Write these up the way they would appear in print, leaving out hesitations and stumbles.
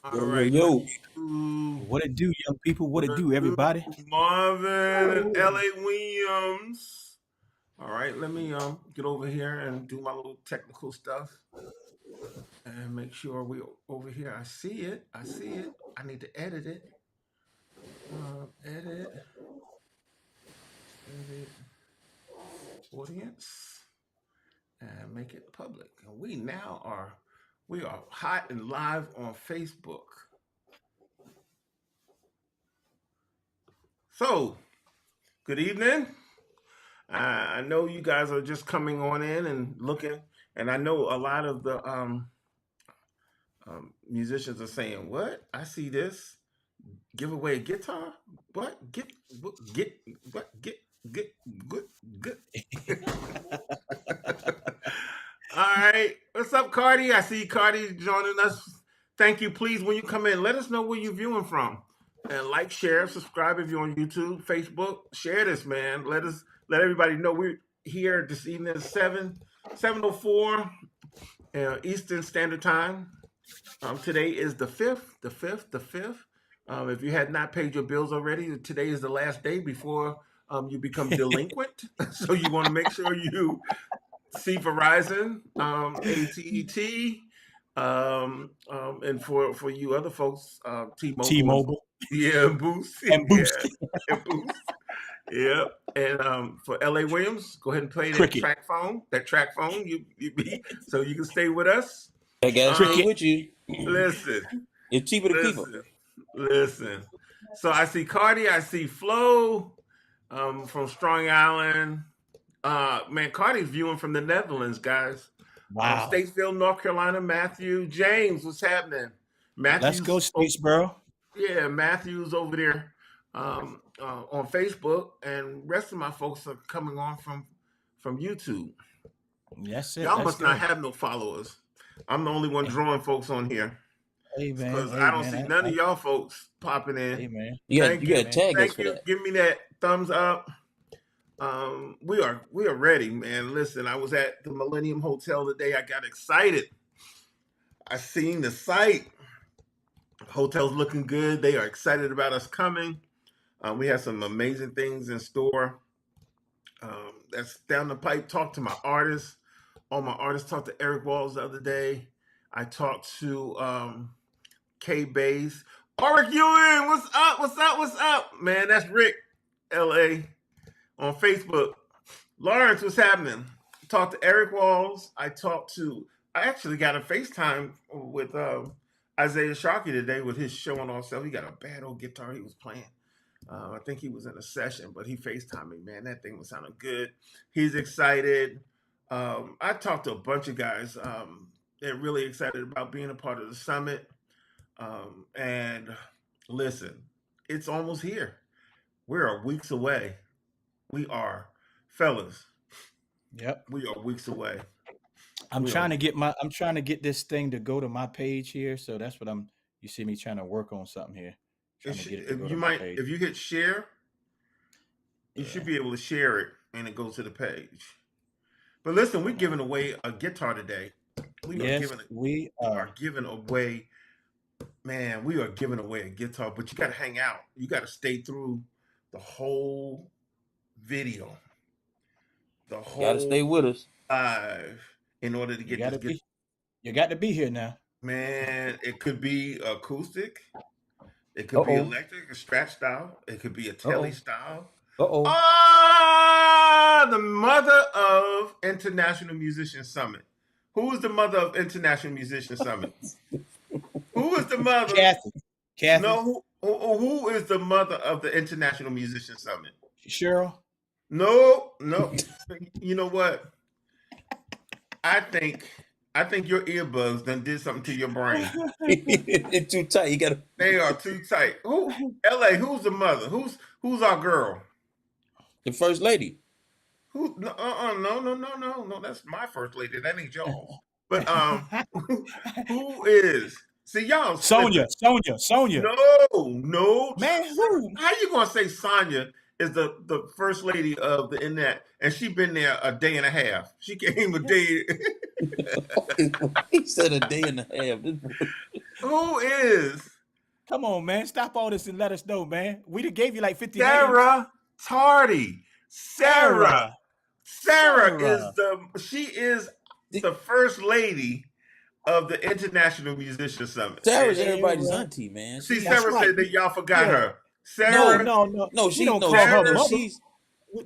All Yo, yo, right. yo. What it do, young people? What What it it do, do, everybody? Marvin and L.A. Williams. All right, let me get over here and do my little technical stuff and make sure we over here. I see it. I see it. I need to edit it. Edit, edit, audience, and make it public. And we are hot and live on Facebook. So, good evening. I know you guys are just coming on in and looking, and I know a lot of the musicians are saying, "What? I see this. Give away a guitar? What? Get what? Get good good." All right, what's up, Cardi? I see Cardi joining us. Thank you. Please, when you come in, let us know where you're viewing from, and like, share, subscribe if you're on YouTube, Facebook. Share this, man. Let everybody know we're here this evening at 7:04 Eastern Standard Time. Today is the fifth. If you had not paid your bills already, today is the last day before you become delinquent. So you want to make sure you see Verizon, AT&T, and for you other folks, T-Mobile, T-Mobile yeah, Boost, and yeah, Boost. and Boost, yeah. And for L.A. Williams, go ahead and play that Cricket. track phone. You be so you can stay with us. I gotta stay Cricket. with you. Listen, It's cheaper to keep them. listen. So I see Cardi, I see Flo from Strong Island. Man, Cardi's viewing from the Netherlands, guys. Wow. Statesville, North Carolina. Matthew James, what's happening? Let's go, Matthew's, Statesboro. yeah, Matthew's over there on Facebook, and rest of my folks are coming on from YouTube. That's it. Y'all Let's must not go. have no followers. I'm the only one drawing folks on here Hey man. because Hey I don't man. see none of y'all folks popping in. Hey man. You got Thank you you, gotta tag us thank for you. that. Give me that thumbs up. We are ready, man. Listen, I was at the Millennium Hotel today. I got excited. I seen the site. Hotel's looking good. They are excited about us coming. We have some amazing things in store. That's down the pipe. Talked to my artists. All my artists talked to Eric Walls the other day. I talked to K Bass. Auric Ewing, what's up? What's up? What's up? Man, that's Rick, LA, on Facebook. Lawrence, what's happening? Talked to Eric Walls. I actually got a FaceTime with Isaiah Sharkey today with his showing off self. He got a bad old guitar he was playing. I think he was in a session, but he FaceTimed me, man. That thing was sounding good. He's excited. I talked to a bunch of guys. They're really excited about being a part of the summit. And listen, it's almost here. We're weeks away. We are, fellas. Yep. We are weeks away. I'm We trying are. to get this thing to go to my page here. So that's what you see me trying to work on something here. Trying to get it to go to my page. If you hit share, you Yeah. should be able to share it, and it goes to the page. But listen, we're giving away a guitar today. Yes, we are are. giving away. Man, we are giving away a guitar, but you got to hang out. You got to stay through the whole video, the Gotta stay whole with us. live, in order to get this guitar. You got to be here now. Man, it could be acoustic. It could be electric, a Strat style. It could be a Telly style. The mother of International Musician Summit. Who is the mother of International Musician Summit? Who is the mother? Kathy. No, who is the mother of the International Musician Summit? Cheryl? No. You know what? I think your earbuds done did something to your brain. They're too tight. They are too tight. LA, who's the mother? Who's our girl? The first lady. No, that's my first lady. That ain't y'all. But who is? See, y'all. Sonia. No. Man, who? How you gonna say Sonia is the first lady of the internet, and she been there a day and a half? She came a day. He said a day and a half. Who is? Come on, man. Stop all this and let us know, man. We done gave you like 50 Sarah names. Tardy. Sarah is the first lady of the International Musician Summit. Sarah's everybody's auntie, man. See, Sarah said that y'all forgot her. Sarah, no, she don't call her mother.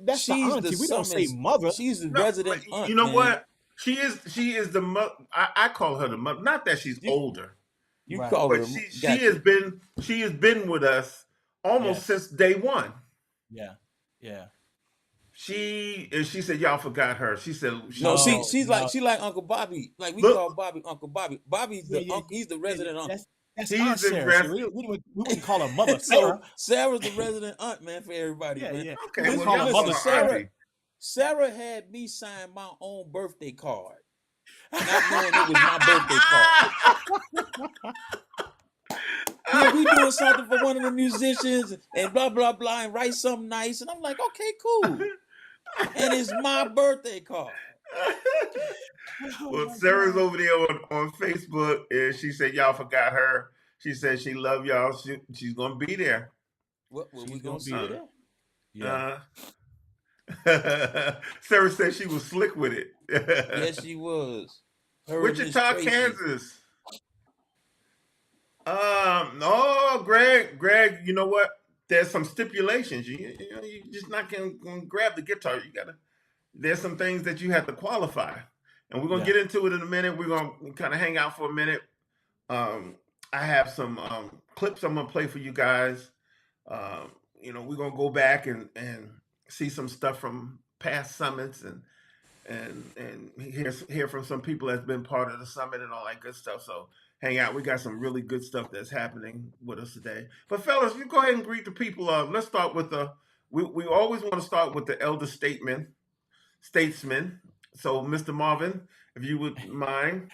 That's the she's auntie. We don't say mother. She's the resident aunt. You know what? She is the mother. I call her the mother. Not that she's older. You call her. She has been with us almost since day one. Yeah. She said y'all forgot her. She said she's like Uncle Bobby. Like we call Bobby Uncle Bobby. Bobby's the uncle. He's the resident uncle. That's Aunt Sarah. We wouldn't call her mother Sarah. Sarah's the resident aunt, man, for everybody. Yeah, man. yeah. Okay, we call her mother Sarah. Sarah had me sign my own birthday card, not knowing it was my birthday card. Yeah, we doing something for one of the musicians and blah blah blah, and write something nice, and I'm like, okay, cool, and it's my birthday card. Well, Sarah's over there on Facebook, and she said y'all forgot her. She said she love y'all. She's gonna be there. What we gonna be there? Yeah. Sarah said she was slick with it. Yes, she was. Wichita, Kansas. No, Greg. You know what? There's some stipulations. You just not gonna grab the guitar. There's some things that you have to qualify, and we're gonna get into it in a minute. We're gonna kind of hang out for a minute. I have some clips I'm gonna play for you guys. We're gonna go back and see some stuff from past summits and hear from some people that's been part of the summit and all that good stuff. So hang out. We got some really good stuff that's happening with us today. But fellas, you go ahead and greet the people. Let's start with we always want to start with the elder statesman. So Mr. Marvin, if you would mind.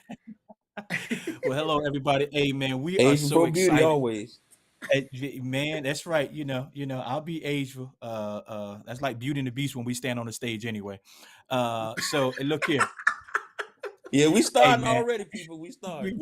Well, hello everybody. Hey man, we Asian are so excited. Beauty always. Man, that's right. I'll be Asian. That's like Beauty and the Beast when we stand on the stage anyway. So look here. Yeah, we starting already, people. We starting.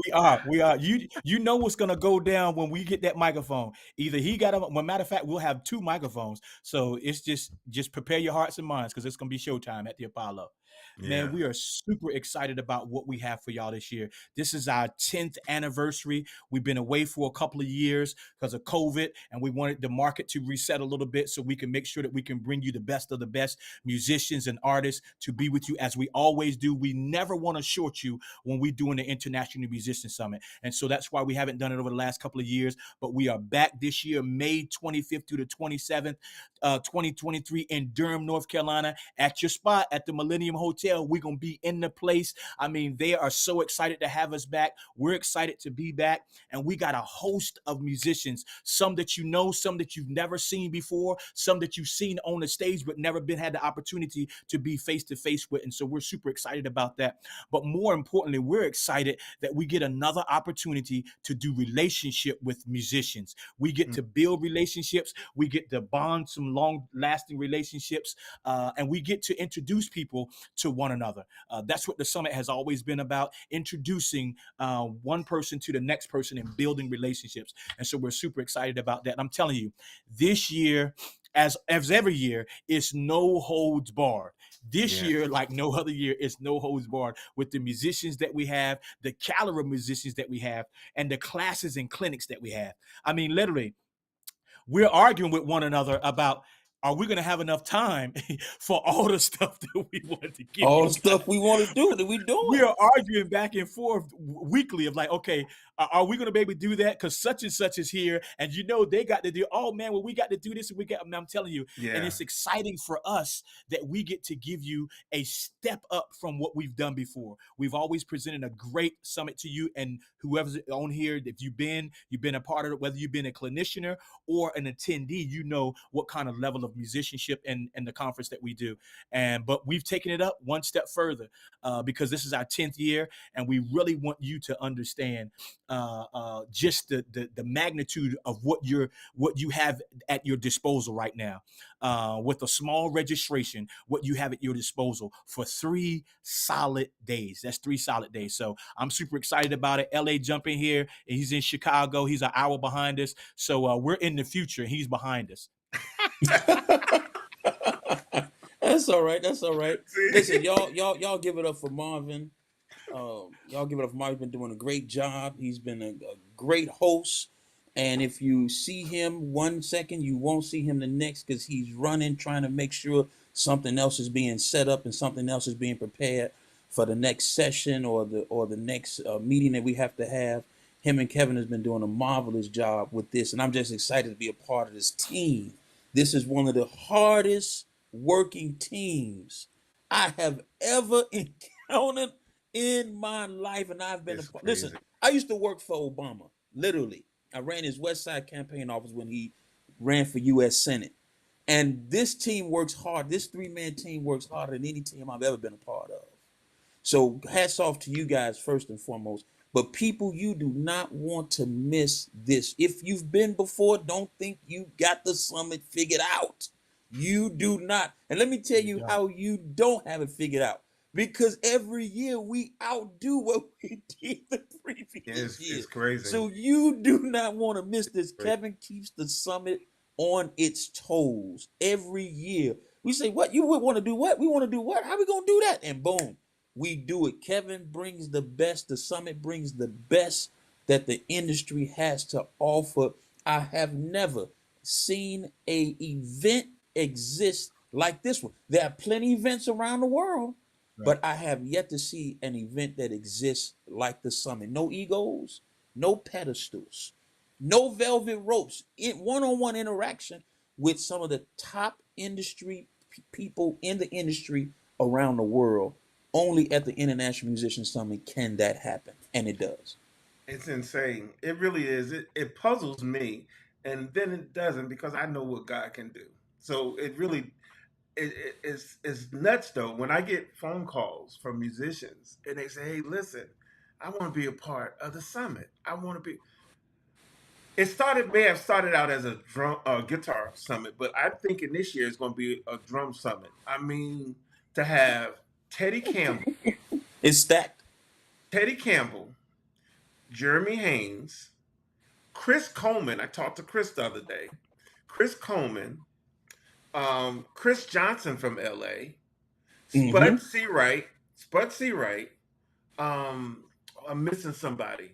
We are. You know what's gonna go down when we get that microphone. Either he got a matter of fact, we'll have 2 microphones. So it's just prepare your hearts and minds because it's gonna be showtime at the Apollo. Yeah. Man, we are super excited about what we have for y'all this year. This is our 10th anniversary. We've been away for a couple of years because of COVID, and we wanted the market to reset a little bit so we can make sure that we can bring you the best of the best musicians and artists to be with you as we always do. We never want to short you when we're doing the International Musician Summit. And so that's why we haven't done it over the last couple of years, but we are back this year, May 25th through the 27th, 2023 in Durham, North Carolina, at your spot at the Millennium Hotel. We're going to be in the place. I mean, they are so excited to have us back. We're excited to be back. And we got a host of musicians, some that you know, some that you've never seen before, some that you've seen on the stage, but never had the opportunity to be face to face with. And so we're super excited about that. But more importantly, we're excited that we get another opportunity to do relationship with musicians. We get to build relationships. We get to bond some long lasting relationships. And we get to introduce people to one another. That's what the summit has always been about, introducing one person to the next person and building relationships. And so we're super excited about that. And I'm telling you, this year, as every year, it's no holds barred. This year, like no other year, it's no holds barred with the musicians that we have, the caliber of musicians that we have, and the classes and clinics that we have. I mean, literally, we're arguing with one another about, are we going to have enough time for all the stuff that we want to give? All the stuff we want to do that we doing. We are arguing back and forth weekly of like, okay, are we going to be able to do that? Because such and such is here. And they got to do, oh man, well, we got to do this. And I'm telling you, and it's exciting for us that we get to give you a step up from what we've done before. We've always presented a great summit to you, and whoever's on here, if you've been a part of it, whether you've been a clinician or an attendee, you know what kind of level of musicianship and the conference that we do. But we've taken it up one step further because this is our 10th year, and we really want you to understand just the magnitude of what you have at your disposal right now. With a small registration, what you have at your disposal for 3 solid days. That's 3 solid days. So I'm super excited about it. LA jumping here. He's in Chicago. He's an hour behind us. So we're in the future. He's behind us. That's all right. That's all right. See? Listen, y'all give it up for Marvin. Y'all give it up for Marvin. He's been doing a great job. He's been a great host. And if you see him 1 second, you won't see him the next because he's running, trying to make sure something else is being set up and something else is being prepared for the next session or the next meeting that we have to have. Him and Kevin has been doing a marvelous job with this, and I'm just excited to be a part of this team. This is one of the hardest working teams I have ever encountered in my life, and I've been It's a part. crazy. Listen, I used to work for Obama, literally. I ran his West Side campaign office when he ran for U.S. Senate. And this team works hard. This 3-man team works harder than any team I've ever been a part of. So hats off to you guys first and foremost. But people, you do not want to miss this. If you've been before, don't think you got the summit figured out. You do not. And let me tell you how you don't have it figured out. Because every year we outdo what we did the previous year. It's crazy. So you do not want to miss this. Right. Kevin keeps the summit on its toes every year. We say, what? You would want to do what? We want to do what? How are we going to do that? And boom, we do it. Kevin brings the best. The summit brings the best that the industry has to offer. I have never seen a event exist like this one. There are plenty of events around the world, but I have yet to see an event that exists like the summit. No egos, no pedestals, no velvet ropes. One-on-one interaction with some of the top industry people in the industry around the world. Only at the International Musician Summit can that happen, and it does. It's insane. It really is. It puzzles me, and then it doesn't because I know what God can do. So it really it's nuts though when I get phone calls from musicians and they say, "Hey, listen, I want to be a part of the summit. I want to be." May have started out as a guitar summit, but I'm thinking this year is going to be a drum summit. I mean, to have Teddy Campbell, It's stacked. Jeremy Haynes, Chris Coleman. I talked to Chris the other day. Chris Coleman, Chris Johnson from LA, Spud Seawright. I'm missing somebody.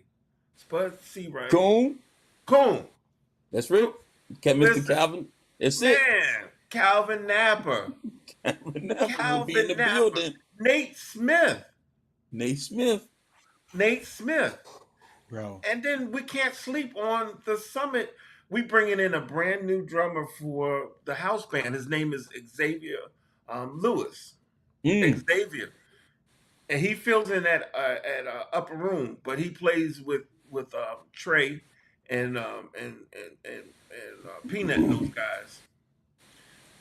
Spud Seawright. Coon. That's right. Mr. Listen, Calvin. That's it. Man, Calvin Napper. Calvin Napper will be in Calvin the Napper. building. Nate Smith. Nate Smith. Bro. And then we can't sleep on the summit. We bringing in a brand new drummer for the house band. His name is Xavier Lewis. Xavier, and he fills in at Upper Room, but he plays with Trey and Peanut and those guys.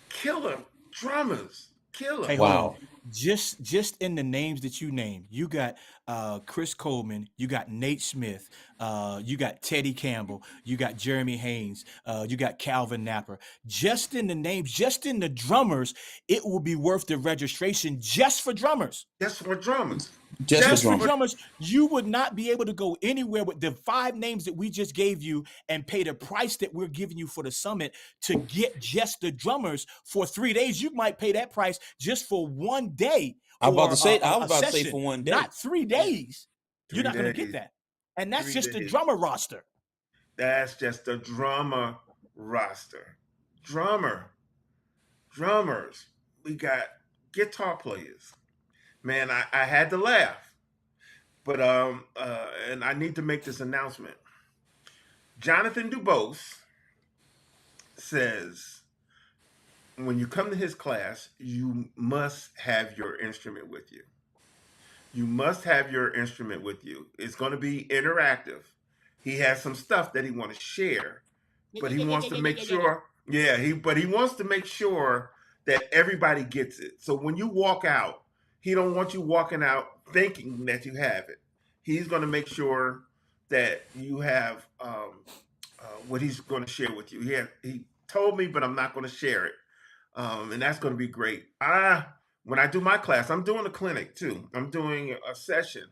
Killer drummers. Killer. Hey, Wow. hold on. Just in the names that you named, you got Chris Coleman, you got Nate Smith, you got Teddy Campbell, you got Jeremy Haynes, you got Calvin Napper. Just in the names, just in the drummers, it will be worth the registration just for drummers. That's for drummers. Just For for drummers. drummers, you would not be able to go anywhere with the 5 names that we just gave you and pay the price that we're giving you for the summit to get just the drummers for 3 days. You might pay that price just for 1 day. I was about or to say. a- I a was about to say session, for 1 day. not 3 days. 3 You're not going to days. get that. And that's 3 just the days. drummer roster. That's just the drummer roster. Drummers. We got guitar players. Man, I had to laugh. But and I need to make this announcement. Jonathan Dubose says when you come to his class, you must have your instrument with you. You must have your instrument with you. It's going to be interactive. He has some stuff that he wants to share, but he wants to make sure Yeah, but he wants to make sure that everybody gets it. So when you walk out, he don't want you walking out thinking that you have it. He's going to make sure that you have what he's going to share with you. He told me, but I'm not going to share it, and that's going to be great. When I do my class, I'm doing a clinic too. I'm doing a session,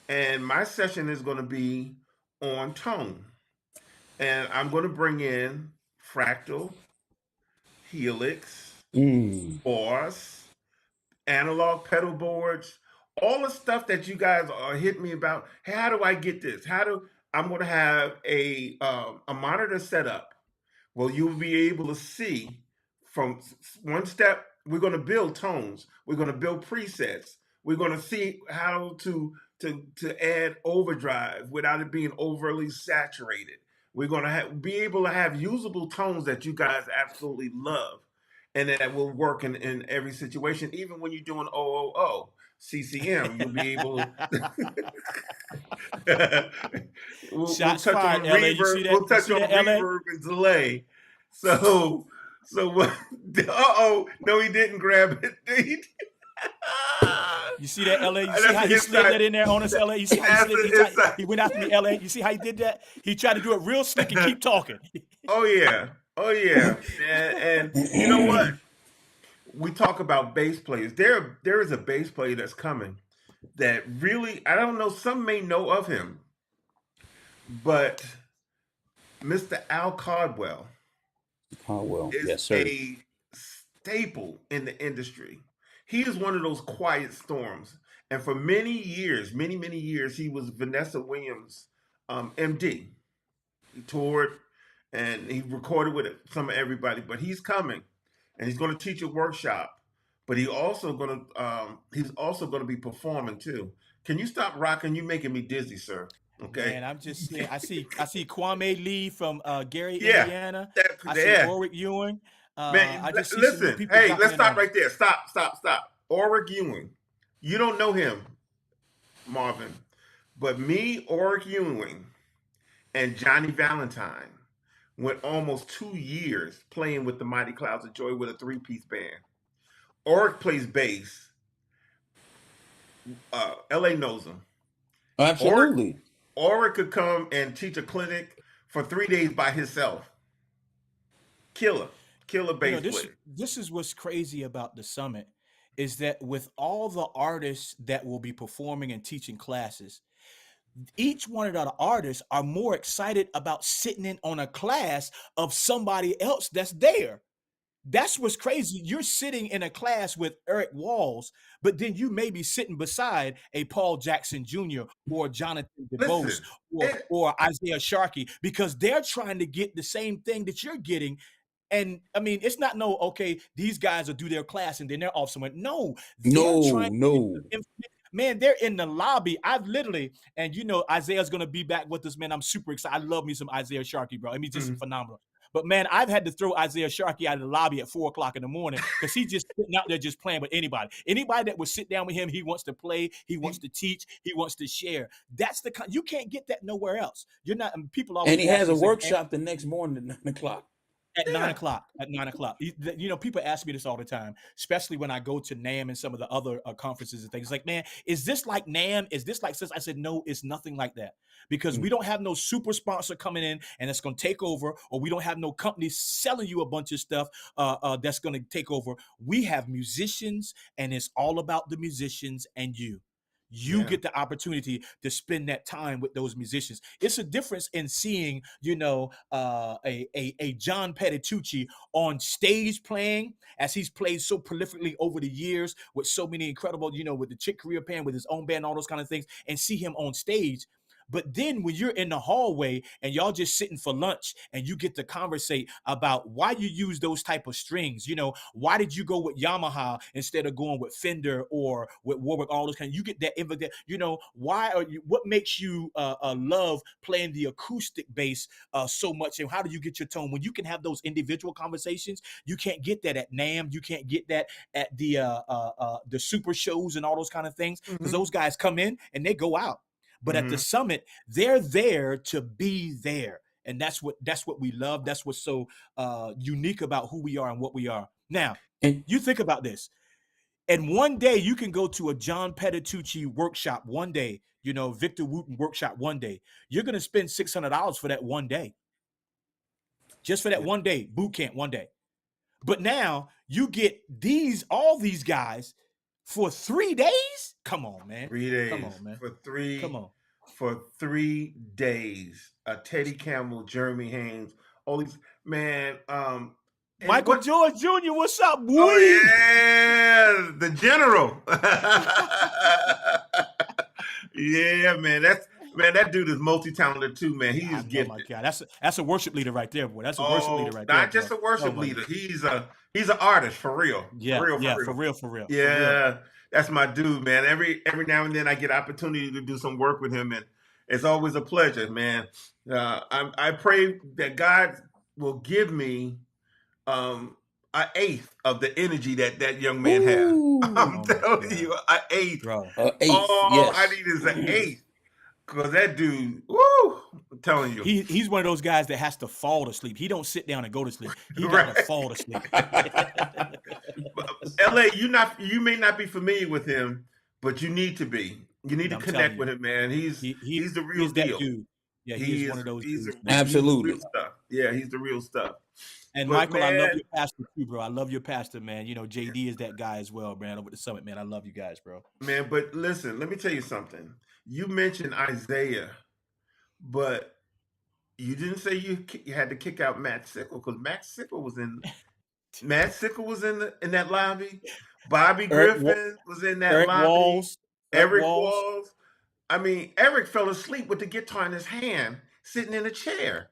and my session is going to be on tone, and I'm going to bring in Fractal, Helix, Mm. Boss, analog pedal boards, all the stuff that you guys are hitting me about. Hey, how do I get this? I'm going to have a monitor set up. Well, you'll be able to see from one step. We're going to build tones. We're going to build presets. We're going to see how to add overdrive without it being overly saturated. We're going to be able to have usable tones that you guys absolutely love, and that will work in every situation. Even when you're doing OOO, CCM, you'll be able to. we'll Shots touch fired, on LA. You reverb. see that? We'll You touch see on that, LA? reverb and delay. So what? No, he didn't grab it. You see that, LA? You That's see how an he slid inside- that in there on us, LA? You see how That's he slid? an inside- He went after me, LA. You see how he did that? He tried to do it real slick and keep talking. Oh yeah, and you know what? We talk about bass players. There is a bass player that's coming that really, I don't know. Some may know of him, but Mr. Al Caldwell Caldwell, is yes, sir. a staple in the industry. He is one of those quiet storms, and for many years, many years, he was Vanessa Williams' MD. He toured and he recorded with some of everybody, but he's coming and he's going to teach a workshop. But he's also going to be performing too. Can you stop rocking? You making me dizzy, sir. Okay. Man, I'm just saying. I see Kwame Lee from Gary, Yeah. Indiana. That, I see yeah. Ulrich Ewing. Man, I just see some new listen. people Hey, dropping let's in stop on right there. Stop. Ulrich Ewing. You don't know him, Marvin, but me, Ulrich Ewing, and Johnny Valentine went almost 2 years playing with the Mighty Clouds of Joy with a 3-piece band. Ulrich plays bass. LA knows him. Absolutely. Ulrich could come and teach a clinic for 3 days by himself. Killer bass player. This is what's crazy about the summit is that with all the artists that will be performing and teaching classes, each one of the artists are more excited about sitting in on a class of somebody else that's there. That's what's crazy. You're sitting in a class with Eric Walls, but then you may be sitting beside a Paul Jackson Jr. or Jonathan DeVos Listen, or Isaiah Sharkey because they're trying to get the same thing that you're getting. And I mean, it's not okay, these guys will do their class and then they're off somewhere. No, they're trying to get man, they're in the lobby. I've literally, and you know, Isaiah's gonna be back with us, man. I'm super excited. I love me some Isaiah Sharkey, bro. I mean, just phenomenal. But man, I've had to throw Isaiah Sharkey out of the lobby at 4:00 in the morning because he's just sitting out there just playing with anybody. Anybody that would sit down with him, he wants to play, he wants to teach, he wants to share. That's the kind you can't get that nowhere else. You're not. People always. And he has a workshop the next morning at 9:00. At 9 o'clock. You know, people ask me this all the time, especially when I go to NAMM and some of the other conferences and things. Like, man, is this like NAMM? Is this like this? I said, no, it's nothing like that because we don't have no super sponsor coming in and it's going to take over, or we don't have no company selling you a bunch of stuff that's going to take over. We have musicians, and it's all about the musicians and you. You get the opportunity to spend that time with those musicians. It's a difference in seeing, you know, a John Petitucci on stage playing as he's played so prolifically over the years with so many incredible, you know, with the Chick Corea band, with his own band, all those kind of things, and see him on stage. But then when you're in the hallway and y'all just sitting for lunch and you get to conversate about why you use those type of strings, you know, why did you go with Yamaha instead of going with Fender or with Warwick, all those kind of, you get that, you know, why are you, what makes you love playing the acoustic bass so much, and how do you get your tone? When you can have those individual conversations, you can't get that at NAMM, you can't get that at the super shows and all those kind of things, because those guys come in and they go out. But at the summit, they're there to be there. and that's what we love. That's what's so unique about who we are and what we are. Now, And you think about this. And one day you can go to a John Petitucci workshop one day, Victor Wooten workshop one day. You're going to spend $600 for that one day. Just for that one day, boot camp one day. But now you get all these guys for 3 days? Come on, man. 3 days. Come on, man. Come on. For 3 days. Teddy Campbell, Jeremy Haynes, all these, man. Michael George Jr., what's up, boy? Oh, yeah, the general. Yeah, man. That dude is multi-talented too, man. He is gifted. Oh my God, that's a worship leader right there, boy. That's a worship leader right there. Not just a worship leader. He's an artist for real. Yeah, for real. Yeah, that's my dude, man. Every now and then I get opportunity to do some work with him, and it's always a pleasure, man. I pray that God will give me an eighth of the energy that young man has. I'm telling you, an eighth. Bro. All I need is an eighth. Because that dude, woo, I'm telling you. He's one of those guys that has to fall to sleep. He don't sit down and go to sleep. He got to fall to sleep. LA, you may not be familiar with him, but you need to be. You need to connect with him, man. He's the real deal. Dude. Yeah, he's one of those dudes. Absolutely. He's the real stuff. Yeah, he's the real stuff. And Michael, man, I love your pastor too, bro. I love your pastor, man. JD is that guy as well, man, over at the summit, man. I love you guys, bro. Man, but listen, let me tell you something. You mentioned Isaiah, but you didn't say you had to kick out Matt Sickle, because Matt Sickle was in that lobby. Bobby Griffin was in that lobby. Eric Walls. I mean, Eric fell asleep with the guitar in his hand, sitting in a chair.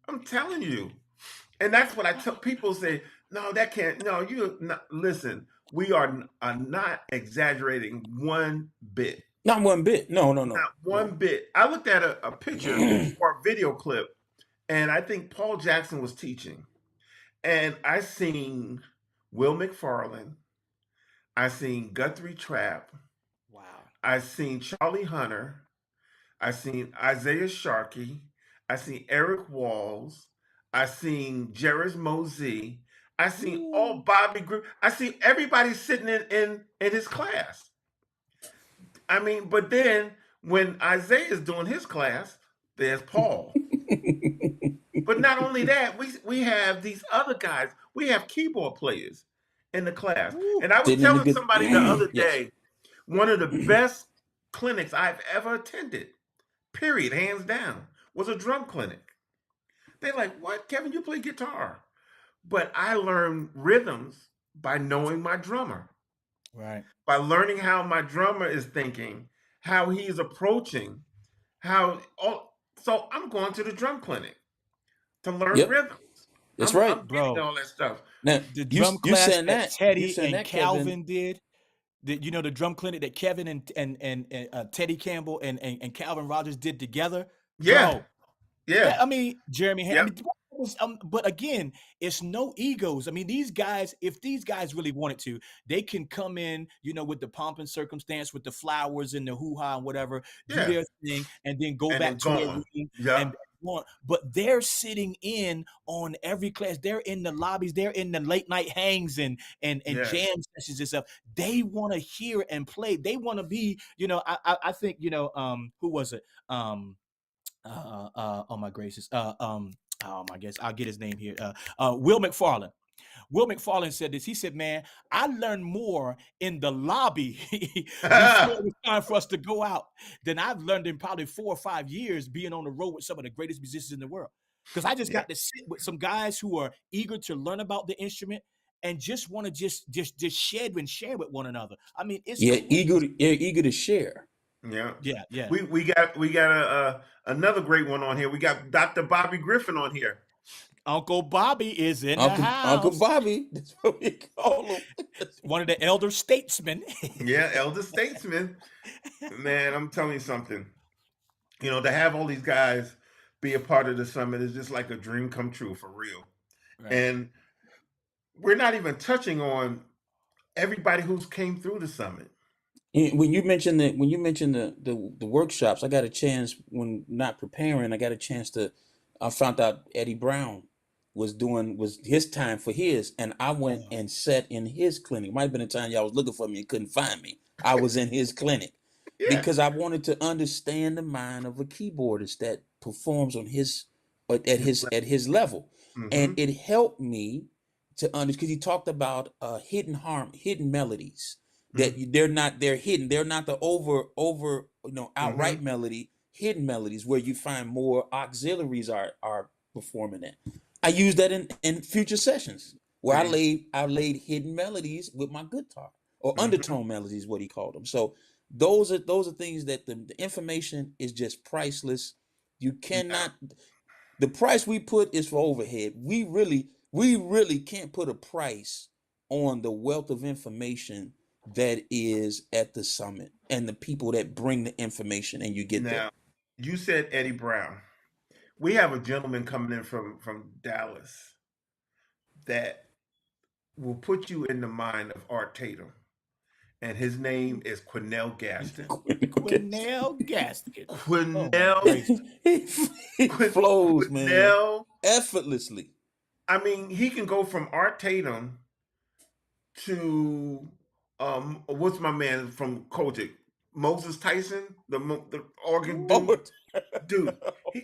I'm telling you. And that's what I tell people. Say, no, that can't. No, you not. Listen, we are not exaggerating one bit. Not one bit. No. Not one bit. I looked at a picture or a video clip, and I think Paul Jackson was teaching. And I seen Will McFarlane. I seen Guthrie Trapp. Wow. I seen Charlie Hunter. I seen Isaiah Sharkey. I seen Eric Walls. I seen Jerris Mosey. I seen all Bobby Griffin. I see everybody sitting in his class. I mean, but then when Isaiah is doing his class, there's Paul. But not only that, we have these other guys. We have keyboard players in the class. And I was telling somebody the other day, one of the best clinics I've ever attended, period, hands down, was a drum clinic. They're like, what? Kevin, you play guitar. But I learned rhythms by knowing my drummer. Right. By learning how my drummer is thinking, how he's approaching, so I'm going to the drum clinic to learn rhythms. That's I'm right, bro. All that stuff. Now, the drum class that Teddy and Calvin did. The drum clinic that Kevin and Teddy Campbell and Calvin Rogers did together. Yeah. Bro, yeah. I mean, Jeremy. But again, it's no egos. I mean, these guys, if these guys really wanted to, they can come in, with the pomp and circumstance, with the flowers and the hoo-ha and whatever, do their thing, and then go back to their room and but they're sitting in on every class. They're in the lobbies. They're in the late night hangs and jam sessions and stuff. They want to hear and play. They want to be, I think, who was it? Oh my gracious. Oh my gosh, I'll get his name here. Will McFarlane. Will McFarlane said this. He said, man, I learned more in the lobby before it was time for us to go out than I've learned in probably 4 or 5 years being on the road with some of the greatest musicians in the world. Because I just got to sit with some guys who are eager to learn about the instrument and just want to just share with one another. I mean, it's eager to share. Yeah. We got another great one on here. We got Dr. Bobby Griffin on here. Uncle Bobby is in the house. Uncle Bobby, that's what we call him. One of the elder statesmen. Yeah, elder statesmen. Man, I'm telling you something. To have all these guys be a part of the summit is just like a dream come true, for real. Right. And we're not even touching on everybody who's came through the summit. When you mentioned the workshops, I got a chance when not preparing. I got a chance to. I found out Eddie Brown was his time for his, and I went Oh, and sat in his clinic. Might have been a time y'all was looking for me and couldn't find me. I was in his clinic Yeah. because I wanted to understand the mind of a keyboardist that performs on his at his level, Mm-hmm. and it helped me to understand because he talked about hidden melodies that they're hidden. They're not the over Mm-hmm. outright melody. Hidden melodies where you find more auxiliaries are performing it. I use that in future sessions where See. I laid hidden melodies with my guitar or Mm-hmm. undertone melodies, what he called them. So those are things that the information is just priceless. You Now, cannot the price we put is for overhead. We really can't put a price on the wealth of information that is at the summit and the people that bring the information and you get there. now, you said Eddie Brown. We have a gentleman coming in from Dallas that will put you in the mind of Art Tatum, and his name is Quinnell Gaston. Quinnell Gaskin. Oh my Quinnell, gracious. It flows, man, Quinnell. effortlessly. I mean, he can go from Art Tatum to what's my man from Kojic, Moses Tyson, the organ dude. Oh, Dude, he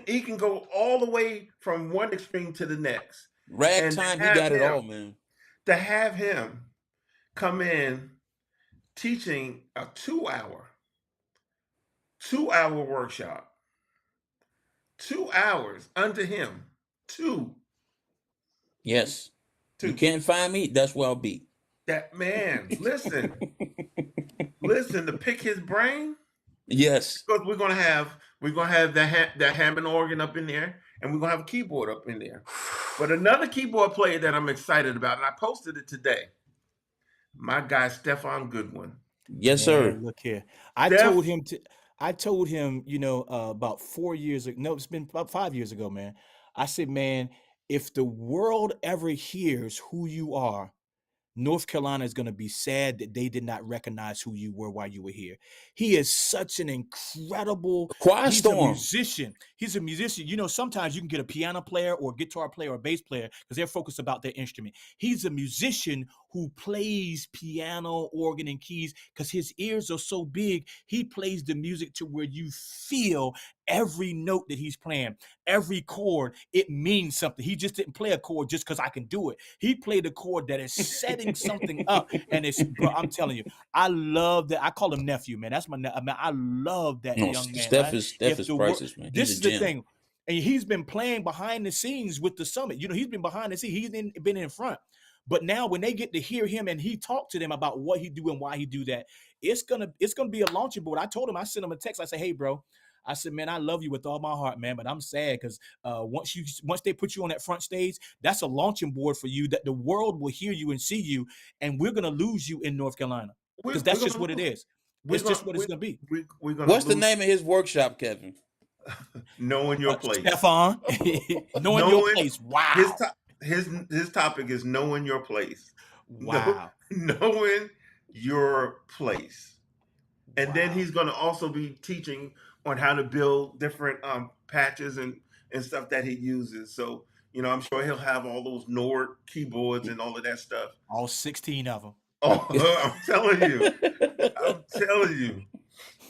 he can go all the way from one extreme to the next, and ragtime, he got it all, man. to have him come in teaching a 2 hour workshop, 2 hours under him, two Yes, you two. can't find me. That's where I'll be. That man, listen to pick his brain Yes. because we're gonna have that Hammond organ up in there, and we're gonna have a keyboard up in there. But another keyboard player that I'm excited about, and I posted it today, my guy Stefan Goodwin. Yes, sir. Man, look here. Steph, I told him, about 4 years ago. No, it's been about 5 years ago, man. I said, man, if the world ever hears who you are, North Carolina is going to be sad that they did not recognize who you were while you were here. He is such an incredible, Quiet he's a storm. musician. He's a musician. Sometimes you can get a piano player or a guitar player or a bass player because they're focused about their instrument. He's a musician who plays piano, organ, and keys because his ears are so big. He plays the music to where you feel every note that he's playing, every chord, it means something. He just didn't play a chord just because I can do it. He played a chord that is setting something up. And bro, I'm telling you, I love that. I call him nephew, man. That's I love that No, young man. Steph is priceless, man. This He's a is the gem. thing. And he's been playing behind the scenes with the summit. He's been behind the scenes. He's been in front. But now when they get to hear him and he talk to them about what he do and why he do that, it's gonna be a launching board. I told him, I sent him a text. I said, hey, bro, I said, man, I love you with all my heart, man, but I'm sad because once they put you on that front stage, that's a launching board for you that the world will hear you and see you, and we're gonna lose you in North Carolina because we're that's just gonna what it lose. is. We're It's gonna just what it's we, gonna be. we're gonna What's the lose. name of his workshop, Kevin? Knowing your place. Stefan, knowing your Knowing place. his Wow, his topic is knowing your place. wow, Knowing your place. And then wow. he's going to also be teaching on how to build different patches and stuff that he uses. So, I'm sure he'll have all those Nord keyboards and all of that stuff. All 16 of them. Oh, I'm telling you,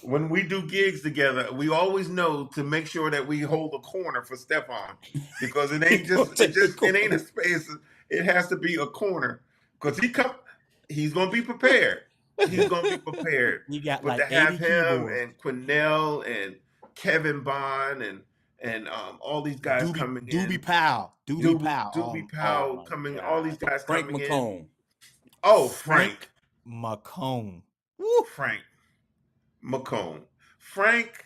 when we do gigs together, we always know to make sure that we hold a corner for Stefan because it ain't it ain't a space. It has to be a corner because he's going to be prepared. He's going to be prepared. You got But to like have 80 him keyboards. and Quinnell and Kevin Bond and all these guys coming Doobie in, Powell. Doobie Powell. Doobie Oh Powell my coming, all these God. guys Frank coming in. McComb. Oh, Frank McComb. Frank McComb. Frank,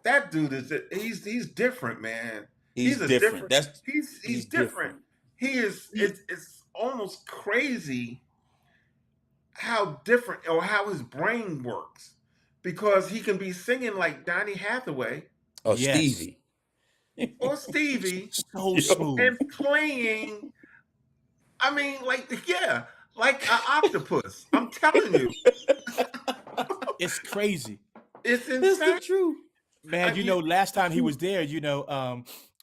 that dude he's different, man. He's a different. he's He's different. different. He is it's almost crazy how different or how his brain works because he can be singing like Donny Hathaway Oh, Yes. Stevie. or Stevie So Yo. smooth. and playing. I mean, like like an octopus. I'm telling you, It's crazy. it's That's the insane. truth. Man, I you mean, know, last time he was there, he was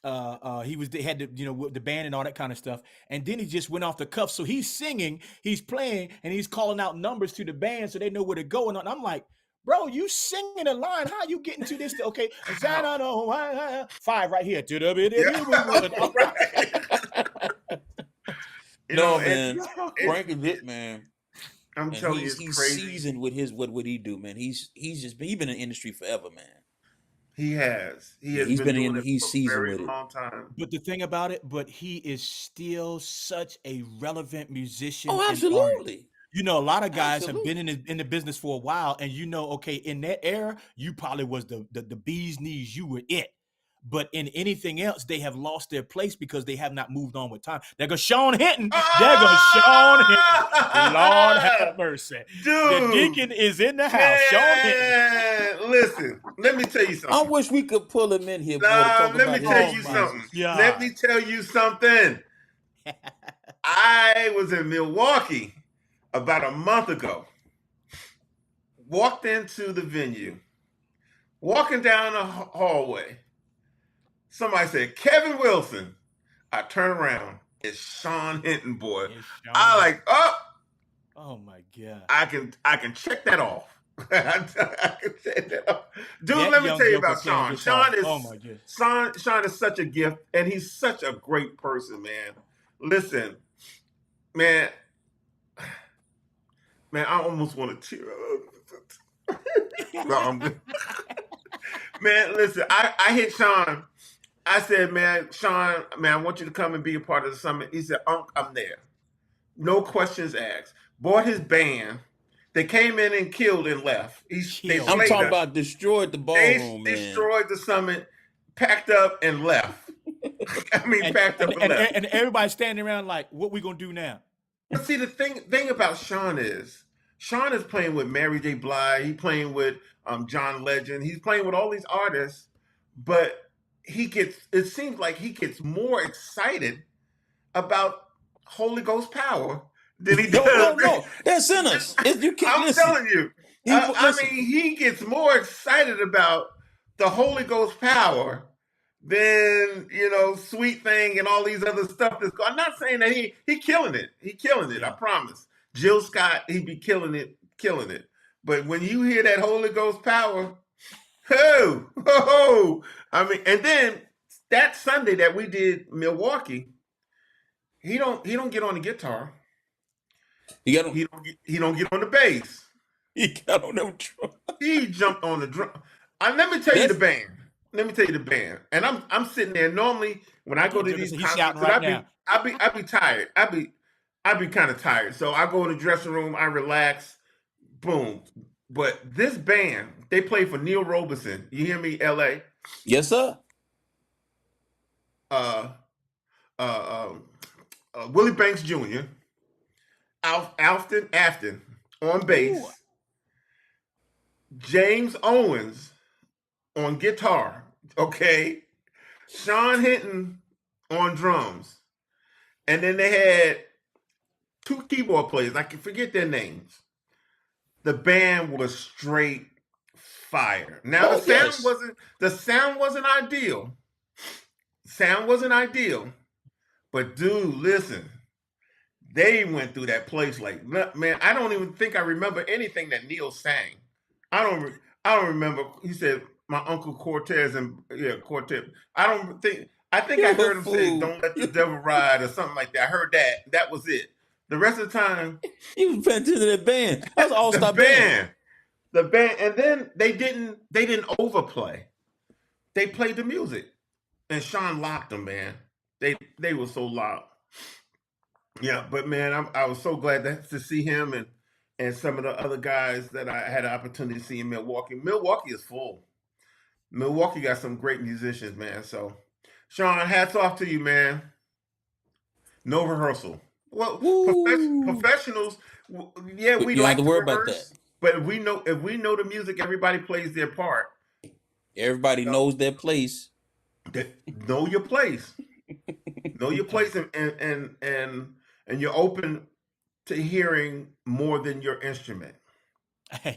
had the with the band and all that kind of stuff, and then he just went off the cuff. So he's singing, he's playing, and he's calling out numbers to the band so they know where to go. And I'm like, bro, you singing a line? How you getting to this? Okay, how? 5 right here. Yeah, right. You know, No, man. it, Frank is it, man. I'm And telling you, he's it's crazy. seasoned with his what he do, man. He's been in the industry forever, man. He has. He Yeah, has he's been been doing in. it He's for a seasoned very with it. long time. But the thing about it, he is still such a relevant musician Oh, and artist. absolutely. You know, a lot of guys have been Absolutely. in the business for a while, and you know, okay, in that era, you probably was the bee's knees. You were it. But in anything else, they have lost their place because they have not moved on with time. There goes Sean Hinton. There goes Sean Hinton. Lord have mercy. The Dude, deacon is in the house. Sean Hinton. man, listen, let me tell you I something. wish we could pull him in here, boy, to Nah, talk let me about tell his you my something. musician. Let me God. tell you something. I was in Milwaukee about a month ago. Walked into the venue, walking down the hallway. Somebody said, Kevin Wilson. I turn around. It's Sean Hinton, boy. It's Sean I Hinton. like, oh, Oh my God. I can check that off. I can check that off. Dude, That let me young tell you joker about playing Sean. guitar. Oh my God. Sean is such a gift, and he's such a great person, man. Listen, man, I almost want to tear up. No, I'm good. Man, listen, I hit Sean. I said, man, Sean, man, I want you to come and be a part of the summit. He said, Unc, I'm there. No questions asked. Bought his band. They came in and killed and left. They Killed. I'm slayed talking us. about destroyed the They ballroom, man. destroyed the summit, packed up and left. I mean, packed up and left. And everybody standing around like, what we gonna do now? But see, the thing about Sean is playing with Mary J. Blige. He's playing with John Legend. He's playing with all these artists, but it seems like he gets more excited about Holy Ghost power than he does. No. That's in us. You can't I'm listen. telling you. Listen. I mean, he gets more excited about the Holy Ghost power than, you know, Sweet Thing and all these other stuff. I'm not saying that he killing it. He killing it. Yeah. I promise. Jill Scott, he be killing it. But when you hear that Holy Ghost power, I mean, and then that Sunday that we did Milwaukee, he don't get on the guitar. He got on. He don't get on the bass. He got on them drum. He jumped on the drum. Let me tell you the band. And I'm sitting there. Normally, when I go to these He's concerts, shouting right now. I be tired. I be kind of tired. So I go in the dressing room. I relax. Boom. But this band, they play for Neil Robinson. You hear me, L.A. Yes, sir. Willie Banks Jr. Alston Afton on bass. Ooh. James Owens on guitar. Okay. Sean Hinton on drums. And then they had 2 keyboard players. I can forget their names. The band was straight fire. Now the sound wasn't ideal. But dude, listen. They went through that place like, man, I don't even think I remember anything that Neil sang. I don't remember. He said my Uncle Cortez and Cortez. I think I heard him say "Don't let the devil ride" or something like that. I heard that. That was it. The rest of the time, He was paying attention to that band. That was an all-star band. The band, and then they didn't overplay. They played the music, and Sean locked them, man. They were so loud. Yeah, but man, I was so glad to see him and some of the other guys that I had an opportunity to see in Milwaukee. Milwaukee is full. Milwaukee got some great musicians, man. So, Sean, hats off to you, man. No rehearsal. Well, professionals, yeah, we You don't like have to worry about that. But if we know the music, everybody plays their part. Everybody knows their place. Know your place. Know your place, and you're open to hearing more than your instrument.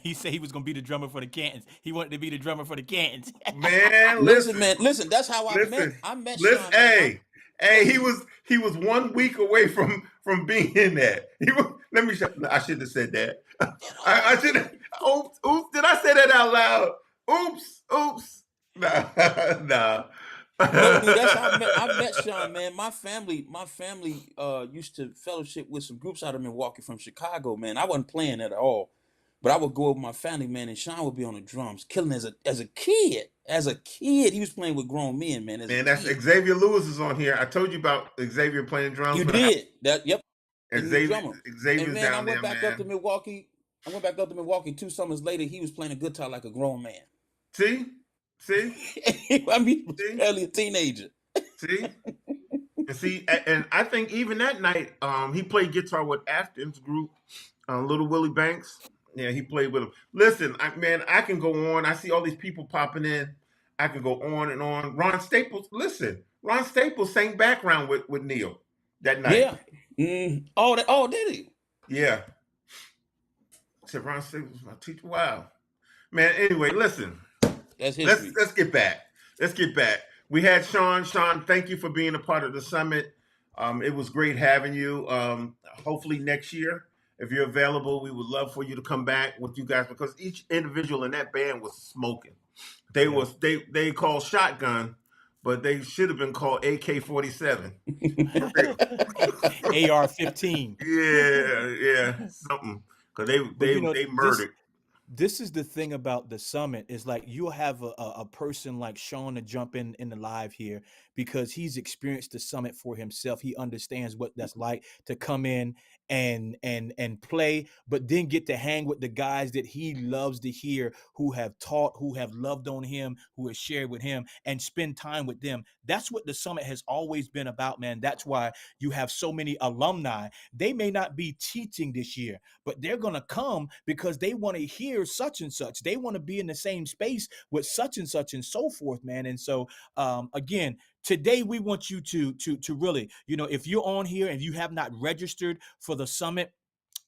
He said he was gonna be the drummer for the Cantons. He wanted to be the drummer for the Cantons. Man, Listen, man, listen. That's how I met listen. Sean. Man. Hey, he was 1 week away from being in that. He was. Let me. I shouldn't have said that. I should have. Oops. Did I say that out loud? Oops. Nah. No, dude, that's how I met Sean, man. My family used to fellowship with some groups out of Milwaukee from Chicago, man. I wasn't playing at all, but I would go with my family, man, and Sean would be on the drums, killing as a kid. As a kid, he was playing with grown men, man. Man, that's Xavier Lewis is on here. I told you about Xavier playing drums. You did that? Yep. Xavier's and man, down there, I went back up to Milwaukee. 2 summers later. He was playing a guitar like a grown man. See? I mean, he was barely a teenager. See, and I think even that night, he played guitar with Afton's group, Little Willie Banks. Yeah, he played with him. Listen, I can go on. I see all these people popping in. I can go on and on. Ron Staples sang background with Neil that night. Yeah. Oh, did he? Yeah. I said Ron Staples was my teacher. Wow. Man, anyway, listen. That's history. Let's get back. We had Sean. Sean, thank you for being a part of the summit. It was great having you. Hopefully next year, if you're available, we would love for you to come back with you guys, because each individual in that band was smoking. They called shotgun, but they should have been called AK-47. AR-15. Yeah, something. Because they murdered. This is the thing about the summit, is like you'll have a person like Sean to jump in the live here, because he's experienced the summit for himself. He understands what that's like to come in and play, but then get to hang with the guys that he loves to hear, who have taught, who have loved on him, who have shared with him, and spend time with them. That's what the summit has always been about, man. That's why you have so many alumni. They may not be teaching this year, but they're going to come because they want to hear such and such. They want to be in the same space with such and such and so forth, man. And so, again, today we want you to really, if you're on here and you have not registered for the summit,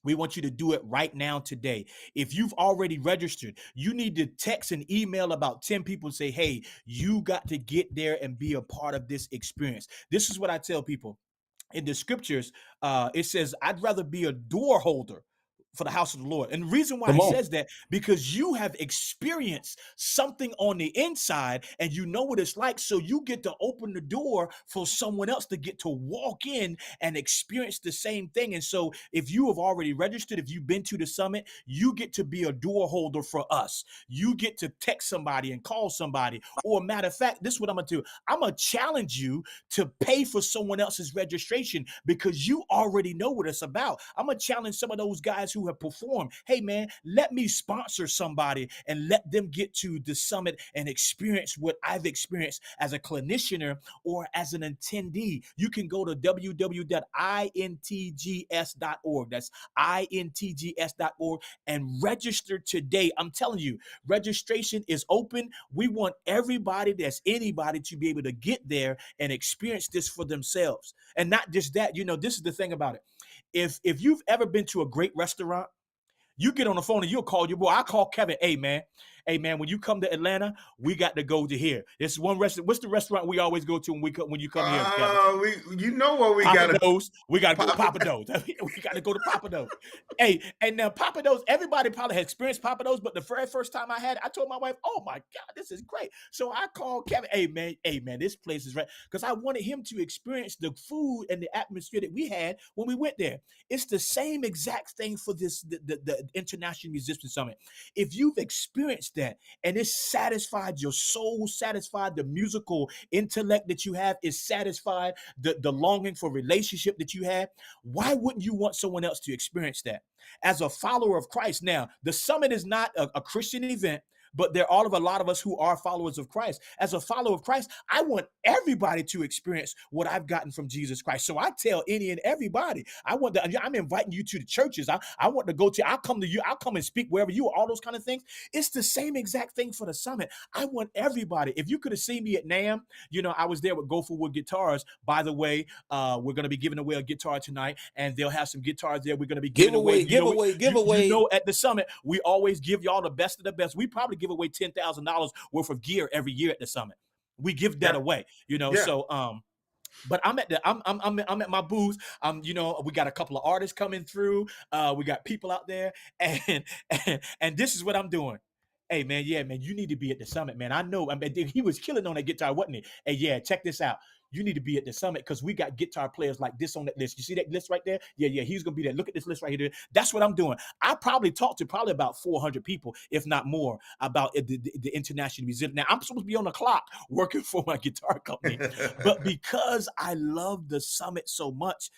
we want you to do it right now today. If you've already registered, you need to text and email about 10 people and say, hey, you got to get there and be a part of this experience. This is what I tell people. In the scriptures, it says, I'd rather be a door holder for the house of the Lord. And the reason why he says that, because you have experienced something on the inside and you know what it's like. So you get to open the door for someone else to get to walk in and experience the same thing. And so if you have already registered, if you've been to the summit, you get to be a door holder for us. You get to text somebody and call somebody. Or matter of fact, this is what I'm going to do. I'm going to challenge you to pay for someone else's registration, because you already know what it's about. I'm going to challenge some of those guys who have performed. Hey, man, let me sponsor somebody and let them get to the summit and experience what I've experienced as a clinician or as an attendee. You can go to www.intgs.org. That's intgs.org and register today. I'm telling you, registration is open. We want everybody that's anybody to be able to get there and experience this for themselves. And not just that, this is the thing about it. If you've ever been to a great restaurant, you get on the phone and you'll call your boy. I call Kevin. Hey, man, when you come to Atlanta, we got to go to here. It's one restaurant. What's the restaurant we always go to when you come here, Kevin? You know what we got to go. We got to go to Pappadeaux. We got to go to Pappadeaux. Hey, and now Pappadeaux, everybody probably has experienced Pappadeaux, but the very first time I had it, I told my wife, oh my God, this is great. So I called Kevin. Hey, man, this place is right. Because I wanted him to experience the food and the atmosphere that we had when we went there. It's the same exact thing for the International Musician Summit. If you've experienced that and it's satisfied your soul, satisfied the musical intellect that you have, is satisfied the longing for relationship that you have, why wouldn't you want someone else to experience that? As a follower of Christ, now, the summit is not a Christian event, but there are a lot of us who are followers of Christ. As a follower of Christ, I want everybody to experience what I've gotten from Jesus Christ. So I tell any and everybody, I'm inviting you to the churches. I want to go to, I'll come to you, I'll come and speak wherever you are, all those kind of things. It's the same exact thing for the summit. I want everybody. If you could have seen me at NAMM, I was there with Go For Wood Guitars. By the way, we're going to be giving away a guitar tonight, and they'll have some guitars there. We're going to be giving away. At the summit, we always give y'all the best of the best. We probably give away $10,000 worth of gear every year at the summit. We give that away, So, but I'm at my booth. We got a couple of artists coming through. We got people out there, and this is what I'm doing. Hey man, yeah man, you need to be at the summit, man. I know. I mean, he was killing on that guitar, wasn't he? Hey, yeah, check this out. You need to be at the summit because we got guitar players like this on that list. You see that list right there? Yeah, he's gonna be there. Look at this list right here. That's what I'm doing. I probably talked to about 400 people, if not more, about the international museum. Now I'm supposed to be on the clock working for my guitar company, but because I love the summit so much,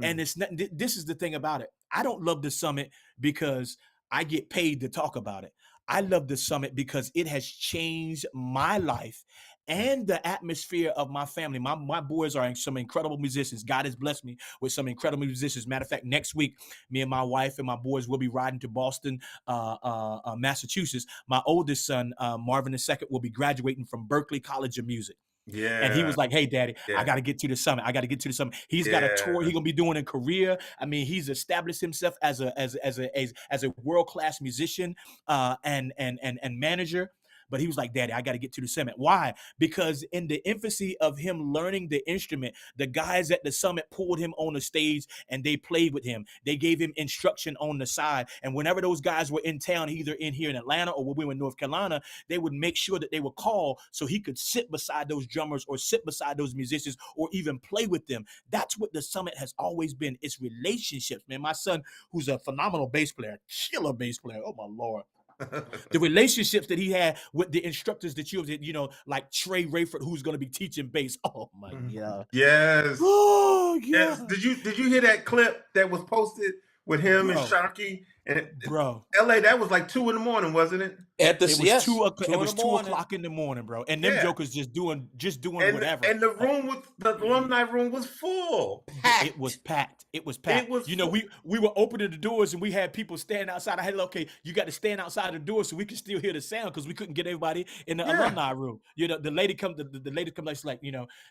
and it's not. This is the thing about it. I don't love the summit because I get paid to talk about it. I love the summit because it has changed my life and the atmosphere of my family. My boys are some incredible musicians. God has blessed me with some incredible musicians. Matter of fact, next week, me and my wife and my boys will be riding to Boston, Massachusetts. My oldest son, Marvin II, will be graduating from Berklee College of Music. Yeah. And he was like, hey, Daddy, I got to get to the summit. He's got a tour he's going to be doing in Korea. I mean, he's established himself as a world-class musician and manager. But he was like, Daddy, I got to get to the summit. Why? Because in the infancy of him learning the instrument, the guys at the summit pulled him on the stage and they played with him. They gave him instruction on the side. And whenever those guys were in town, either in here in Atlanta or when we were in North Carolina, they would make sure that they were called so he could sit beside those drummers or sit beside those musicians or even play with them. That's what the summit has always been. It's relationships, man. My son, who's a phenomenal bass player, killer bass player. Oh, my Lord. The relationships that he had with the instructors that like Trey Rayford, who's going to be teaching bass. Oh my God. Yes. Oh yeah. Yes. Did you hear that clip that was posted with him and Sharky? And LA, that was like 2 a.m, wasn't it? It was 2 o'clock in the morning, bro. And them jokers just doing whatever. And the alumni room was full. Packed. It was packed. We were opening the doors and we had people standing outside. I had you got to stand outside the door so we could still hear the sound because we couldn't get everybody in the alumni room. The lady come like,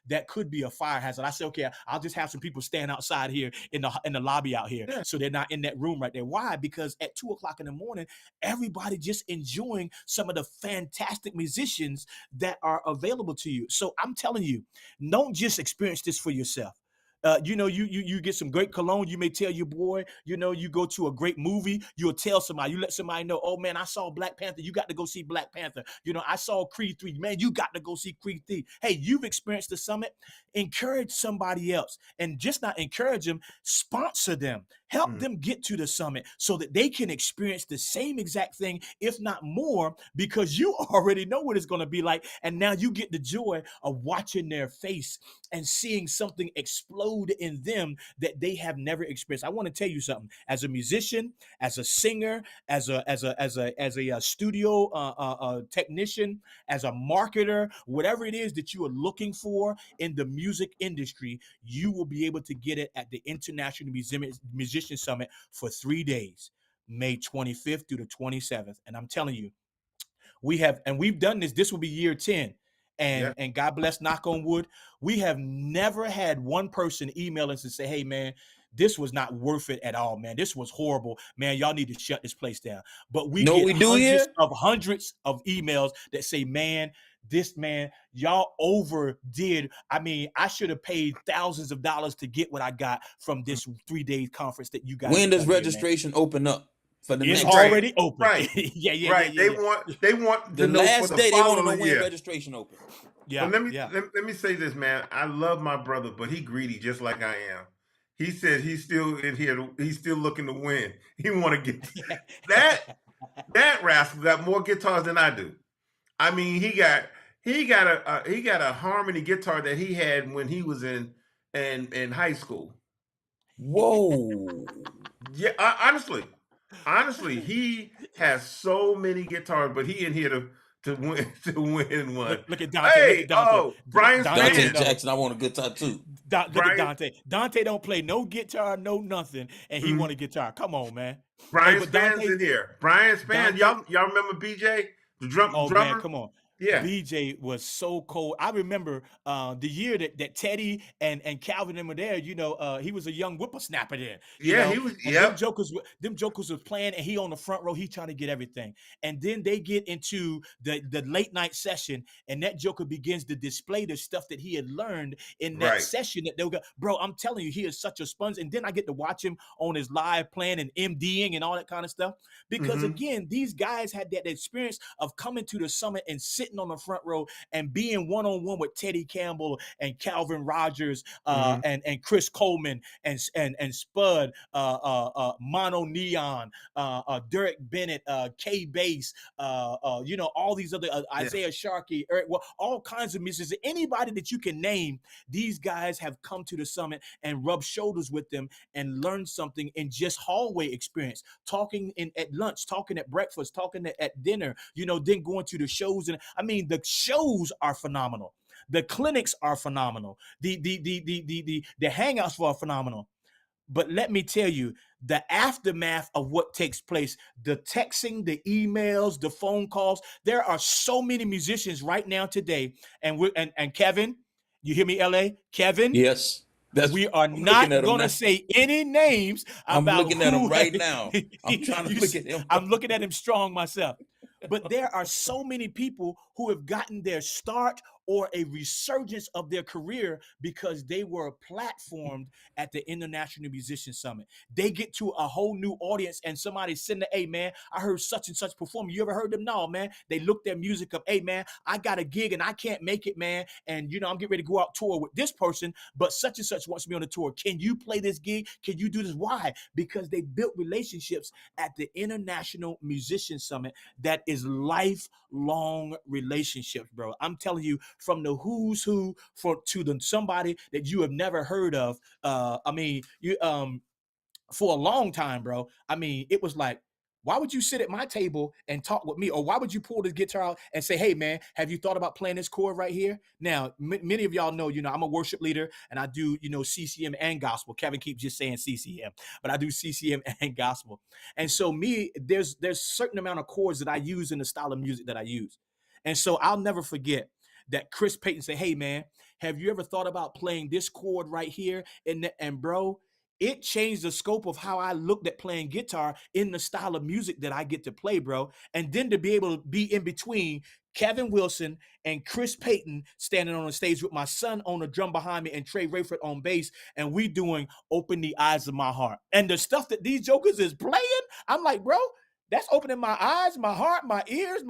that could be a fire hazard. I said, okay, I'll just have some people stand outside here in the lobby out here, so they're not in that room right there. Why? Because at 2 o'clock in the morning, everybody just enjoying some of the fantastic musicians that are available to you. So I'm telling you, don't just experience this for yourself. You get some great cologne. You may tell your boy, you go to a great movie. You'll tell somebody, you let somebody know, oh man, I saw Black Panther. You got to go see Black Panther. I saw Creed 3. Man, you got to go see Creed 3. Hey, you've experienced the summit. Encourage somebody else, and just not encourage them, sponsor them, help them get to the summit so that they can experience the same exact thing, if not more, because you already know what it's going to be like. And now you get the joy of watching their face and seeing something explode in them that they have never experienced. I want to tell you something. As a musician, as a singer, as a studio technician, as a marketer, whatever it is that you are looking for in the music industry, you will be able to get it at the International Musician Summit for 3 days, May 25th through the 27th. And I'm telling you, we've done this. This will be year 10. And God bless, knock on wood, we have never had one person email us and say, hey, man, this was not worth it at all, man. This was horrible. Man, y'all need to shut this place down. But we get hundreds of emails that say, man, y'all overdid. I mean, I should have paid thousands of dollars to get what I got from this 3-day conference that you guys. When does registration open up? For the it's next already open. Right. Yeah. They want the last day they want to know when registration open. Yeah. But let me say this, man. I love my brother, but he greedy just like I am. He said he's still in here. He's still looking to win. He want to get that rascal got more guitars than I do. I mean, he got a harmony guitar that he had when he was in high school. Whoa. Yeah, honestly. honestly, he has so many guitars, but he in here to win one. Look at Dante. Look Hey, at Dante. Brian Dante Dante don't Spann. know. Jackson, I want a guitar too. Look at Brian Dante. Dante don't play no guitar, no nothing, and he mhm. want a guitar. Come on, man. Hey, Brian but Spann's Dante, in here. Brian Spann. Dante. Y'all remember BJ, the Oh man, drummer? come on. Yeah. BJ was so cold. I remember the year that Teddy and Calvin and were there. He was a young whippersnapper there. Yeah, he was. And them Yep. jokers was playing, and he on the front row. He trying to get everything. And then they get into the late night session, and that joker begins to display the stuff that he had learned in that Right. session. That they were, bro. I'm telling you, he is such a sponge. And then I get to watch him on his live playing and MDing and all that kind of stuff. Because hmm again, these guys had that experience of coming to the summit and sitting on the front row and being one-on-one with Teddy Campbell and Calvin Rogers hmm and Chris Coleman and Spud, Mono Neon, Derek Bennett, K Bass, all these other Yeah. Isaiah Sharkey, Eric, all kinds of musicians. Anybody that you can name, these guys have come to the summit and rubbed shoulders with them and learned something in just hallway experience, talking at lunch, talking at breakfast, talking at dinner, then going to the shows. And I mean, the shows are phenomenal. The clinics are phenomenal. The hangouts are phenomenal. But let me tell you, the aftermath of what takes place, the texting, the emails, the phone calls, there are so many musicians right now today. And Kevin, you hear me, LA? Kevin? Yes. We are I'm not looking at him going to now. say any names I'm about looking at him who. right now. I'm trying to look at him. I'm looking at him strong myself. But there are so many people who have gotten their start or a resurgence of their career because they were platformed at the International Musician Summit. They get to a whole new audience and somebody send hey man, I heard such and such perform. You ever heard them? No, man. They look their music up. Hey man, I got a gig and I can't make it, man. And I'm getting ready to go out tour with this person, but such and such wants me on the tour. Can you play this gig? Can you do this? Why? Because they built relationships at the International Musician Summit that is lifelong relationships, bro. I'm telling you, from the who's who to somebody that you have never heard of. For a long time, bro. I mean, it was like, why would you sit at my table and talk with me? Or why would you pull this guitar out and say, hey, man, have you thought about playing this chord right here? Now, many of y'all know, I'm a worship leader and I do, CCM and gospel. Kevin keeps just saying CCM, but I do CCM and gospel. And so there's certain amount of chords that I use in the style of music that I use. And so I'll never forget that Chris Payton said, hey, man, have you ever thought about playing this chord right here? And bro, it changed the scope of how I looked at playing guitar in the style of music that I get to play, bro. And then to be able to be in between Kevin Wilson and Chris Payton standing on the stage with my son on the drum behind me and Trey Rayford on bass, and we doing Open the Eyes of My Heart. And the stuff that these jokers is playing, I'm like, bro, that's opening my eyes, my heart, my ears.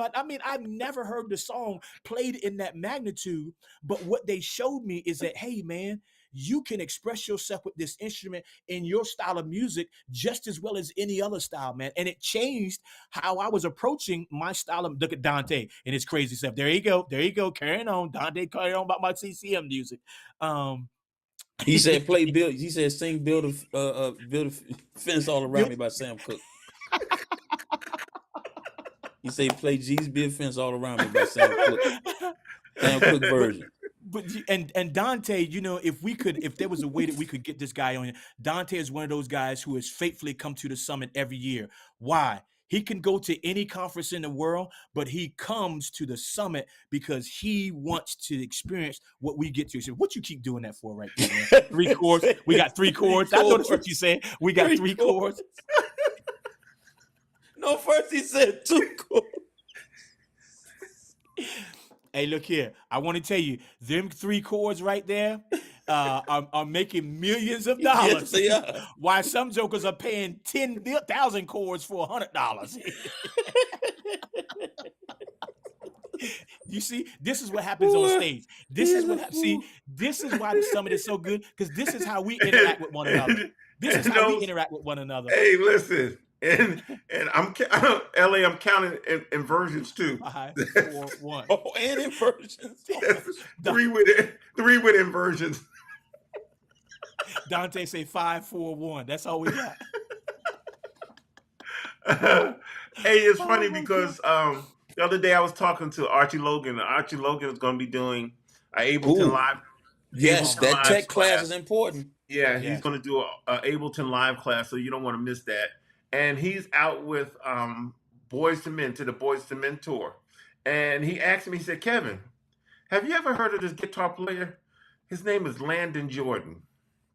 I've never heard the song played in that magnitude. But what they showed me is that, hey, man, you can express yourself with this instrument in your style of music just as well as any other style, man. And it changed how I was approaching my style of, look at Dante and his crazy stuff. There you go. Carrying on. Dante carrying on about my CCM music. He said, build. He said, sing, build a fence all around me by Sam Cooke. He said, play G's Build Fence All Around Me by Sam Cooke. Sam Cooke version. But and Dante, if there was a way that we could get this guy on, Dante is one of those guys who has faithfully come to the summit every year. Why? He can go to any conference in the world, but he comes to the summit because he wants to experience what we get to. So what you keep doing that for right there, man? 3 chords. We got 3 chords. I know that's what you said. We got 3 chords. No, first he said 2 chords. Hey, look here. I want to tell you, them 3 chords right there are making millions of dollars. Yes, they are. While some jokers are paying 10,000 chords for $100. You see, this is what happens on stage. This is why the summit is so good, because this is how we interact with one another. We interact with one another. Hey, listen. And I'm LA. I'm counting inversions too. 5, 4, 1. Oh, and inversions. 3 with inversions. Dante say 5, 4, 1. That's all we got. Hey, it's Oh funny my God. because the other day I was talking to Archie Logan. And Archie Logan is going to be doing a Ooh, Oh yes, my that Live God. tech class class. is important. Yeah, he's Yes. going to do a Ableton Live class, so you don't want to miss that. And he's out with Boys to Men to the Boys to Men tour. And he asked me, he said, Kevin, have you ever heard of this guitar player? His name is Landon Jordan.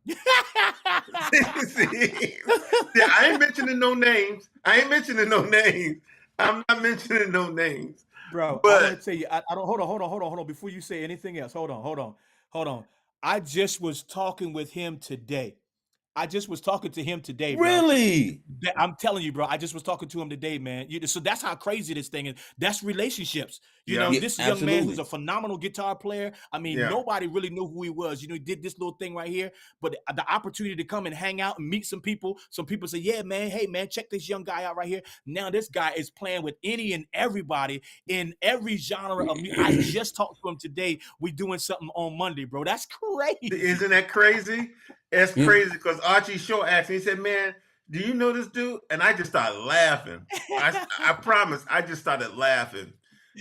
See, I ain't mentioning no names. I'm not mentioning no names. Bro, I want But to tell you, I don't hold on. Before you say anything else, hold on. I just was talking with him today. I just was talking to him today, bro. Really? I'm telling you, bro. I just was talking to him today, man. So that's how crazy this thing is. That's relationships. yeah, Yeah, This young man who's absolutely. a phenomenal guitar player. I mean, yeah. nobody really knew who he was. He did this little thing right here, but the opportunity to come and hang out and meet some people. Some people say, "Yeah, man. Hey, man, check this young guy out right here." Now this guy is playing with any and everybody in every genre of music. I just talked to him today. We doing something on Monday, bro. That's crazy. Isn't that crazy? It's Yeah. crazy because Archie Shaw asked me, he said, man, do you know this dude? And I just started laughing. I promise, I just started laughing.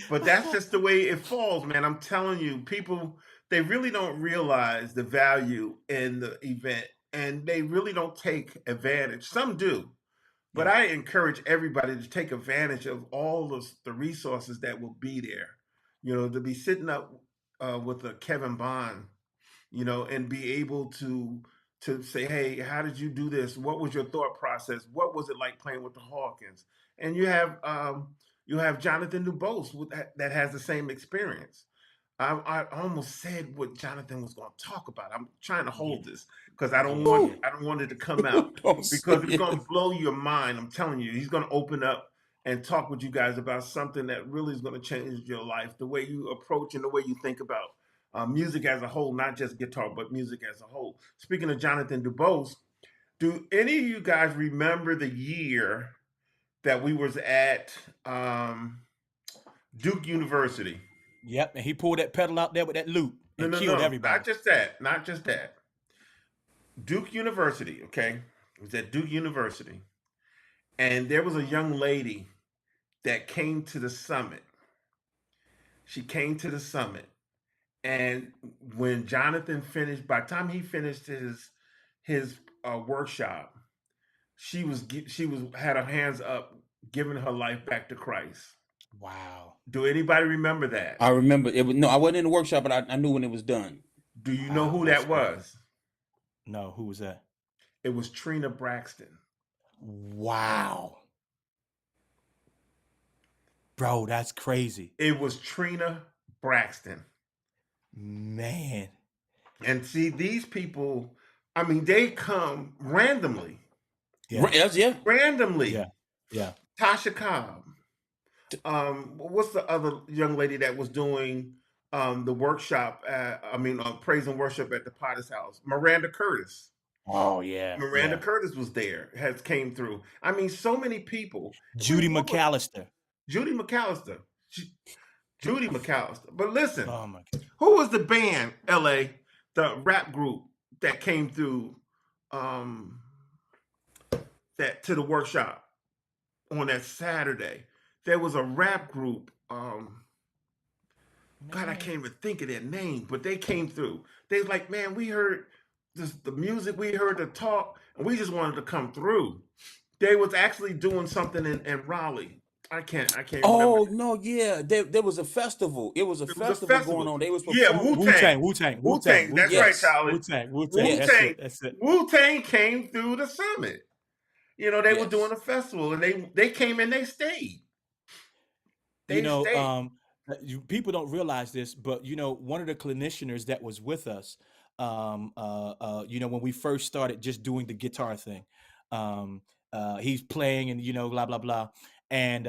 But that's just the way it falls, man. I'm telling you, people, they really don't realize the value in the event and they really don't take advantage. Some do. But Yeah. I encourage everybody to take advantage of all the resources that will be there. To be sitting up with a Kevin Bond, and be able to say, hey, how did you do this? What was your thought process? What was it like playing with the Hawkins? And you have Jonathan Dubose that has the same experience. I almost said what Jonathan was going to talk about. I'm trying to Yeah. hold this because I don't Yeah. want Ooh. I don't want it to come out Don't say because it's it. going to blow your mind. I'm telling you, he's going to open up and talk with you guys about something that really is going to change your life, the way you approach and the way you think about music as a whole, not just guitar, but music as a whole. Speaking of Jonathan Dubose, do any of you guys remember the year that we was at Duke University? Yep, and he pulled that pedal out there with that loop No, and no, killed no, everybody. not just that, not just that. Duke University, okay? It was at Duke University, and there was a young lady that came to the summit. She came to the summit, and when Jonathan finished, by the time he finished his workshop, she was had her hands up, giving her life back to Christ. Wow. Do anybody remember that? I remember it was no, I wasn't in the workshop, but I knew when it was done. Do you know Wow, who that's that crazy. was? No, who was that? It was Trina Braxton. Wow. Bro, that's crazy. It was Trina Braxton. Man. And see, these people, I mean, they come randomly. Yeah. Yeah. Randomly. Yeah. Yeah. Tasha Cobb. What's the other young lady that was doing the workshop praise and worship at the Potter's house? Miranda Curtis. Oh yeah. Miranda Yeah. Curtis was there, came through. I mean, so many people. Judy McAllister. Judy McAllister. Judy McAllister. But listen, Oh my God. who was the band, LA, the rap group that came through that to the workshop on that Saturday? There was a rap group. God, I can't even think of their name, but they came through. They was like, man, we heard the music, we heard the talk, and we just wanted to come through. They was actually doing something in Raleigh. I can't Oh remember. no, yeah. There was a festival. It was a It was a festival going festival. on. They was Yeah, performing. Wu-Tang. Wu-Tang. Wu-Tang. That's right, Yes. Charlie. Wu-Tang. Wu-Tang. That's it. Wu-Tang came through the summit. They were doing Yes. a festival, and they came and they stayed. They stayed. People don't realize this, but one of the clinicianers that was with us, when we first started just doing the guitar thing, he's playing and blah blah blah, and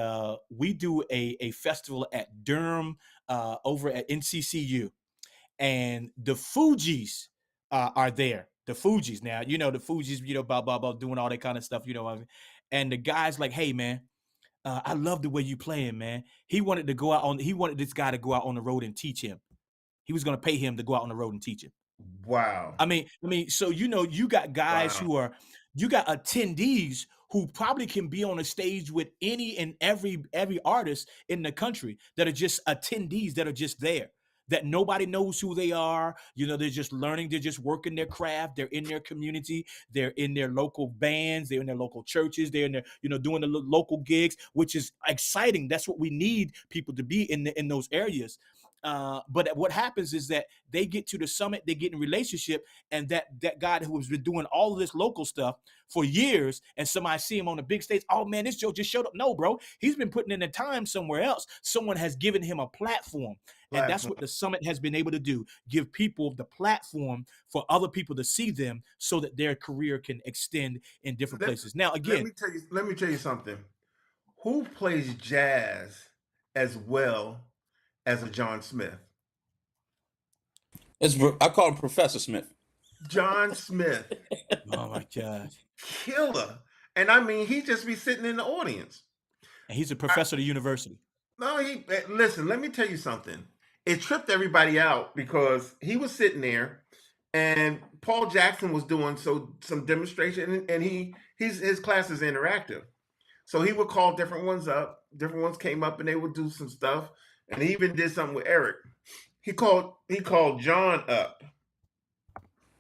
we do a festival at Durham, over at NCCU, and the Fugees are there. The Fugees now, the Fugees, blah blah blah, doing all that kind of stuff, what I mean? And the guy's like, hey man. I love the way you playing, man. He wanted this guy to go out on the road and teach him. He was going to pay him to go out on the road and teach him. Wow. So you got guys Wow. you got attendees who probably can be on a stage with any and every artist in the country that are just attendees that are just there, that nobody knows who they are. They're just learning, they're just working their craft, they're in their community, they're in their local bands, they're in their local churches, they're in their, doing the local gigs, which is exciting. That's what we need people to be in those areas. But what happens is that they get to the summit, they get in relationship, and that guy who has been doing all of this local stuff for years, and somebody see him on the big stage, oh man, this Joe just showed up. No, bro, he's been putting in the time somewhere else. Someone has given him a platform. And that's what the summit has been able to do, give people the platform for other people to see them so that their career can extend in different places. Now, again, let me tell you something. Who plays jazz as well as a John Smith? I call him Professor Smith. John Smith. Oh my God. Killer. And he just be sitting in the audience. And he's a professor at the university. No, listen, let me tell you something. It tripped everybody out because he was sitting there and Paul Jackson was doing some demonstration, and his class is interactive. So he would call different ones up. Different ones came up and they would do some stuff. And he even did something with Eric. He called John up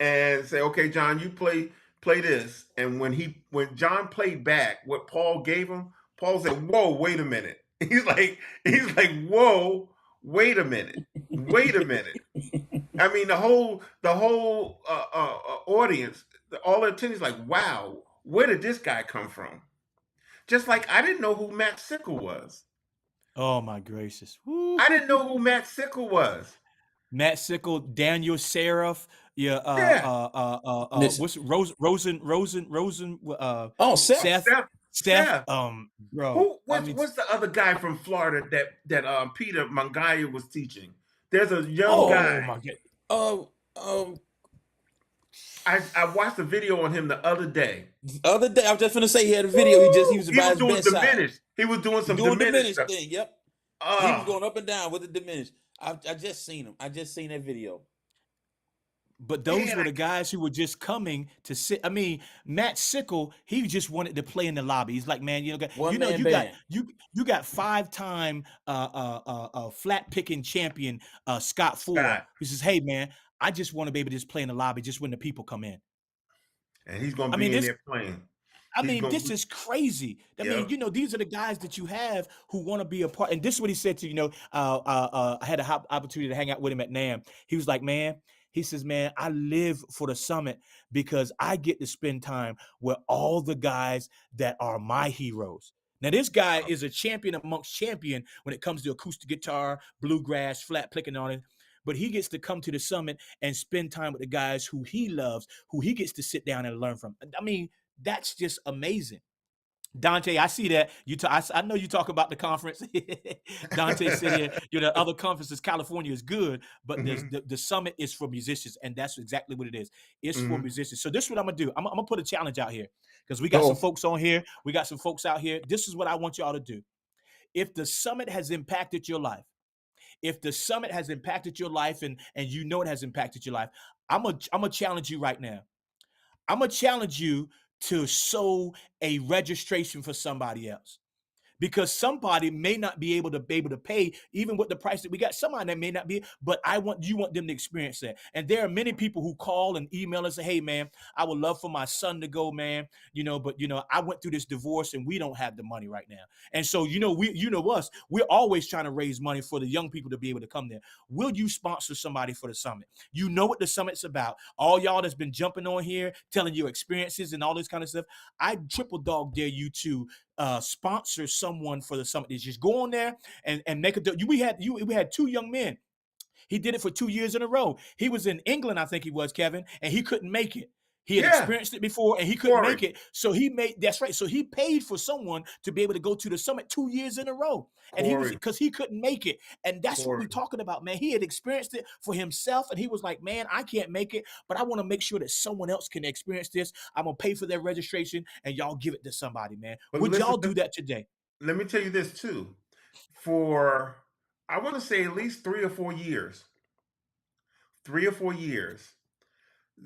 and said, "Okay, John, you play this." And when John played back what Paul gave him, Paul said, "Whoa, wait a minute." He's like, "Whoa, wait a minute. Wait a minute." The whole audience, all the attendees, like, "Wow, where did this guy come from?" Just like I didn't know who Matt Sickle was. Oh my gracious! Woo. I didn't know who Matt Sickle was. Matt Sickle, Daniel Seraph, what's Rosen? Seth. Bro. What's the other guy from Florida that Peter Mangaya was teaching? There's a young guy. Oh my God. I watched a video on him the other day. I was just gonna say he had a video. He was by his bedside. Diminished. He was doing some diminished thing. Yep. He was going up and down with the diminished. I just seen him. I just seen that video. But those were the guys who were just coming to sit. Matt Sickle, he just wanted to play in the lobby. He's like, man, you got 5-time flat picking champion Scott Ford. He says, hey man, I just want to be able to just play in the lobby just when the people come in. And he's going to be in there playing. This is crazy. These are the guys that you have who want to be a part. And this is what he said to, I had an opportunity to hang out with him at NAMM. He was like, man, he says, man, I live for the summit because I get to spend time with all the guys that are my heroes. Now, this guy is a champion amongst champion when it comes to acoustic guitar, bluegrass, flat picking on it. But he gets to come to the summit and spend time with the guys who he loves, who he gets to sit down and learn from. That's just amazing. Dante, I see that I know you talk about the conference. Dante said, the other conferences, California is good, but the summit is for musicians, and that's exactly what it is. It's for musicians. So this is what I'm gonna do. I'm gonna put a challenge out here because we got some folks on here. We got some folks out here. This is what I want y'all to do. If the summit has impacted your life, and you know it has impacted your life, I'm gonna challenge you right now. I'm gonna challenge you to sow a registration for somebody else, because somebody may not be able to pay even with the price that we got. Somebody that may not be, but you want them to experience that. And there are many people who call and email and say, hey man, I would love for my son to go, man, but I went through this divorce and we don't have the money right now. And so, us, we're always trying to raise money for the young people to be able to come there. Will you sponsor somebody for the summit? You know what the summit's about. All y'all that's been jumping on here, telling your experiences and all this kind of stuff. I triple dog dare you to sponsor someone for the summit. Just go on there and make a deal. We had 2 young men. He did it for 2 years in a row. He was in England, I think he was, Kevin, and he couldn't make it. He had experienced it before and he couldn't make it. So that's right. So he paid for someone to be able to go to the summit 2 years in a row. And because he couldn't make it. And that's what we're talking about, man. He had experienced it for himself. And he was like, man, I can't make it, but I want to make sure that someone else can experience this. I'm going to pay for their registration and y'all give it to somebody, man. Would y'all do that today? Let me tell you this too. For, I want to say at least 3 or 4 years,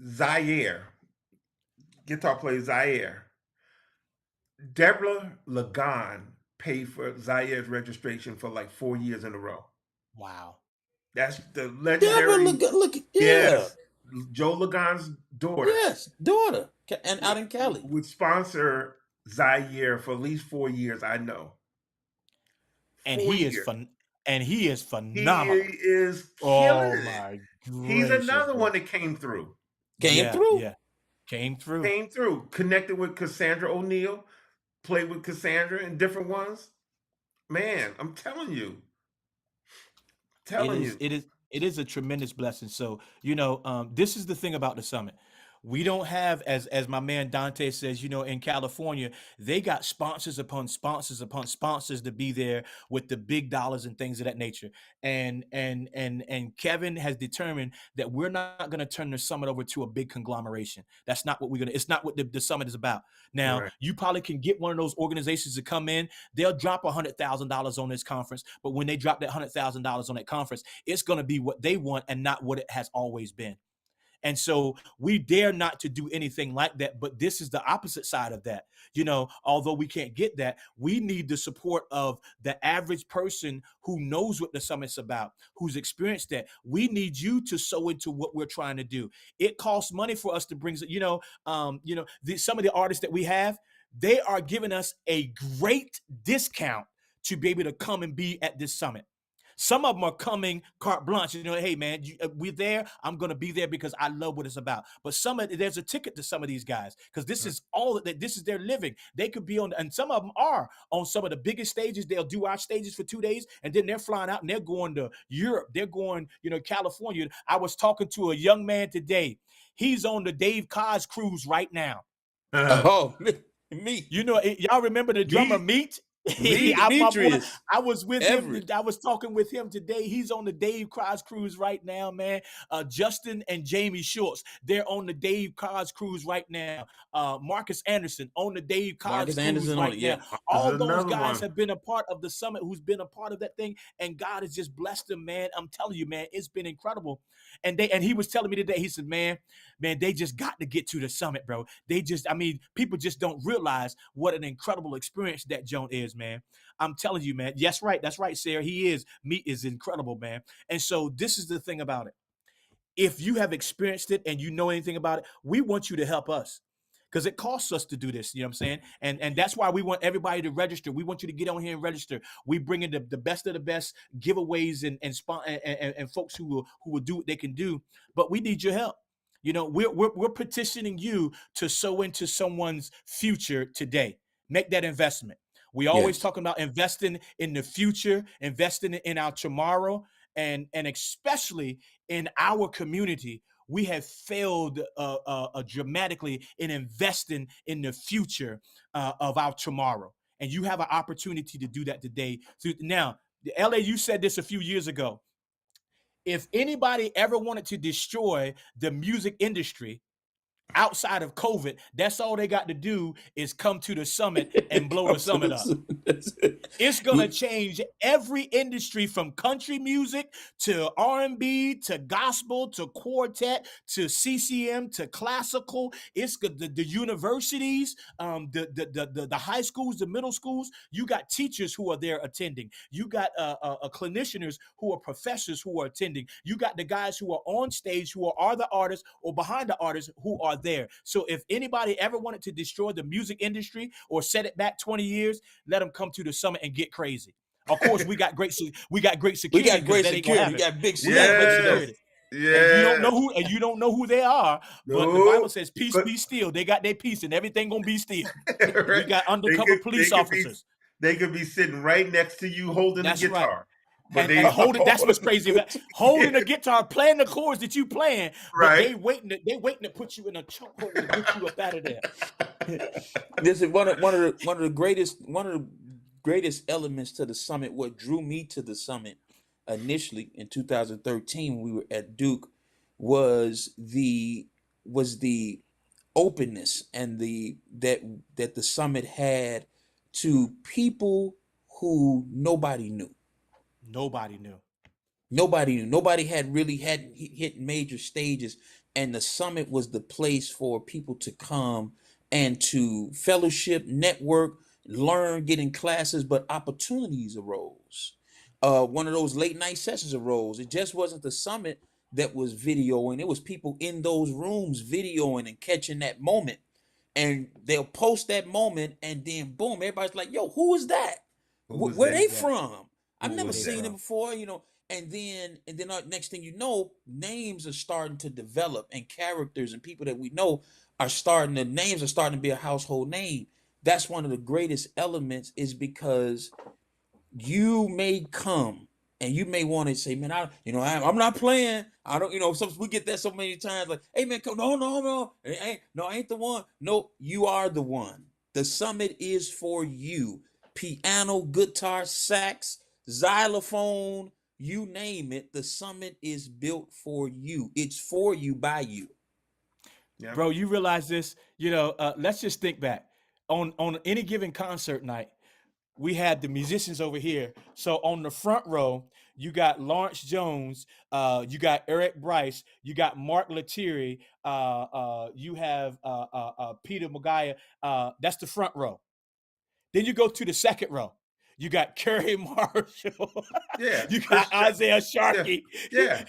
Zaire, guitar player Zaire, Deborah Lagan paid for Zaire's registration for like 4 years in a row. Wow. That's the Deborah, legendary. look, yeah, Yes, Joe Lagan's daughter yes, daughter, and out in Cali. would sponsor Zaire for at least 4 years. I know. And 4 years. he is He phenomenal. is Oh killing it. my He's gracious, another bro. one that came through. Came through. Yeah. Came through. Came through. Connected with Cassandra O'Neal. Played with Cassandra and different ones. Man, I'm telling you. It is a tremendous blessing. So, this is the thing about the summit. We don't have, as my man Dante says, in California, they got sponsors upon sponsors upon sponsors to be there with the big dollars and things of that nature. And Kevin has determined that we're not going to turn the summit over to a big conglomeration. That's not what it's not what the summit is about. Now, Right. you probably can get one of those organizations to come in. They'll drop $100,000 on this conference, but when they drop that $100,000 on that conference, it's going to be what they want and not what it has always been. And so we dare not to do anything like that. But this is the opposite side of that. Although we can't get that, we need the support of the average person who knows what the summit's about, who's experienced that. We need you to sow into what we're trying to do. It costs money for us to bring, some of the artists that we have, they are giving us a great discount to be able to come and be at this summit. Some of them are coming carte blanche. Hey man, we're there. I'm gonna be there because I love what it's about. But there's a ticket to some of these guys because this is all that. This is their living. They could be on, and some of them are on some of the biggest stages. They'll do our stages for 2 days, and then they're flying out and they're going to Europe. They're going, California. I was talking to a young man today. He's on the Dave Koz cruise right now. Oh, me. Y'all remember the drummer Meat? Demetrius. I was with Everett. him. I was talking with him today. He's on the Dave Koz cruise right now, man. Justin and Jamie Schultz, they're on the Dave Koz cruise right now. Marcus Anderson on the Dave Koz cruise right now. All those guys have been a part of the summit, who's been a part of that thing, and God has just blessed them, man. I'm telling you, man, it's been incredible. And he was telling me today, he said, man, they just got to get to the summit, bro. People just don't realize what an incredible experience that Joan is, man. I'm telling you, man. Yes, right. That's right, Sarah. Meat is incredible, man. And so this is the thing about it. If you have experienced it and you know anything about it, we want you to help us because it costs us to do this. You know what I'm saying? And that's why we want everybody to register. We want you to get on here and register. We bring in the best of the best giveaways and folks who will do what they can do. But we need your help. We're petitioning you to sow into someone's future today. Make that investment. We always talking about investing in the future, investing in our tomorrow, and especially in our community. We have failed dramatically in investing in the future of our tomorrow. And you have an opportunity to do that today. Now, LA, you said this a few years ago. If anybody ever wanted to destroy the music industry outside of COVID, that's all they got to do is come to the summit and blow the summit up. It's going to change every industry from country music to R&B to gospel to quartet to CCM to classical. It's the universities, the high schools, the middle schools. You got teachers who are there attending. You got clinicians who are professors who are attending. You got the guys who are on stage who are the artists or behind the artists who are there. So if anybody ever wanted to destroy the music industry or set it back 20 years, let them come to the summit and get crazy. Of course, we got great security. We got great security. We got big security. Yeah. And you don't know who they are, but the Bible says, peace be still. They got their peace and everything gonna be still. Right. We got undercover police officers. They could be sitting right next to you holding the guitar. Right. But that's what's crazy about holding the guitar, playing the chords that you playing, right? But they waiting to put you in a chokehold to get you up out of there. This is one of the greatest elements to the summit. What drew me to the summit initially in 2013 when we were at Duke was the openness and that the summit had to people who nobody knew. Nobody hadn't hit major stages and the summit was the place for people to come and to fellowship, network, learn, get in classes, but opportunities arose. One of those late night sessions arose. It just wasn't the summit that was videoing, it was people in those rooms videoing and catching that moment. And they'll post that moment, and then boom, everybody's like, yo, who is that? Who was Where that? they Yeah. from? I've Who never was they seen them from? before, and then next thing you know, names are starting to develop, and characters and people that we know names are starting to be a household name. That's one of the greatest elements, is because you may come and you may want to say, man, I'm not playing. I don't, we get that so many times, like, hey man, come, no, I ain't the one. No, you are the one. The summit is for you. Piano, guitar, sax, xylophone, you name it. The summit is built for you. It's for you by you. Yeah. Bro, you realize this? Let's just think back. On any given concert night, we had the musicians over here. So on the front row, you got Lawrence Jones, you got Eric Bryce, you got Mark Lettieri, you have Peter Magaya. That's the front row. Then you go to the second row. You got Kerry Marshall. Yeah. You got Isaiah Sharkey. Yeah.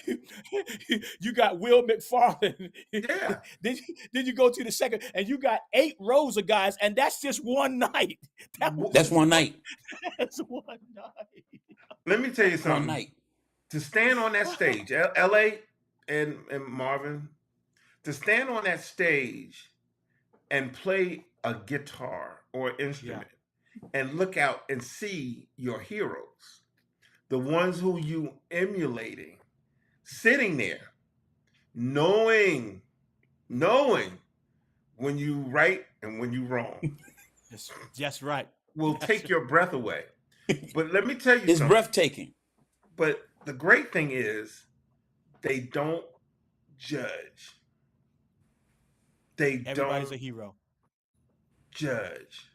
You got Will McFarlane. Yeah. Then you go to the second, and you got 8 rows of guys, and that's just one night. That's one night. That's one night. Let me tell you One something. night. To stand on that stage, LA and Marvin, to stand on that stage and play a guitar or instrument and look out and see your heroes, the ones who you emulating, sitting there, knowing when you right and when you wrong, Just right. will take your breath away. But let me tell you It's something. breathtaking. But the great thing is, they don't judge. Everybody's don't a hero. judge.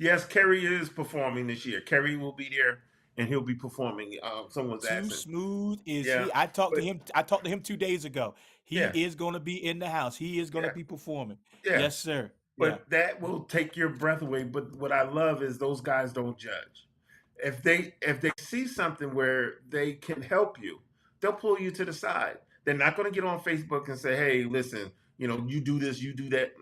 Yes, Kerry is performing this year. Kerry will be there, and he'll be performing. Someone's Too asking. smooth is Yeah, he? I talked but to him. I talked to him 2 days ago. He yeah, is going to be in the house. He is going to yeah, be performing. yeah. Yes, sir. Yeah. But that will take your breath away. But what I love is those guys don't judge. If they see something where they can help you, they'll pull you to the side. They're not going to get on Facebook and say, "Hey, listen, you do this, you do that."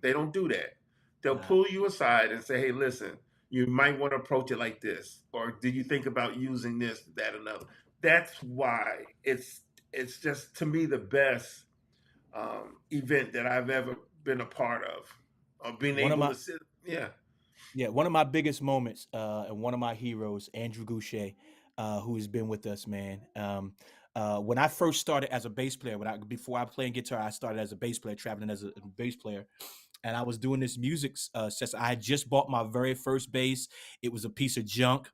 They don't do that. They'll Nah. pull you aside and say, "Hey, listen, you might want to approach it like this, or did you think about using this, that, another?" That's why it's just, to me, the best event that I've ever been a part of being One of able my to sit. Yeah, Yeah, one of my biggest moments, and one of my heroes, Andrew Goucher, who has been with us, man. When I first started as a bass player, before I played guitar, I started as a bass player, traveling as a bass player, and I was doing this music session. I had just bought my very first bass. It was a piece of junk,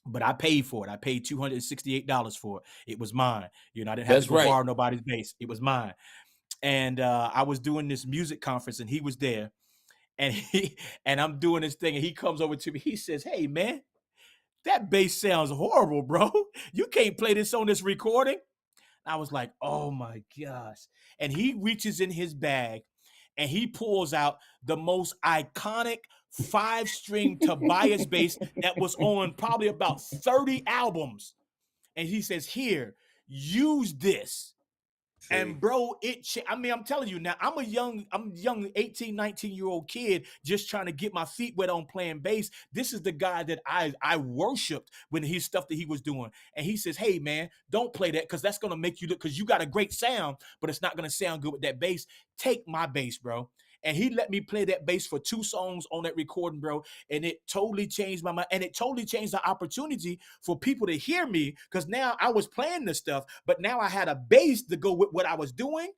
but I paid for it. I paid $268 for it. It was mine. I didn't have to That's go right. borrow nobody's bass. It was mine. And I was doing this music conference, and he was there. And I'm doing this thing, and he comes over to me. He says, "Hey, man, that bass sounds horrible, bro. You can't play this on this recording." I was like, "Oh my gosh!" And he reaches in his bag, and he pulls out the most iconic 5-string Tobias bass that was on probably about 30 albums, and he says, "Here, use this." see, And bro, I'm telling you now, I'm young 18, 19-year-old kid just trying to get my feet wet on playing bass. This is the guy that I worshiped when his stuff that he was doing. And he says, "Hey man, don't play that, because that's gonna make you look, because you got a great sound, but it's not gonna sound good with that bass. Take my bass, bro." And he let me play that bass for 2 songs on that recording, bro. And it totally changed my mind. And it totally changed the opportunity for people to hear me, because now I was playing this stuff, but now I had a bass to go with what I was doing.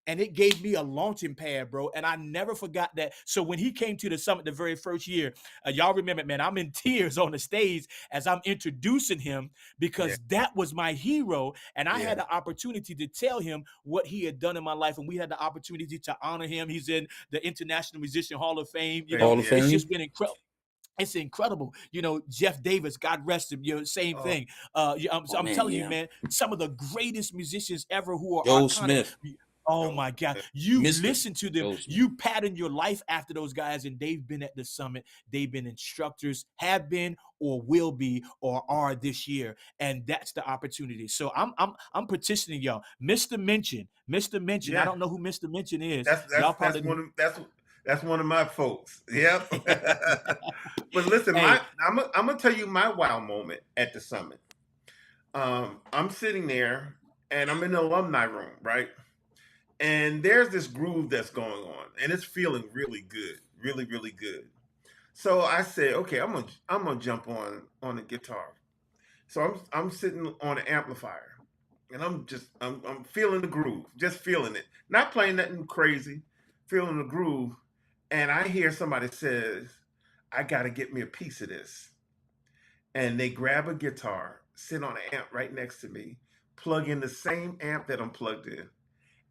And it gave me a launching pad, bro. And I never forgot that. So when he came to the summit the very first year, y'all remember, man, I'm in tears on the stage as I'm introducing him, because that was my hero. And I had the opportunity to tell him what he had done in my life. And we had the opportunity to honor him. He's in the International Musician Hall of Fame. Hall of Fame. It's just been incredible. It's incredible. Jeff Davis, God rest him, same thing. I'm telling you, man, some of the greatest musicians ever who are Joe iconic. Smith. Oh Those my God. were You Mr. listen to them. Ghostman. You pattern your life after those guys, and they've been at the summit. They've been instructors, have been or will be or are this year. And that's the opportunity. So I'm petitioning y'all. Mr. Mention. Mr. Mention. I yeah. don't know who Mr. Mention is. That's Y'all that's that's probably one of that's one of my folks. Yep. But listen, hey, I'm gonna tell you my wow moment at the summit. I'm sitting there and I'm in the alumni room, right? And there's this groove that's going on, and it's feeling really good, really, really good. So I said, okay, I'm gonna jump on the guitar. So I'm sitting on an amplifier, and I'm feeling the groove, just feeling it, not playing nothing crazy, feeling the groove. And I hear somebody says, "I got to get me a piece of this," and they grab a guitar, sit on an amp right next to me, plug in the same amp that I'm plugged in,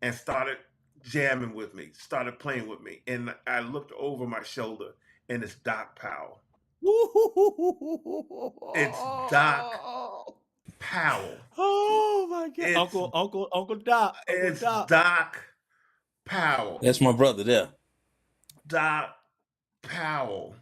and started jamming with me, started playing with me. And I looked over my shoulder, and it's Doc Powell. It's Doc Powell. oh my God. It's Uncle Doc. Uncle it's Doc. Doc Powell. That's my brother there. Doc Powell.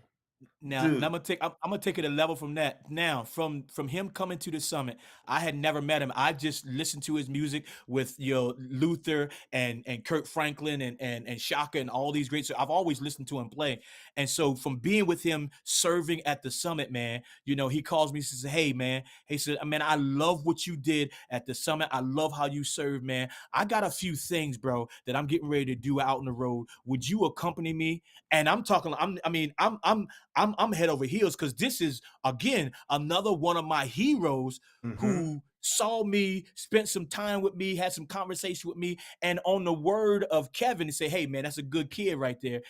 Now I'm Dude. gonna take it a level from that. Now, from him coming to the summit, I had never met him. I just listened to his music with Luther and Kirk Franklin and Shaka and all these greats. So I've always listened to him play. And so from being with him serving at the summit, man, he calls me and says, "Hey man," he said, "Man, I love what you did at the summit. I love how you served, man. I got a few things, bro, that I'm getting ready to do out on the road. Would you accompany me?" And I'm talking, I'm head over heels because this is again another one of my heroes Mm-hmm. who saw me, spent some time with me, had some conversation with me, and on the word of Kevin, to say, "Hey man, that's a good kid right there."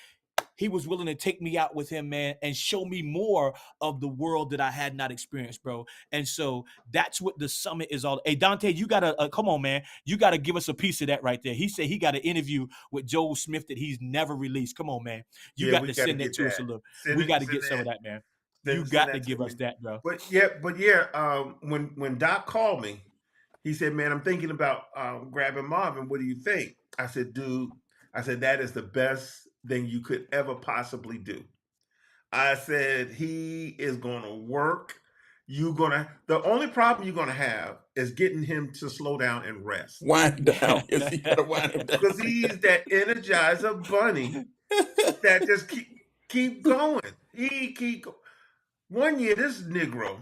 He was willing to take me out with him, man, and show me more of the world that I had not experienced, bro. And so that's what the summit is all. Hey, Dante, you gotta come on, man. You gotta give us a piece of that right there. He said he got an interview with Joel Smith that he's never released. Come on, man. You Yeah, got we to got to send that get to us that. a little. Send We it. got to Send get some of that. that, man. You Send got to that give to us me. that, bro. But when Doc called me, he said, "Man, I'm thinking about grabbing Marvin. What do you think?" I said, "Dude," I said, "that is the best thing you could ever possibly do." I said, "He is going to work. The only problem you're gonna have is getting him to slow down and rest, Wind down. Yes, you gotta wind him down. because he's that Energizer bunny that just keep going. He keep go- One year, this Negro,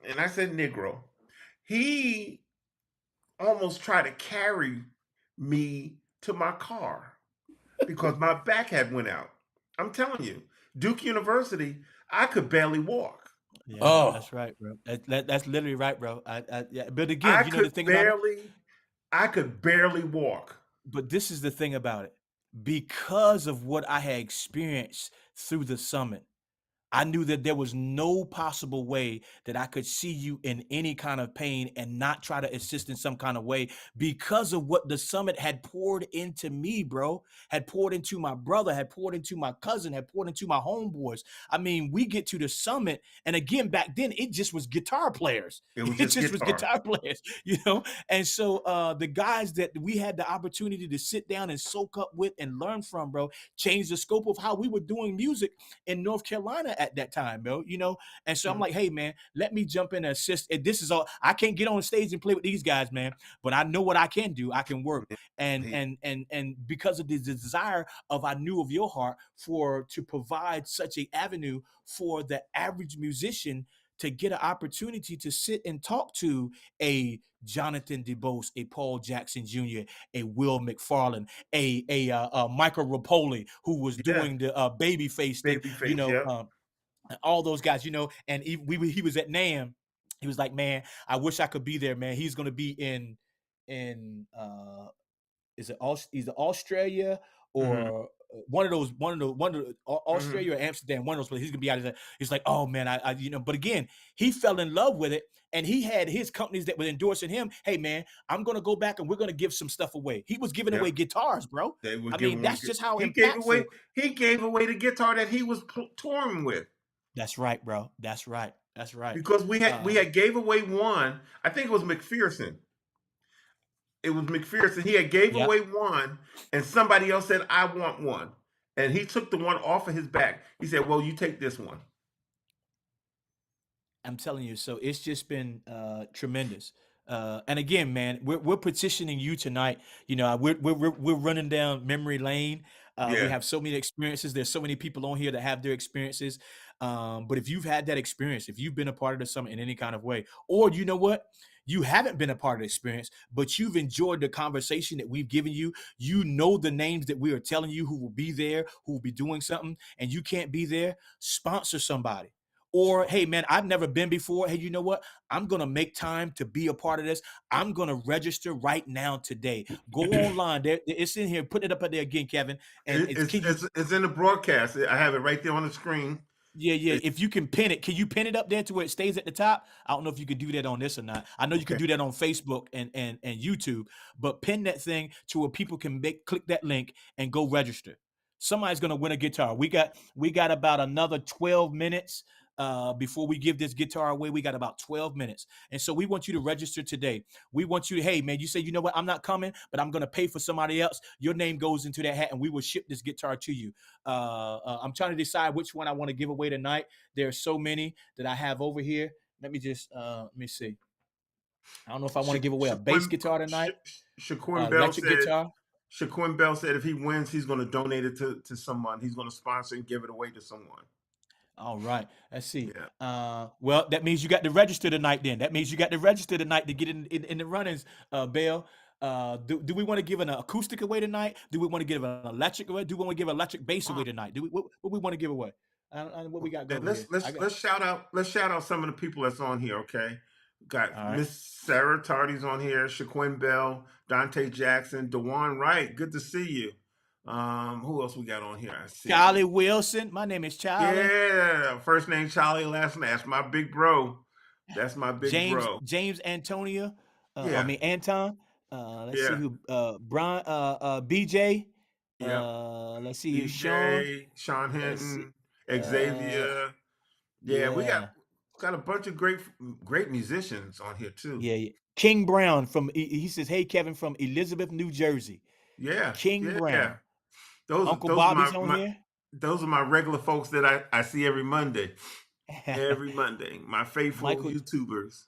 and I said Negro, he almost tried to carry me to my car because my back had went out. I'm telling you, Duke University, I could barely walk. Yeah, Oh, that's right, bro. That's literally right, bro. Yeah. But again, I you know the could thing about it. barely, I could barely walk. But this is the thing about it. Because of what I had experienced through the summit, I knew that there was no possible way that I could see you in any kind of pain and not try to assist in some kind of way because of what the summit had poured into me, bro. Had poured into my brother, had poured into my cousin, had poured into my homeboys. I mean, we get to the summit, and again, back then it just was guitar players. It was It just just was guitar. guitar players, And so the guys that we had the opportunity to sit down and soak up with and learn from, bro, changed the scope of how we were doing music in North Carolina at that time, bro. And so I'm Mhm. like, hey man, let me jump in and assist. And this is all I can't get on stage and play with these guys, man. But I know what I can do. I can work. And He- and because of the desire of I knew of your heart to provide such a avenue for the average musician to get an opportunity to sit and talk to a Jonathan DeBose, a Paul Jackson Jr., a Will McFarlane, a Michael Rapoli, who was yeah, doing the Babyface thing, babyface. Yep. all those guys, and he was at NAMM. He was like, man, I wish I could be there, man. He's gonna be in is it either Australia Hmm. or one of the Hmm. Australia or Amsterdam, one of those places. He's gonna be out of there. He's like, oh man, but again, he fell in love with it, and he had his companies that were endorsing him. Hey man, I'm gonna go back and we're gonna give some stuff away. He was giving Yep. away guitars, bro. They were I mean, giving. that's just how He gave away. impactful. He gave away the guitar that he was touring with, That's right, bro. That's right. That's right. because we Uh, had gave away one. I think it was McPherson. It was McPherson. He had gave Yep. away one, and somebody else said, "I want one," and he took the one off of his back. He said, "Well, you take this one." I'm telling you, so it's just been tremendous. And again, man, we're petitioning you tonight. You know, we're running down memory lane. We Yeah. have so many experiences. There's so many people on here that have their experiences. But if you've had that experience, if you've been a part of the summit in any kind of way, or you know what, you haven't been a part of the experience, but you've enjoyed the conversation that we've given you. You know the names that we are telling you who will be there, who will be doing something, and you can't be there. Sponsor somebody. Or, hey, man, I've never been before. Hey, you know what? I'm going to make time to be a part of this. I'm going to register right now today. Go online. It's in here. Put it up there again, Kevin. And It's in the broadcast. I have it right there on the screen. Yeah. If you can pin it, can you pin it up there to where it stays at the top? I don't know if you could do that on this or not. I know you can do that on Facebook and YouTube, but pin that thing to where people can click that link and go register. Somebody's going to win a guitar. We got about another 12 minutes. Before we give this guitar away, we got about 12 minutes. And so we want you to register today. We want you to, hey, man, you say, you know what, I'm not coming, but I'm going to pay for somebody else. Your name goes into that hat and we will ship this guitar to you. I'm trying to decide which one I want to give away tonight. There are so many that I have over here. Let me see. I don't know if I want to give away a bass guitar tonight. Shaquem Bell said, guitar. Shaquem Bell said if he wins, he's going to donate it to someone. He's going to sponsor and give it away to someone. All right. Let's see. Yeah. Well, that means you got to register tonight then. That means you got to register tonight to get in the runnings, Bell. Do we want to give an acoustic away tonight? Do we want to give an electric away? Do we want to give an electric bass away tonight? What we want to give away? What we got going? Let's shout out some of the people that's on here, okay? Got Miss Sarah Tardy's on here, Shaquem Bell, Dante Jackson, DeJuan Wright. Good to see you. Who else we got on here? I see Charlie Wilson. My name is Charlie. Yeah, first name Charlie, last name. That's my big bro. That's my big bro. James Antonio. Anton. Let's see who. Brian. BJ. Yeah. Let's see. BJ, Sean Hinton, Xavier. We got a bunch of great musicians on here too. Yeah. King Brown he says, hey Kevin, from Elizabeth, New Jersey. Yeah. King Brown. Yeah. Uncle Bobby's on here. Those are my regular folks that I see every Monday. Every Monday. My faithful YouTubers.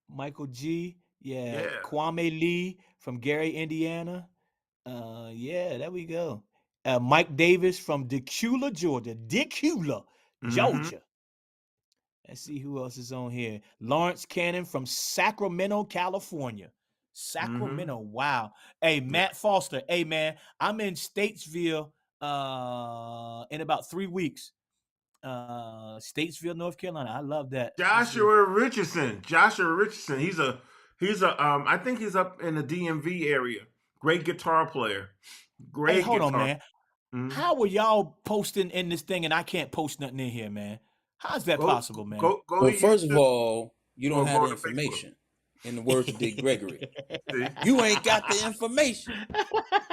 Michael G. Yeah. Kwame Lee from Gary, Indiana. There we go. Mike Davis from Decatur, Georgia. Georgia. Mm-hmm. Let's see who else is on here. Lawrence Cannon from Sacramento, California. Sacramento. Mm-hmm. Wow. Hey, Matt Foster. Hey, man, I'm in Statesville in about 3 weeks. Statesville, North Carolina. I love that. Joshua Richardson. He's a I think he's up in the DMV area. Great guitar player. Great. Hey, hold on, man. Mm-hmm. How are y'all posting in this thing and I can't post nothing in here, man? How's that possible, man? Well, first of all, you don't have the information. In the words of Dick Gregory, you ain't got the information.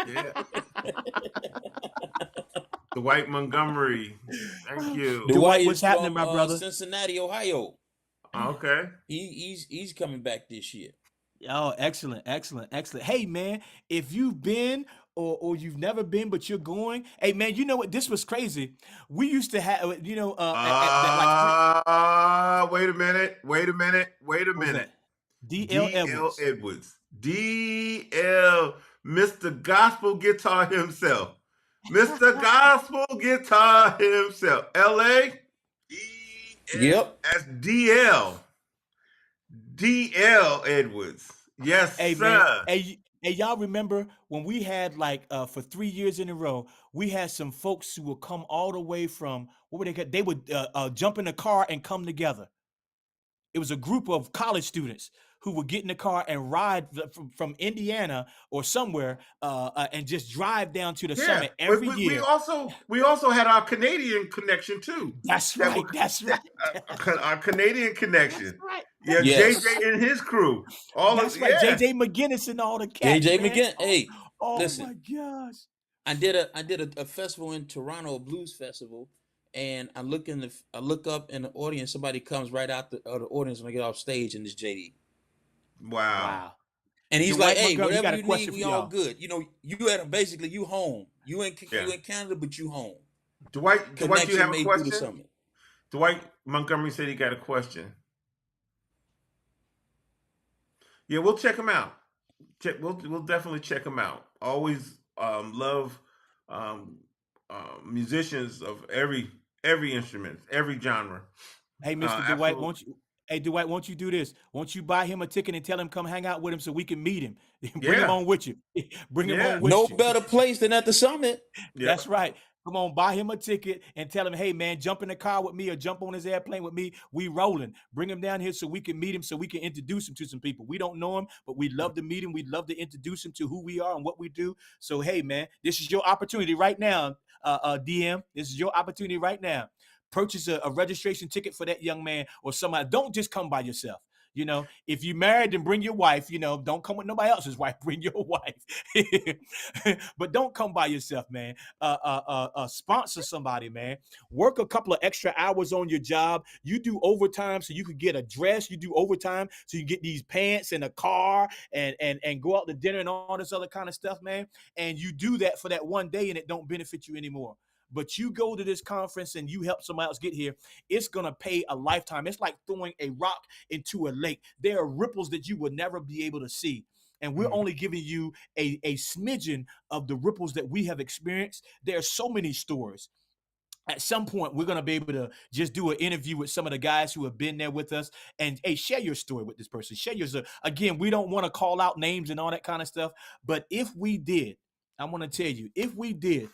Yeah. Dwight Montgomery, thank you. Dwight, what's happening, my brother? Cincinnati, Ohio. Okay. He's coming back this year. Oh, excellent. Hey, man, if you've been or you've never been, but you're going, hey, man, you know what? This was crazy. We used to have, wait a minute. D.L. Edwards. D.L. Mr. Gospel Guitar himself. L.A. Yep. That's D.L. D.L. Edwards. Yes, hey, sir. Man, hey, y'all remember when we had for 3 years in a row, we had some folks who would come all the way from, they would jump in the car and come together. It was a group of college students who would get in the car and ride from Indiana or somewhere and just drive down to the summit every year. We also had our Canadian connection too. That's right. Our Canadian connection. That's right. Yeah, yes. JJ and his crew. JJ McGinnis and all the cats. JJ McGinnis. Hey, listen, my gosh. I did a festival in Toronto, a blues festival. And I look up in the audience. Somebody comes right out the audience when I get off stage, and it's JD. Wow. And he's Dwight like, "Hey, Montgomery, he got whatever a you need, question we for all y'all. good. You know, you at basically you home. You in Yeah. Canada, but you home. Dwight, you Connection have a made through the question? summit. Dwight Montgomery said he got a question. Yeah, we'll check him out. We'll definitely check him out. Always love um, musicians of every instrument, every genre. Hey, Mr. Dwight, Absolutely. won't you? Hey, Dwight, won't you do this? Won't you buy him a ticket and tell him come hang out with him so we can meet him? Bring him Yeah, on with you. Bring him yeah, on No with you. better place than at the summit. yeah. That's right. Come on, buy him a ticket and tell him, hey man, jump in the car with me or jump on his airplane with me. We rolling. Bring him down here so we can meet him, so we can introduce him to some people. We don't know him, but we'd love to meet him. We'd love to introduce him to who we are and what we do. So hey man, this is your opportunity right now, DM. This is your opportunity right now. Purchase a registration ticket for that young man or somebody. Don't just come by yourself. You know, if you married, then bring your wife. You know, don't come with nobody else's wife. Bring your wife. But don't come by yourself, man. Sponsor somebody, man. Work a couple of extra hours on your job. You do overtime so you could get a dress. You do overtime so you get these pants and a car and go out to dinner and all this other kind of stuff, man. And you do that for that one day and it don't benefit you anymore. But you go to this conference and you help somebody else get here, it's going to pay a lifetime. It's like throwing a rock into a lake. There are ripples that you will never be able to see. And we're only giving you a smidgen of the ripples that we have experienced. There are so many stories. At some point, we're going to be able to just do an interview with some of the guys who have been there with us and, hey, share your story with this person. Share yours. Again, we don't want to call out names and all that kind of stuff. But if we did, I want to tell you, if we did,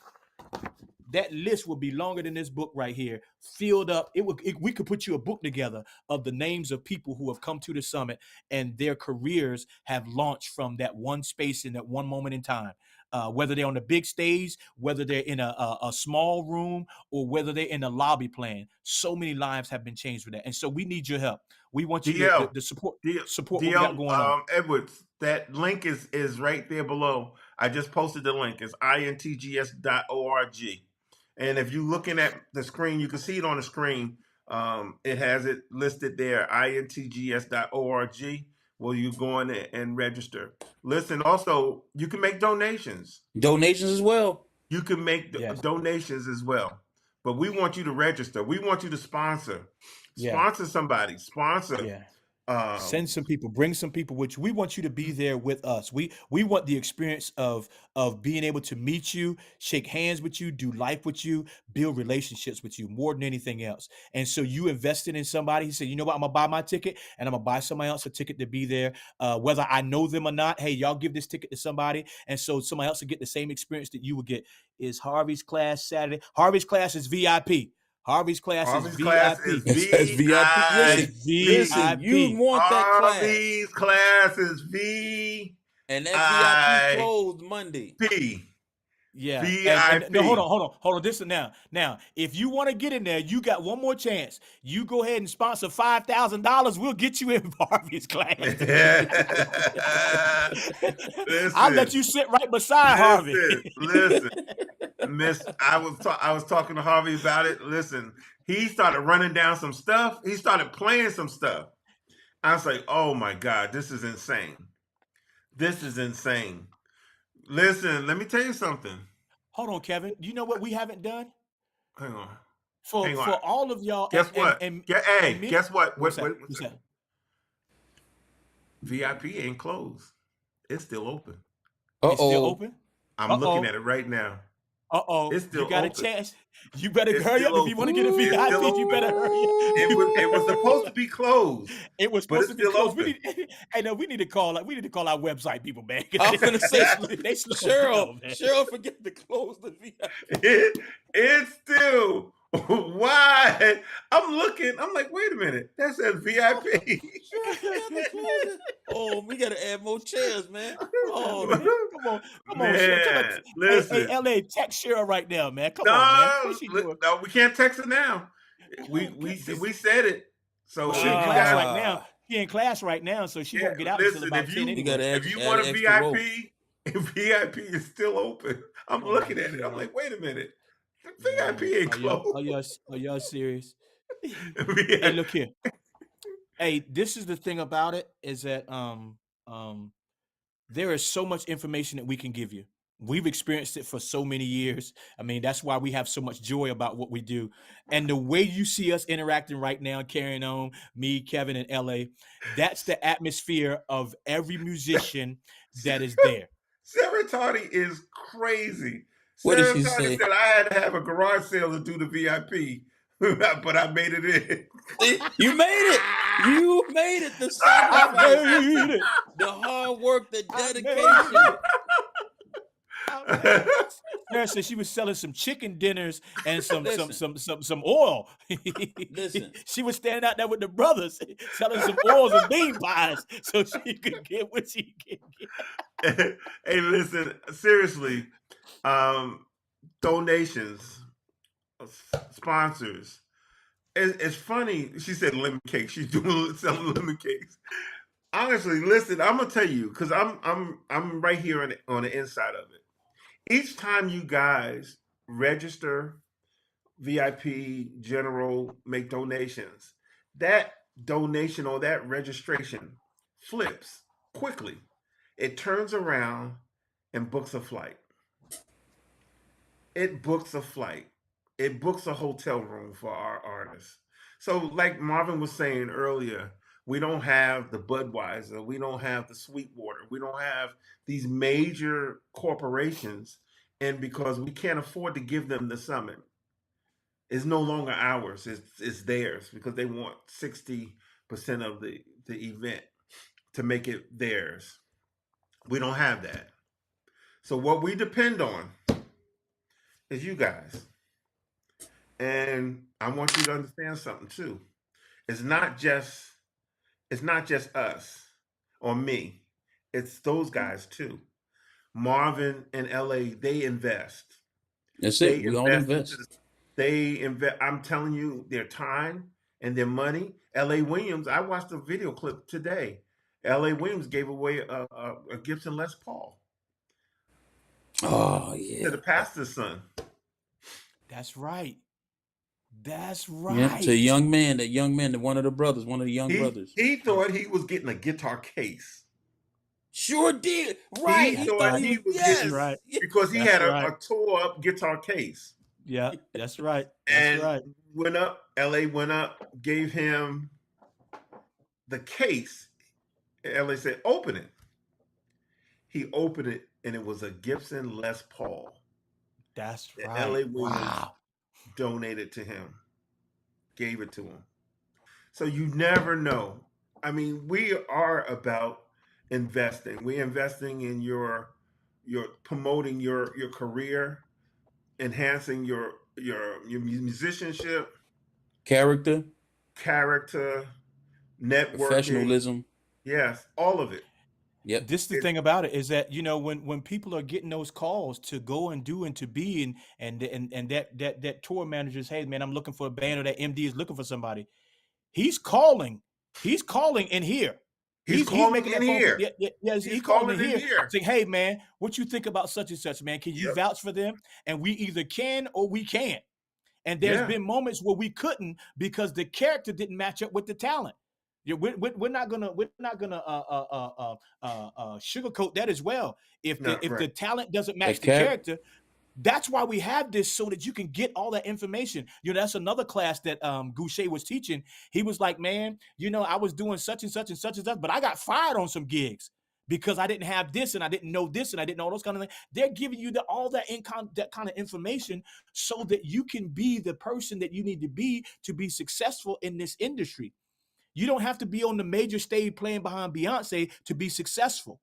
that list would be longer than this book right here, filled up. We could put you a book together of the names of people who have come to the summit and their careers have launched from that one space in that one moment in time. Whether they're on the big stage, whether they're in a small room, or whether they're in the lobby playing, so many lives have been changed with that. And so we need your help. We want you to support what we got going on. Edwards, that link is right there below. I just posted the link. It's intgs.org. And if you're looking at the screen, you can see it on the screen. It has it listed there, intgs.org. Well, you go in and register. Listen, also, you can make donations. Donations as well. You can make donations as well. But we want you to register. We want you to sponsor. Sponsor somebody. Sponsor. Yeah. Send some people, bring some people, which we want you to be there with us. We want the experience of being able to meet you, shake hands with you, do life with you, build relationships with you more than anything else. And so you invested in somebody. He said, you know what, I'm gonna buy my ticket and I'm gonna buy somebody else a ticket to be there. Whether I know them or not, hey, y'all give this ticket to somebody. And so somebody else will get the same experience that you would get. Is Harvey's class Saturday? Harvey's class is VIP. Harvey's class is VIP. That's VIP. Listen, you want that class. Harvey's class is V. And that VIP closed Monday. P. Yeah. VIP. No, hold on. This is now. Now, if you want to get in there, you got one more chance. You go ahead and sponsor $5,000. We'll get you in Harvey's class. I'll let you sit right beside Harvey. Listen. I was talking to Harvey about it. Listen, he started running down some stuff. He started playing some stuff. I was like, oh my God, this is insane. This is insane. Listen, let me tell you something. Hold on, Kevin. You know what we haven't done? Hang on. For all of y'all. Guess what? Guess what? What's that? VIP ain't closed. It's still open. It's still open? I'm looking at it right now. It's still you got open. a chance. You better hurry up if you want to get a VIP. You better hurry up. It was supposed to be closed. It was supposed to be closed. We need to call our website people, man. I'm gonna say they Cheryl forget to close the VIP. It's still why? I'm looking. I'm like, wait a minute. That says VIP. Oh, we gotta add more chairs, man. Oh, man. Come on, Cheryl. Listen. Hey, LA, text Cheryl right now, man. Come on, man. What's she doing? No, we can't text her now. We said it. So she in class right now. She in class right now, so she won't get out until about 10 anyway. If you want a VIP is still open. I'm looking at it. I'm like, wait a minute. VIP ain't closed. Are y'all serious? Hey, look here. Hey, this is the thing about it is that there is so much information that we can give you. We've experienced it for so many years. I mean, that's why we have so much joy about what we do. And the way you see us interacting right now, carrying on, me, Kevin, and LA, that's the atmosphere of every musician that is there. Sarah Tardy is crazy. What did Sarah she Tardy say? said I had to have a garage sale to do the VIP, but I made it in. You made it. You made it. The I sacrifice, made it. the hard work, the dedication. Sarah said she was selling some chicken dinners and some Listen. some oil. Listen. She was standing out there with the brothers selling some oils and bean pies so she could get what she could get. Hey, listen, seriously, donations, sponsors. It's funny. She said lemon cake. She's selling lemon cakes. Honestly, listen, I'm gonna tell you because I'm right here on the inside of it. Each time you guys register, VIP, general, make donations, that donation or that registration flips quickly. It turns around and books a flight. It books a flight. It books a hotel room for our artists. So, like Marvin was saying earlier, we don't have the Budweiser, we don't have the Sweetwater, we don't have these major corporations, and because we can't afford to give them the summit, it's no longer ours, it's theirs because they want 60% of the event to make it theirs. We don't have that. So what we depend on is you guys. And I want you to understand something too. It's not just us or me. It's those guys too. Marvin and LA, they invest. That's it. We all invest. They invest. I'm telling you, their time and their money. LA Williams, I watched a video clip today. LA Williams gave away a Gibson Les Paul. Oh yeah. To the pastor's son. That's right. That's right. Yeah, to a young man, one of the brothers, one of the young brothers. He thought he was getting a guitar case. Sure did. Right. He thought he was getting right. because he had a tore up guitar case. Yeah, that's right. And right. went up, LA went up, gave him the case. LA said, open it. He opened it and it was a Gibson Les Paul. That's And right. LA Williams donated to him, gave it to him. So you never know. I mean, we are about investing. We're investing in your promoting your career, enhancing your musicianship, character, networking, professionalism. Yes, all of it. Yep. This is the thing about it is that, you know, when people are getting those calls to go and do and to be and that tour manager is, hey man, I'm looking for a band, or that MD is looking for somebody. He's calling in here. He's calling in here. Yes, he's calling in here. Saying, hey man, what you think about such and such, man? Can you vouch for them? And we either can or we can't. And there's been moments where we couldn't because the character didn't match up with the talent. Yeah, we're not gonna sugarcoat that as well. If the talent doesn't match the character, that's why we have this, so that you can get all that information. You know, that's another class that Goucher was teaching. He was like, man, you know, I was doing such and such and such and such, but I got fired on some gigs because I didn't have this and I didn't know this and I didn't know those kind of things. They're giving you all that kind of information so that you can be the person that you need to be successful in this industry. You don't have to be on the major stage playing behind Beyonce to be successful.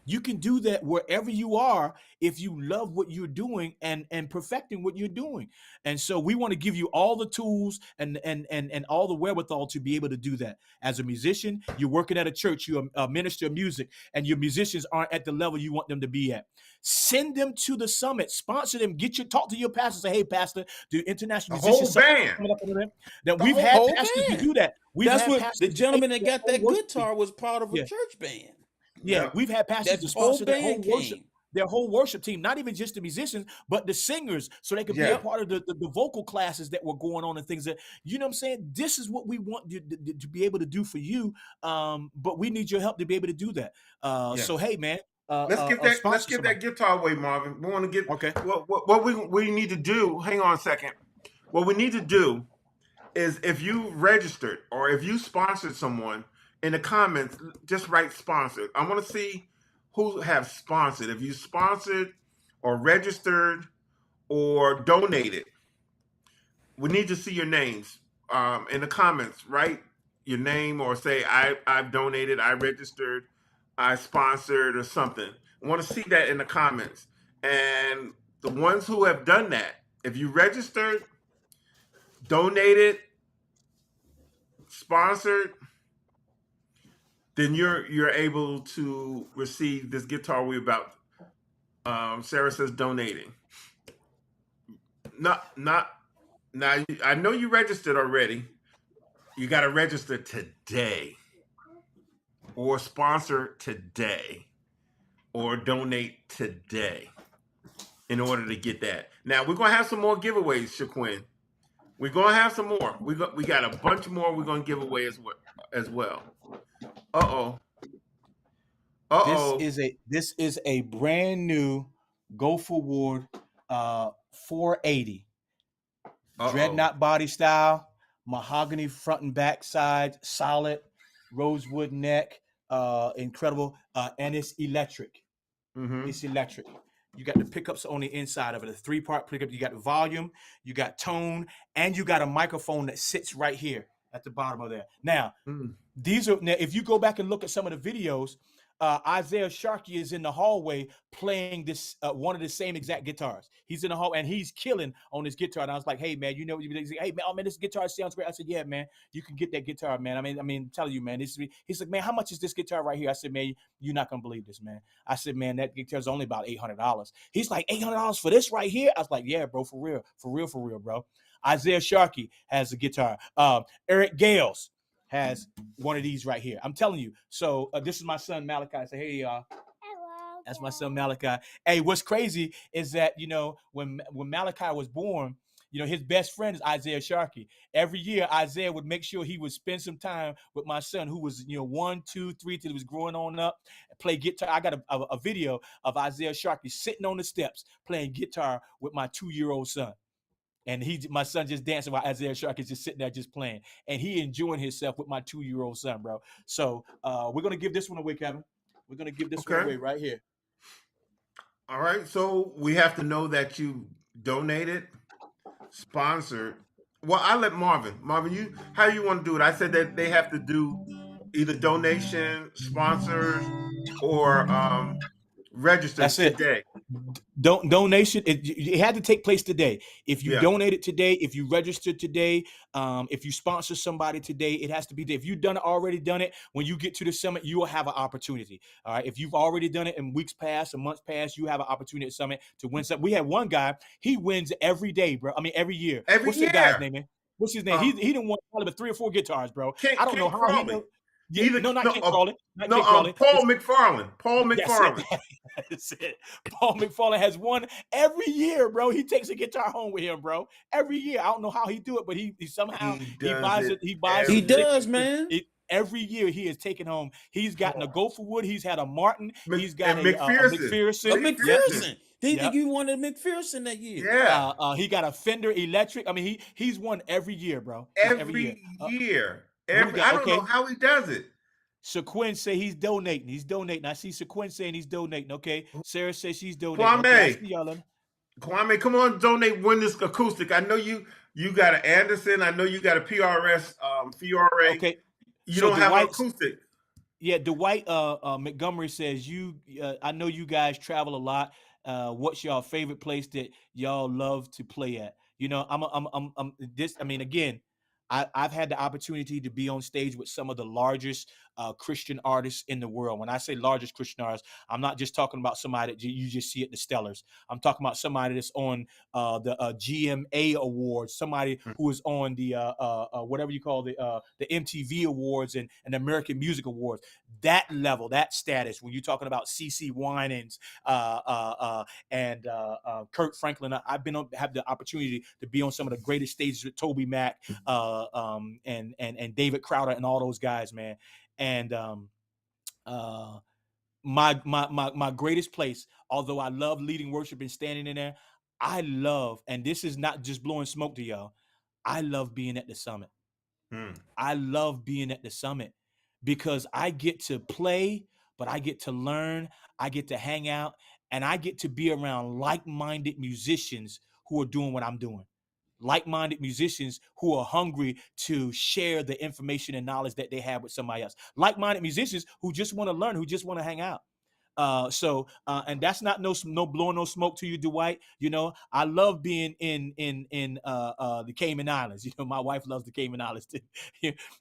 You can do that wherever you are if you love what you're doing and perfecting what you're doing. And so we want to give you all the tools and all the wherewithal to be able to do that. As a musician, you're working at a church, you're a minister of music, and your musicians aren't at the level you want them to be at. Send them to the summit, sponsor them, talk to your pastor, say, hey, pastor, do international musicians coming up that we've had pastors to do that. That's what the gentleman that got that guitar was part of a church band. Yeah, we've had pastors to sponsor the whole worship. their whole worship team, not even just the musicians, but the singers, so they could be a Yeah. part of the vocal classes that were going on and things that, you know what I'm saying? This is what we want to be able to do for you. But we need your help to be able to do that. Yeah. So hey, man, Let's give sponsor somebody. that guitar away, Marvin. We want to get Okay. what we need to do. Hang on a second. What we need to do is, if you registered or if you sponsored someone, in the comments, just write sponsored. I want to see who have sponsored. If you sponsored or registered or donated, we need to see your names in the comments. Write your name or say I've donated, I registered, I sponsored, or something. I want to see that in the comments. And the ones who have done that, if you registered, donated, sponsored, then you're able to receive this guitar we about. Sarah says donating. Not now. I know you registered already. You got to register today, or sponsor today, or donate today, in order to get that. Now we're gonna have some more giveaways, Shaquin. We're gonna have some more. We got a bunch more we're gonna give away as well. This is a brand new Go Forward 480 dreadnought body style, mahogany front and back side, solid rosewood neck, incredible, and it's electric. It's electric. You got the pickups on the inside of it, a 3-part pickup. You got the volume, you got tone, and you got a microphone that sits right here at the bottom of there. Now, if you go back and look at some of the videos, Isaiah Sharkey is in the hallway playing this one of the same exact guitars. He's in the hall and he's killing on his guitar. And I was like, "Hey man, you know, hey man, oh man, this guitar sounds great." I said, "Yeah, man, you can get that guitar, man. I mean, I'm telling you, man. He's like, man, how much is this guitar right here?" I said, "Man, you're not gonna believe this, man." I said, "Man, that guitar's only about $800." He's like, $800 for this right here? I was like, "Yeah, bro, for real, bro." Isaiah Sharkey has a guitar. Eric Gales has one of these right here. I'm telling you. So this is my son Malachi. Say, hey, y'all. Hello. That's my son Malachi. Hey, what's crazy is that, you know, when Malachi was born, you know, his best friend is Isaiah Sharkey. Every year, Isaiah would make sure he would spend some time with my son, who was, you know, 1, 2, 3 till he was growing on up, play guitar. I got a video of Isaiah Sharkey sitting on the steps playing guitar with my 2-year-old son. And my son just dancing while Isaiah Sharkey is just sitting there just playing. And he enjoying himself with my 2-year-old son, bro. So we're going to give this one away, Kevin. We're going to give this one away right here. All right. So we have to know that you donated, sponsored. Well, I'll let Marvin. Marvin, how you want to do it? I said that they have to do either donation, sponsors, or register today. Donation, it had to take place today. If you donated today, if you registered today, if you sponsor somebody today, it has to be there. If you've already done it, when you get to the summit, you will have an opportunity. All right. If you've already done it in weeks past or months past, you have an opportunity at summit to win something. We had one guy, he wins every day, bro. I mean, every year. What's the guy's name, man? What's his name? He didn't win probably 3 or 4 guitars, bro. I don't know how he knows. Yeah, not Ken Crawley. Paul McFarlane. Paul McFarlane. That's it. Paul McFarlane has won every year, bro. He takes a guitar home with him, bro. Every year. I don't know how he do it, but he somehow he buys it. He does, man. Every year he is taking home. He's gotten a Go for Wood. He's had a Martin. He's got a McPherson. McPherson. He think you won a McPherson that year. Yeah. He got a Fender Electric. I mean, he's won every year, bro. Every year. I don't know how he does it. Shaquin say he's donating. He's donating. I see Shaquin saying he's donating. Okay. Sarah says she's donating. Kwame, come on, donate, win this acoustic. I know you got an Anderson. I know you got a PRS Fiore. Okay. You don't have an acoustic. Yeah, Dwight Montgomery says I know you guys travel a lot. What's your favorite place that y'all love to play at? You know, again, I've had the opportunity to be on stage with some of the largest Christian artists in the world. When I say largest Christian artists, I'm not just talking about somebody that you just see at the Stellars. I'm talking about somebody that's on the GMA Awards, somebody who is on the whatever you call the MTV Awards and the American Music Awards. That level, that status. When you're talking about CeCe Winans and Kirk Franklin, I've have the opportunity to be on some of the greatest stages with Toby Mac, and David Crowder and all those guys, man. And my greatest place, although I love leading worship and standing in there, I love, and this is not just blowing smoke to y'all, I love being at the summit. I love being at the summit because I get to play, but I get to learn, I get to hang out, and I get to be around like-minded musicians who are doing what I'm doing. Like-minded musicians who are hungry to share the information and knowledge that they have with somebody else. Like-minded musicians who just want to learn, who just want to hang out. And that's not no blowing no smoke to you, Dwight. You know, I love being in the Cayman Islands. You know, my wife loves the Cayman Islands too.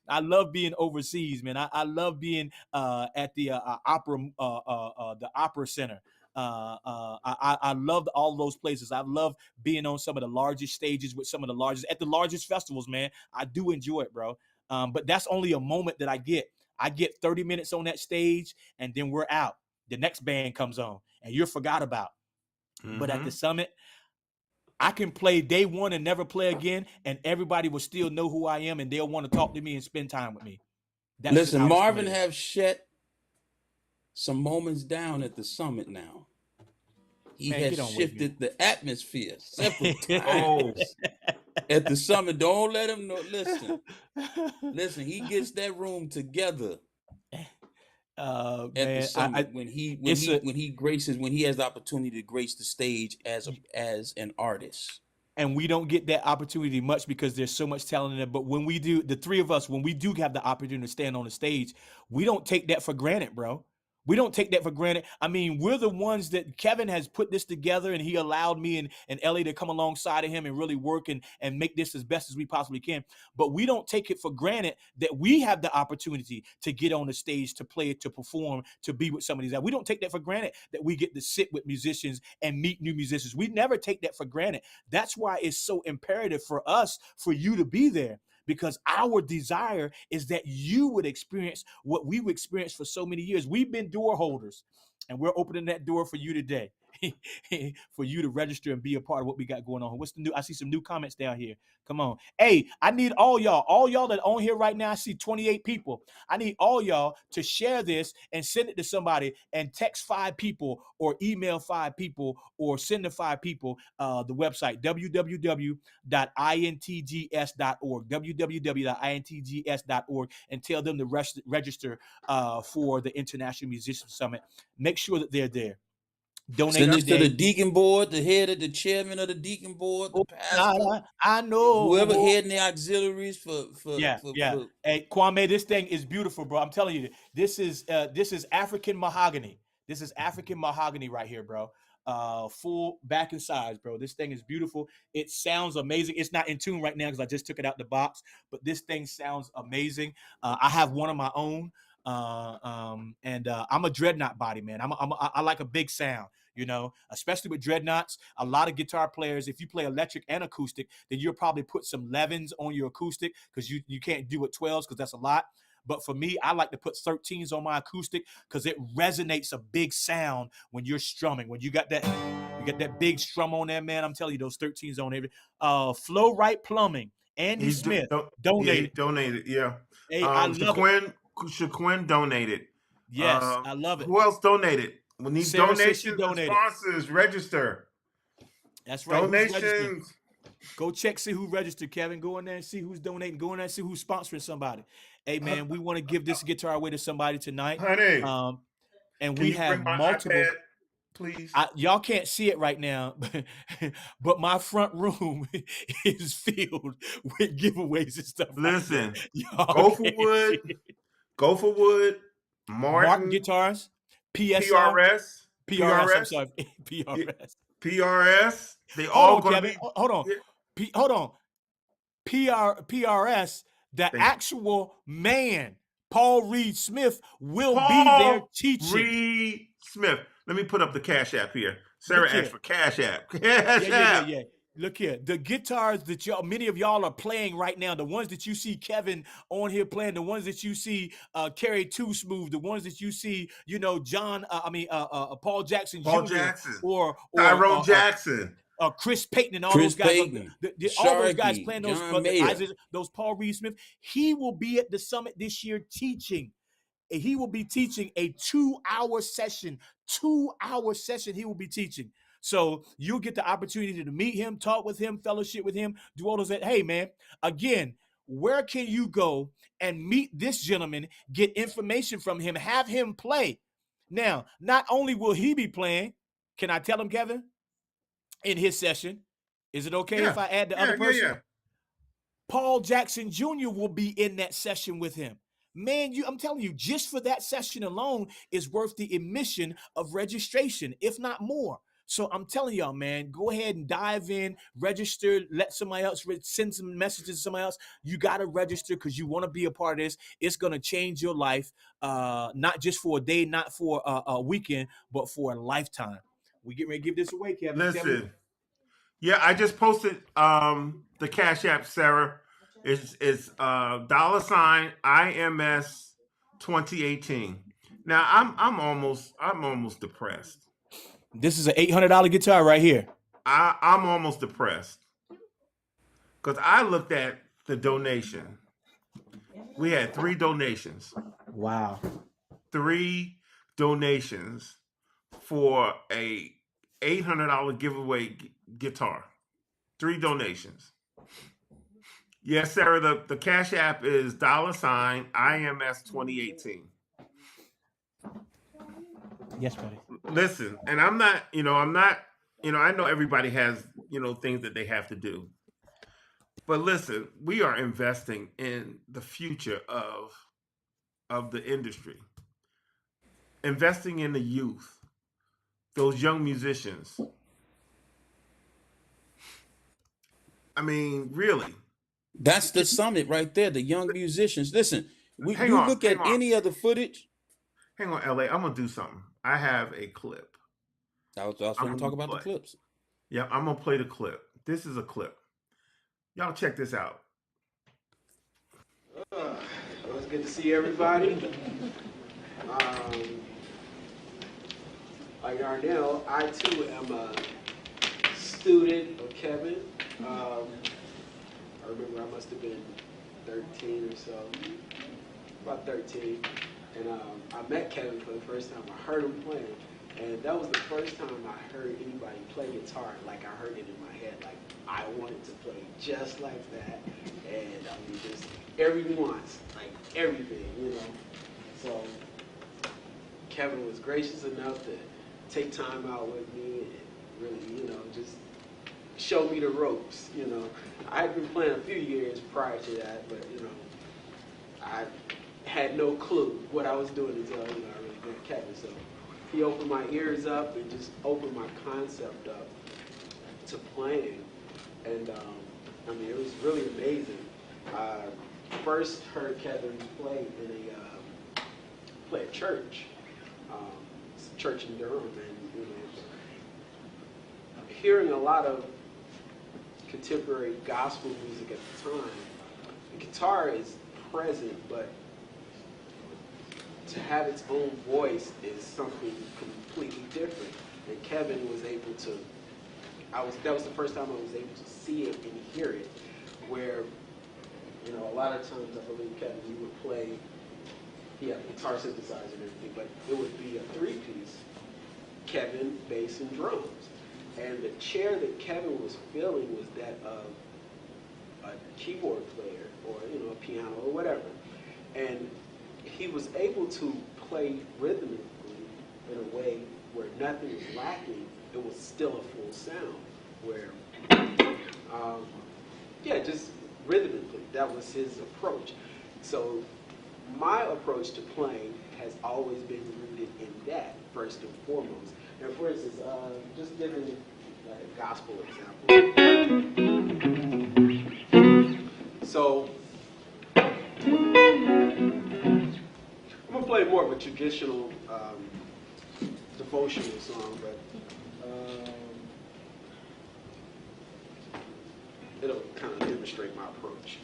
I love being overseas, man. I love being at the Opera Center. I loved all those places. I love being on some of the largest stages with some of the largest at the largest festivals, man. I do enjoy it, bro. But that's only a moment that I get. I get 30 minutes on that stage, and then we're out. The next band comes on, and you're forgot about. But at the summit, I can play day one and never play again, and everybody will still know who I am, and they'll want to talk to me and spend time with me. Listen, Marvin have shut some moments down at the summit now. He has shifted the atmosphere several times at the summit. Don't let him know. Listen, he gets that room together. At the summit, when he has the opportunity to grace the stage as an artist. And we don't get that opportunity much because there's so much talent in it. But when we do, the three of us, when we do have the opportunity to stand on the stage, we don't take that for granted, bro. We don't take that for granted. I mean, we're the ones that Kevin has put this together, and he allowed me and Ellie to come alongside of him and really work and make this as best as we possibly can. But we don't take it for granted that we have the opportunity to get on the stage, to play, to perform, to be with some of these guys. We don't take that for granted that we get to sit with musicians and meet new musicians. We never take that for granted. That's why it's so imperative for us, for you to be there. Because our desire is that you would experience what we've experienced for so many years. We've been door holders, and we're opening that door for you today, for you to register and be a part of what we got going on. What's the new? I see some new comments down here. Come on. Hey, I need all y'all that on here right now. I see 28 people. I need all y'all to share this and send it to somebody and text 5 people or email 5 people or send to 5 people the website, www.intgs.org, www.intgs.org, and tell them to register for the International Musicians Summit. Make sure that they're there. Donate. Send this to the deacon board, the head of the chairman of the deacon board, the pastor. I know. Whoever heading the auxiliaries for Hey, Kwame, this thing is beautiful, bro. I'm telling you, this is African mahogany. This is African mahogany right here, bro. Full back and sides, bro. This thing is beautiful. It sounds amazing. It's not in tune right now because I just took it out the box, but this thing sounds amazing. I have one of my own. And I'm a dreadnought body, man. I like a big sound, you know, especially with dreadnoughts. A lot of guitar players, if you play electric and acoustic, then you'll probably put some 11s on your acoustic because you can't do it 12s because that's a lot. But for me, I like to put 13s on my acoustic because it resonates a big sound when you're strumming. When you got that big strum on there, man, I'm telling you, those 13s on every. Flow Right Plumbing, Andy Smith donated. Donated, yeah. Hey, I love it. Shaquin donated. Yes, I love it. Who else donated? We need Sarah donations and sponsors. Register. That's right. Donations. Go check, see who registered, Kevin. Go in there and see who's donating. Go in there and see who's sponsoring somebody. Hey, man, we want to give this guitar away to somebody tonight. Honey. And we have multiple. iPad, please. Y'all can't see it right now, but my front room is filled with giveaways and stuff. Listen, Go for Wood. Go for Wood. Martin Guitars. PRS. I'm sorry. PRS. PRS. They all going to be. Hold on. Yeah. Hold on. PRS, the Thank you. actual man, Paul Reed Smith, will be there Paul teaching. Reed Smith. Let me put up the Cash App here. Look Sarah here. asked for Cash App. Cash Yeah. App. Look here, the guitars that many of y'all are playing right now, the ones that you see Kevin on here playing, the ones that you see Carrie Too Smooth, the ones that you see, John, Paul Jackson Paul Jr. Jackson. or Tyrone Jackson. Chris Payton and all Chris those guys, Payton, all those guys Sharkey, playing those John Mayer. Isaac, those Paul Reed Smith. He will be at the summit this year teaching. He will be teaching a 2-hour session. 2-hour session he will be teaching. So you'll get the opportunity to meet him, talk with him, fellowship with him, do all those. Hey, man, again, where can you go and meet this gentleman, get information from him, have him play? Now, not only will he be playing, can I tell him, Kevin, in his session, is it okay if I add the other person? Yeah. Paul Jackson Jr. will be in that session with him. Man, I'm telling you, just for that session alone is worth the admission of registration, if not more. So I'm telling y'all, man, go ahead and dive in, register, let somebody else send some messages to somebody else. You got to register because you want to be a part of this. It's going to change your life, not just for a day, not for a weekend, but for a lifetime. We get ready to give this away, Kevin. Listen. Yeah, I just posted the Cash App, Sarah. It's $ IMS 2018. Now I'm almost depressed. This is an $800 guitar right here. I'm almost depressed because I looked at the donation. We had 3 donations. Wow. 3 donations for a $800 giveaway guitar. 3 donations. Yes, Sarah, the Cash App is $ IMS 2018. Yes, buddy. Listen, and I'm not, I know everybody has, things that they have to do. But listen, we are investing in the future of the industry. Investing in the youth, those young musicians. I mean, really. That's the summit right there, the young musicians. Listen, look at any of the footage. Hang on, LA. I'm going to do something. I have a clip. I was going to talk about the clips. Yeah, I'm going to play the clip. This is a clip. Y'all check this out. It was good to see everybody. Like Darnell, I too am a student of Kevin. I remember I must have been 13 or so, about 13. And I met Kevin for the first time. I heard him playing. And that was the first time I heard anybody play guitar like I heard it in my head. Like I wanted to play just like that. And I mean, just every nuance, like everything, So Kevin was gracious enough to take time out with me and really, just show me the ropes, I had been playing a few years prior to that, but, I had no clue what I was doing until, I really met Kevin. So he opened my ears up and just opened my concept up to playing. And, it was really amazing. I first heard Kevin play in a church. It's a church in Durham, and hearing a lot of contemporary gospel music at the time, the guitar is present, but to have its own voice is something completely different. And Kevin was able to, that was the first time I was able to see it and hear it, where, a lot of times I believe Kevin, you would play, guitar synthesizer and everything, but it would be a 3-piece, Kevin, bass, and drums. And the chair that Kevin was filling was that of a keyboard player or, a piano or whatever. And he was able to play rhythmically in a way where nothing was lacking. It was still a full sound where, just rhythmically, that was his approach. So my approach to playing has always been rooted in that, first and foremost. And for instance, just giving a gospel example. traditional devotional song, but it'll kind of demonstrate my approach.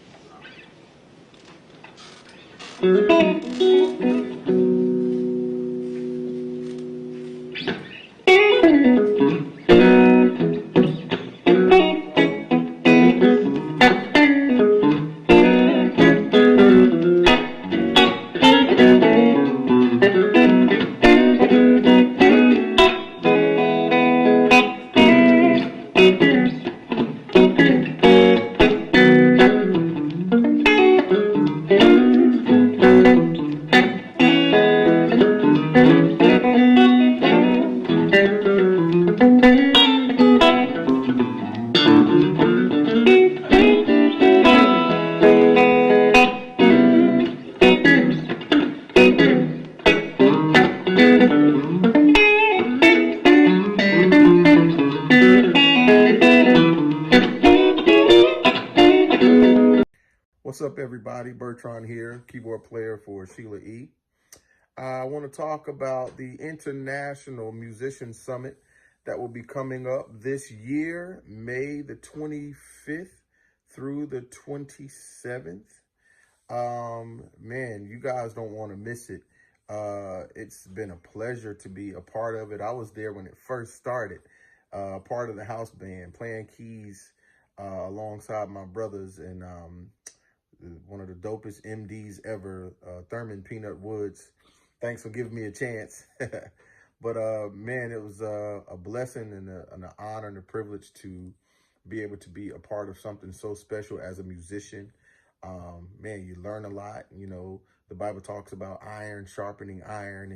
What's up, everybody? Bertrand here, keyboard player for Sheila E. I want to talk about the International Musician Summit that will be coming up this year, May the 25th through the 27th. Man, you guys don't want to miss it. It's been a pleasure to be a part of it. I was there when it first started, part of the house band, playing keys alongside my brothers, and one of the dopest MDs ever, Thurman Peanut Woods. Thanks for giving me a chance. But man, it was a blessing and an honor and a privilege to be able to be a part of something so special as a musician. Man, you learn a lot. You know, the Bible talks about iron sharpening iron,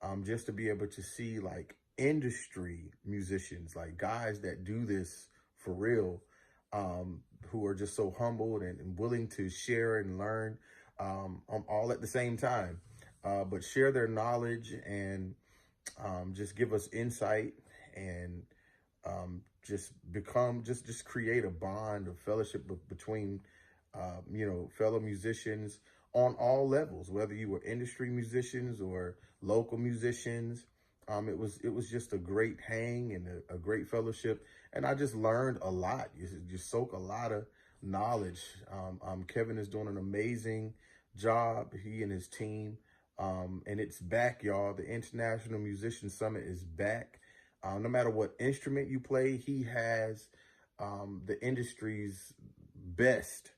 and just to be able to see like industry musicians, like guys that do this for real, who are just so humbled and willing to share and learn, all at the same time, but share their knowledge and just give us insight and just create a bond of fellowship between fellow musicians on all levels, whether you were industry musicians or local musicians. It was just a great hang and a great fellowship, and I just learned a lot. You soak a lot of knowledge. Kevin is doing an amazing job, he and his team, and it's back, y'all. The International Musician Summit is back. No matter what instrument you play, he has the industry's best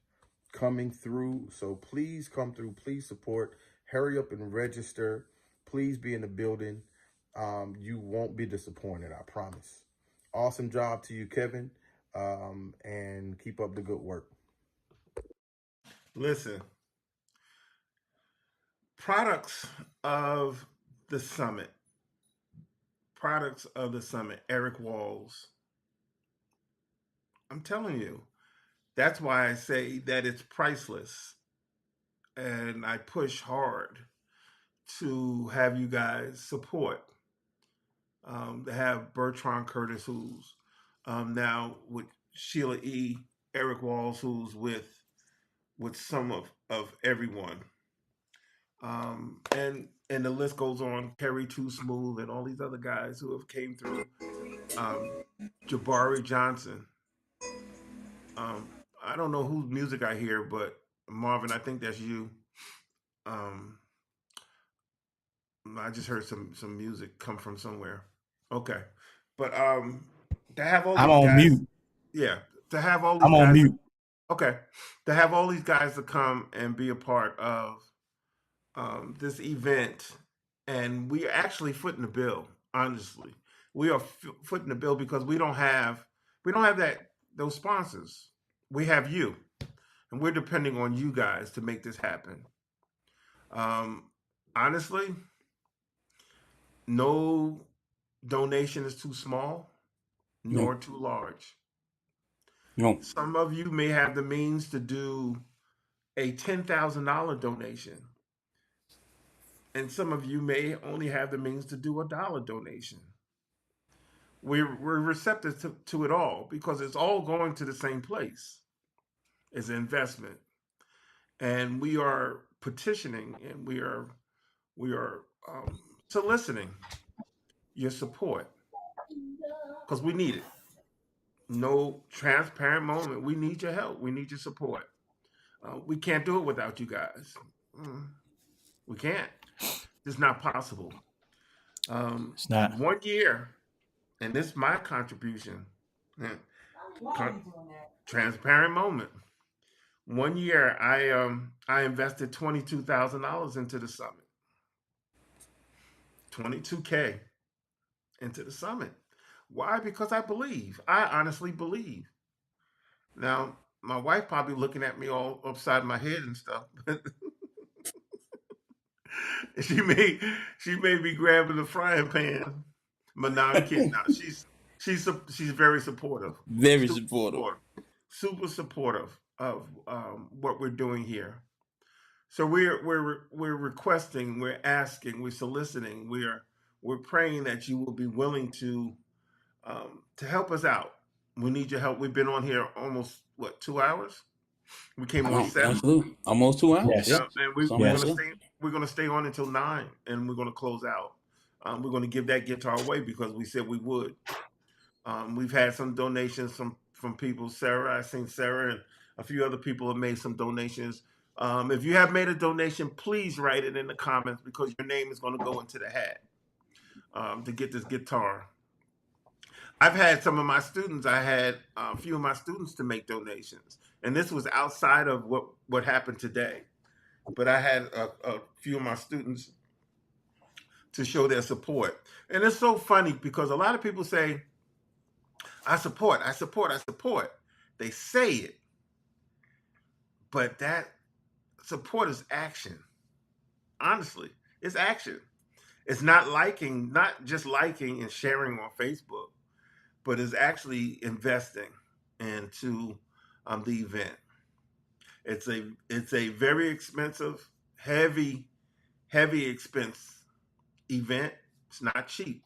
coming through. So please come through, please support, hurry up and register, please be in the building. You won't be disappointed, I promise. Awesome job to you, Kevin, and keep up the good work. Listen, products of the summit, Eric Walls. I'm telling you, that's why I say that it's priceless. And I push hard to have you guys support. To have Bertrand Curtis, who's now with Sheila E., Eric Walls, who's with some of everyone, and the list goes on. Kerry Too Smooth and all these other guys who have came through. Jabari Johnson. I don't know whose music I hear, but Marvin, I think that's you. I just heard some music come from somewhere. Okay, but to have all I'm these on guys, mute. yeah, to have all these I'm on guys, mute. okay, to have all these guys to come and be a part of this event, and we are actually footing the bill. Honestly, we are footing the bill because we don't have those sponsors. We have you, and we're depending on you guys to make this happen. Honestly, no donation is too small nor No, too large. no. Some of you may have the means to do a $10,000 donation, and some of you may only have the means to do $1 donation. We're receptive to it all because it's all going to the same place. It's an investment, and we are petitioning, and we are soliciting your support because we need it. No transparent moment. We need your help. We need your support. We can't do it without you guys. We can't. It's not possible. It's not. 1 year, and this is my contribution. Transparent moment. 1 year, I invested $22,000 into the summit. $22K into the summit. Why? Because I believe. I honestly believe. Now, my wife probably looking at me all upside my head and stuff. she may be grabbing the frying pan. But no, I'm kidding. No, she's very supportive. Very supportive. Super supportive of what we're doing here. So we're requesting, we're asking, we're soliciting, we're praying that you will be willing to help us out. We need your help. We've been on here almost 2 hours. We came on 7. Absolutely. Almost 2 hours. Yes. Yep. And we're gonna stay on until 9, and we're gonna close out. We're gonna give that guitar away because we said we would. We've had some donations from people. Sarah, I've seen Sarah and a few other people have made some donations. If you have made a donation, please write it in the comments because your name is going to go into the hat to get this guitar. I've had some of my students, I had a few of my students to make donations. And this was outside of what happened today. But I had a few of my students to show their support. And it's so funny because a lot of people say, I support. They say it. But that support is action. Honestly, it's action. It's not just liking and sharing on Facebook, but it's actually investing into the event. It's a very expensive, heavy expense event. It's not cheap.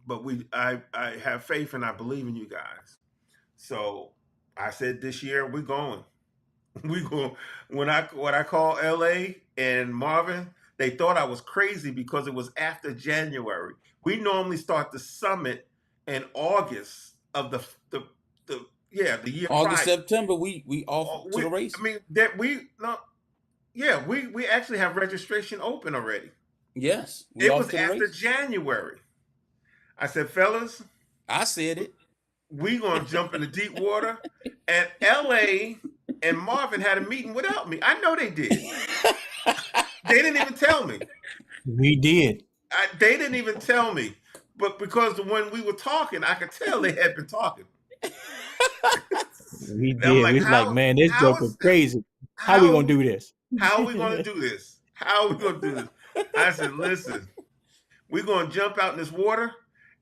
But I have faith and I believe in you guys. So I said this year we're going. When I call LA and Marvin, they thought I was crazy because it was after January. We normally start the summit in August of the year August, prior. September, we off to the race. I mean we actually have registration open already. Yes. It was after January. I said, fellas, I said it. We gonna jump in the deep water. And LA and Marvin had a meeting without me. I know they did. They didn't even tell me. We did. They didn't even tell me. But because when we were talking, I could tell they had been talking. We did. We was like, man, this joke is crazy. How we gonna do this? How are we gonna do this? How are we gonna do this? I said, listen, we're gonna jump out in this water,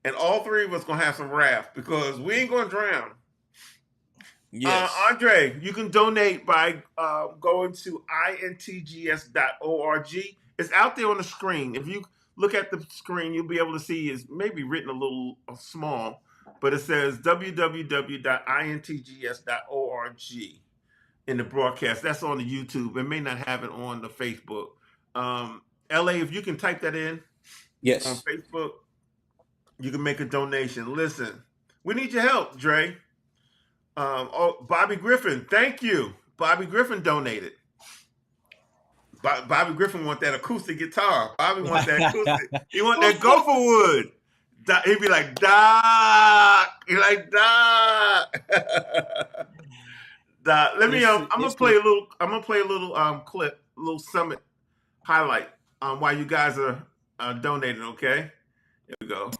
and all three of us gonna have some raft because we ain't gonna drown. Yes. Andre, you can donate by going to intgs.org. It's out there on the screen. If you look at the screen, you'll be able to see it's maybe written a little small, but it says www.intgs.org in the broadcast. That's on the YouTube. It may not have it on the Facebook. LA, if you can type that in Yes. on Facebook, you can make a donation. Listen, we need your help, Dre. Bobby Griffin, thank you. Bobby Griffin donated. Bobby Griffin want that acoustic guitar. Bobby want that acoustic. He want that gopher wood. He'd be like, Doc. He's like, Doc. Doc. I'm gonna play a little clip, a little summit highlight while you guys are donating. Okay, here we go.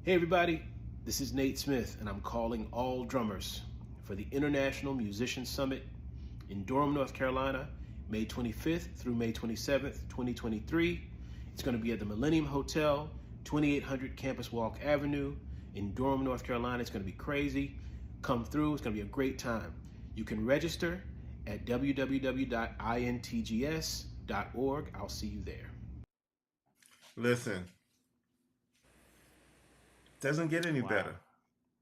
Hey everybody, this is Nate Smith, and I'm calling all drummers for the International Musician Summit in Durham, North Carolina, May 25th through May 27th, 2023. It's going to be at the Millennium Hotel, 2800 Campus Walk Avenue in Durham, North Carolina. It's going to be crazy. Come through. It's going to be a great time. You can register at www.intgs.org. I'll see you there. Listen, doesn't get any better.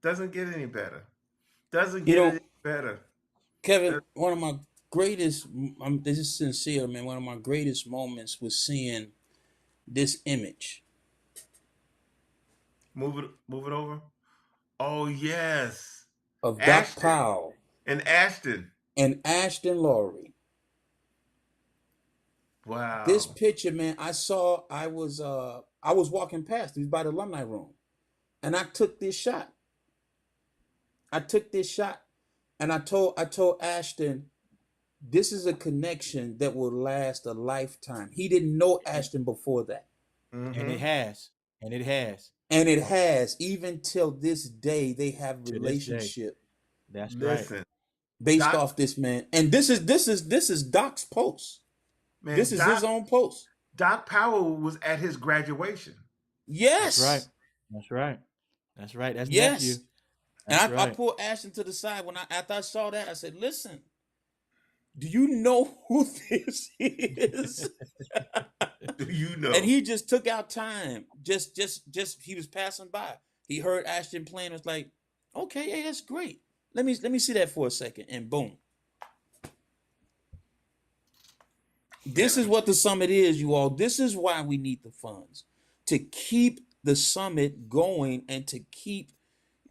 Doesn't get any better. Doesn't You get know, any better. Kevin, one of my greatest, this is sincere, man. One of my greatest moments was seeing this image. Move it over. Oh yes, Of Doc Ashton Powell and Ashton. and Ashton Laurie. Wow. This picture, man, I was walking past, it was by the alumni room, and I took this shot. And I told Ashton, this is a connection that will last a lifetime. He didn't know Ashton before that. And Mm-hmm. it has. And it has, even till this day, they have To this day. relationship That's right. Listen, based Doc- off this man. And this is Doc's post. man, This is his own post. Doc Powell was at his graduation. Yes. That's right. That's Yes. nephew. And That's I right. pulled Ashton to the side after I saw that. I said, "Listen, do you know who this is?" Do you know? And he just took out time. Just he was passing by. He heard Ashton playing. Was like, "Okay, hey, that's great. Let me see that for a second." And boom. This is what the summit is, you all. This is why we need the funds to keep the summit going and to keep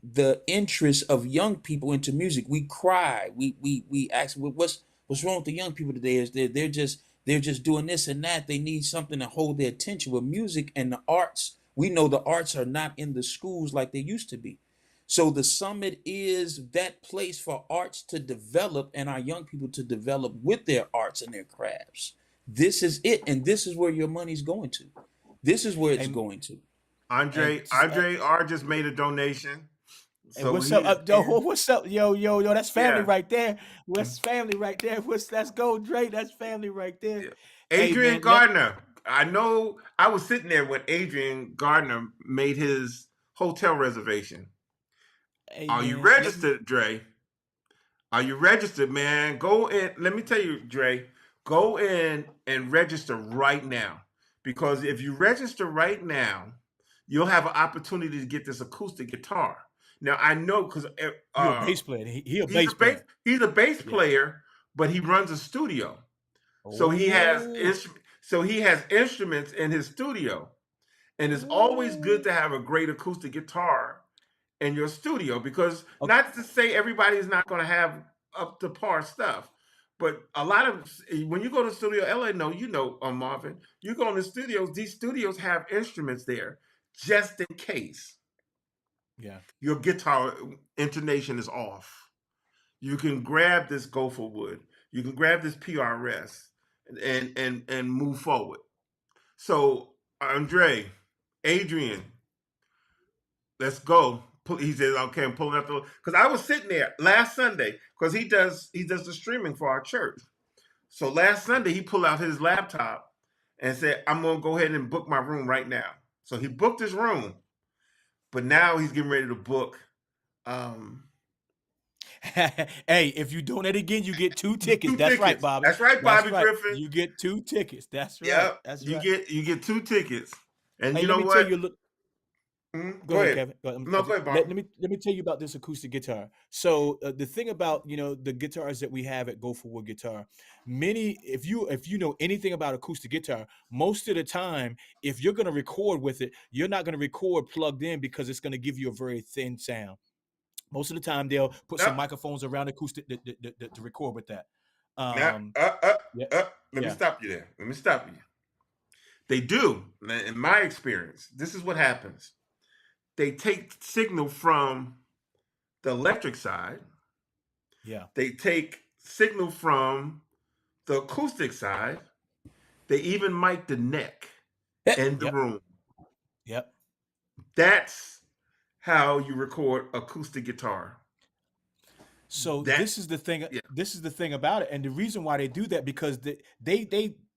the interest of young people into music. We cry. We ask, what's wrong with the young people today? Is they're just doing this and that. They need something to hold their attention. With music and the arts, we know the arts are not in the schools like they used to be. So the summit is that place for arts to develop and our young people to develop with their arts and their crafts. This is it, and this is where your money's going to. This is where it's going to. Andre R just made a donation. Hey, what's up, what's up, yo? That's family Yeah. right there. What's family right there? Let's go, Drake. That's family right there. Yeah. Hey, Adrian man, Gardner. I know I was sitting there when Adrian Gardner made his hotel reservation. Hey, Are you man, registered, Dre? Are you registered, man? Go in. Let me tell you, Dre, go in and register right now. Because if you register right now, you'll have an opportunity to get this acoustic guitar. Now, I know because You're a bass player. He a bass player. He's a bass Yeah. player, but he runs a studio. So he has instruments in his studio. And it's always good to have a great acoustic guitar in your studio because not to say everybody's not going to have up to par stuff, but a lot of when you go to Studio LA, Marvin, you go in the studios, these studios have instruments there just in case. Yeah. Your guitar intonation is off. You can grab this gopher wood. You can grab this PRS and move forward. So Adrian, let's go. He says, "Okay, I'm pulling up because I was sitting there last Sunday because he does the streaming for our church. So last Sunday he pulled out his laptop and said, "I'm gonna go ahead and book my room right now." So he booked his room, but now he's getting ready to book. Hey, if you donate again, you get 2 tickets. Two That's tickets. right, Bobby. That's right, Bobby Griffin. You get 2 tickets. That's right. Yeah, That's you right. get 2 tickets, and Hey, you let know me what? tell you a little. Go ahead, Kevin. Go ahead. No, go ahead, Bob. Let me tell you about this acoustic guitar. So the thing about the guitars that we have at Go for Wood Guitar, if you know anything about acoustic guitar, most of the time, if you're going to record with it, you're not going to record plugged in because it's going to give you a very thin sound. Most of the time, they'll put some microphones around acoustic to record with that. Let me stop you there. Let me stop you. They do. In my experience, this is what happens. They take signal from the electric side. Yeah. They take signal from the acoustic side. They even mic the neck in the room. Yep. That's how you record acoustic guitar. So That this is the thing. yeah. This is the thing about it, and the reason why they do that because they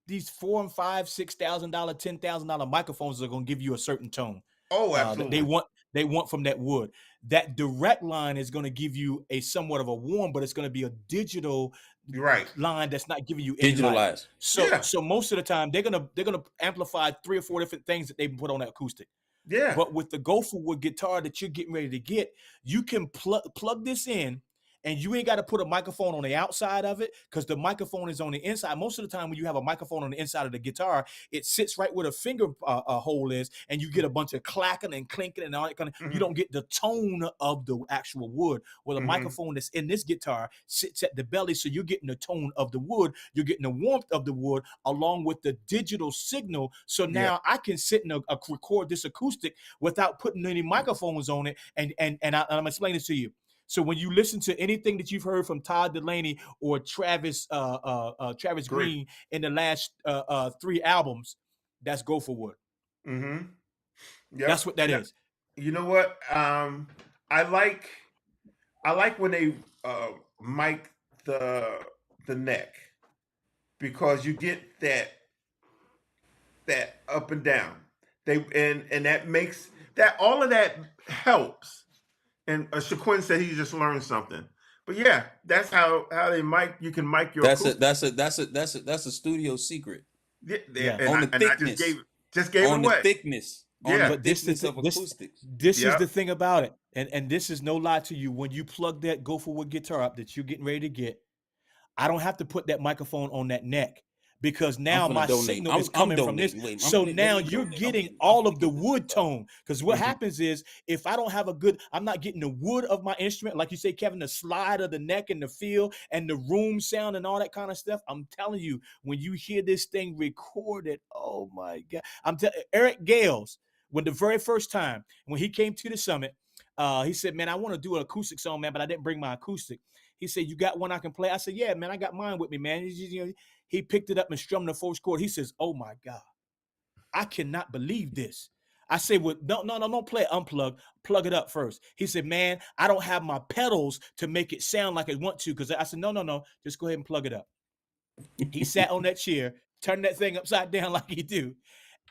these $4,000 and $5,000, $6,000, $10,000 microphones are going to give you a certain tone. Oh, That they absolutely. want from that wood. That direct line is going to give you a somewhat of a warm, but it's going to be a digital You're right. line that's not giving you any light. Digitalized. Yeah. So most of the time they're gonna amplify 3 or 4 different things that they put on that acoustic. Yeah. But with the Gopher Wood guitar that you're getting ready to get, you can plug this in, and you ain't got to put a microphone on the outside of it because the microphone is on the inside. Most of the time, when you have a microphone on the inside of the guitar, it sits right where the finger hole is, and you get a bunch of clacking and clinking and all that kind of. You Mhm. don't get the tone of the actual wood. Well, the Mhm. microphone that's in this guitar sits at the belly, so you're getting the tone of the wood. You're getting the warmth of the wood along with the digital signal. So Yeah. now I can sit and record this acoustic without putting any microphones on it. And I'm explaining this to you. So when you listen to anything that you've heard from Todd Delaney or Travis Great. Green in the last 3 albums, that's Gopher Wood. Mm-hmm. That's Yep. what that And is. you know what? I like when they mic the neck because you get that up and down. They and that makes that all of that helps. And Shaquin said he just learned something. But yeah, that's how they mic. You can mic your That's acoustic. that's a studio secret. Yeah. And On I the and I thickness. just gave it On the away. thickness. On Yeah. the But this thickness is of this acoustics. this is the Yep. thing about it, and this is no lie to you. When you plug that Gopher Wood guitar up that you're getting ready to get, I don't have to put that microphone on that neck because I'm now finna my donate. signal I'm is coming from this. donating. Wait, So let now me you're donate. I'm getting getting all of the wood tone. Because what Mhm. happens is if I don't have I'm not getting the wood of my instrument, like you say, Kevin, the slide of the neck and the feel and the room sound and all that kind of stuff. I'm telling you, when you hear this thing recorded, oh my God. Eric Gales, when the very first time when he came to the summit, he said, man, I want to do an acoustic song, man, but I didn't bring my acoustic. He said, you got one I can play? I said, yeah, man, I got mine with me, man. He picked it up and strummed the first chord. He says, oh my God, I cannot believe this. I said, well, no, don't play it, unplug, plug it up first. He said, man, I don't have my pedals to make it sound like I want to. Because I said, no, just go ahead and plug it up. He sat on that chair, turned that thing upside down like he do,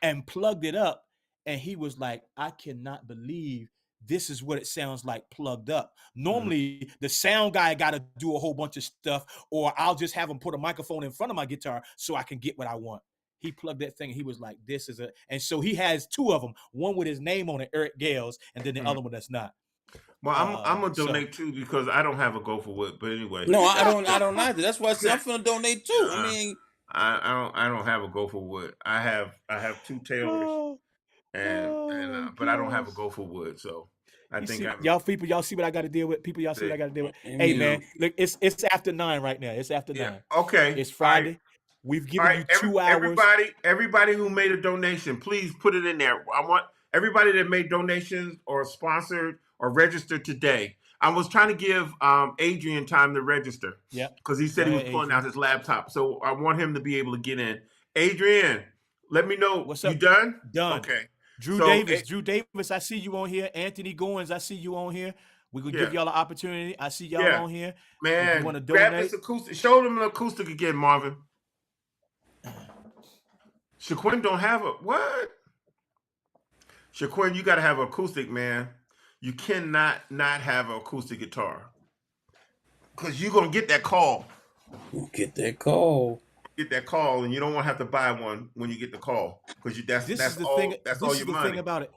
and plugged it up. And he was like, I cannot believe this is what it sounds like plugged up. Normally, the sound guy got to do a whole bunch of stuff, or I'll just have him put a microphone in front of my guitar so I can get what I want. He plugged that thing and he was like, this is and so he has 2 of them, one with his name on it, Eric Gales, and then the other one that's not. Well, I'm gonna So donate too because I don't have a Gopher Wood. But anyway, No, I don't either. That's why I said I'm finna donate too. I Uh, mean, I don't have a Gopher Wood. I have 2 Taylors but I don't have a gosh. Gopher Wood. So I You think see, I'm y'all see what I got to deal with. People, y'all see what I got to deal with. and Hey you man, know, look, it's after 9 right now. It's after yeah. 9. Okay. It's All right. Friday. We've All given right. you 2 hours. Everybody who made a donation, please put it in there. I want everybody that made donations or sponsored or registered today. I was trying to give Adrian time to register. Yeah. Because he said Go he was ahead, pulling Adrian. out his laptop. So I want him to be able to get in. Adrian, let me know. What's You up? done? Done. Okay. Drew So, Davis, I see you on here. Anthony Goins, I see you on here. We're gonna give Yeah. y'all an opportunity. I see y'all Yeah. on here. If Man, you want to grab donate, this acoustic. Show them the acoustic again, Marvin. Shaquin don't have a what? Shaquin, you got to have an acoustic, man. You cannot not have an acoustic guitar because you're gonna get that call. get that call. Get that call, and you don't want to have to buy one when you get the call because this that's is the all thing. that's This all is your the money. thing about it.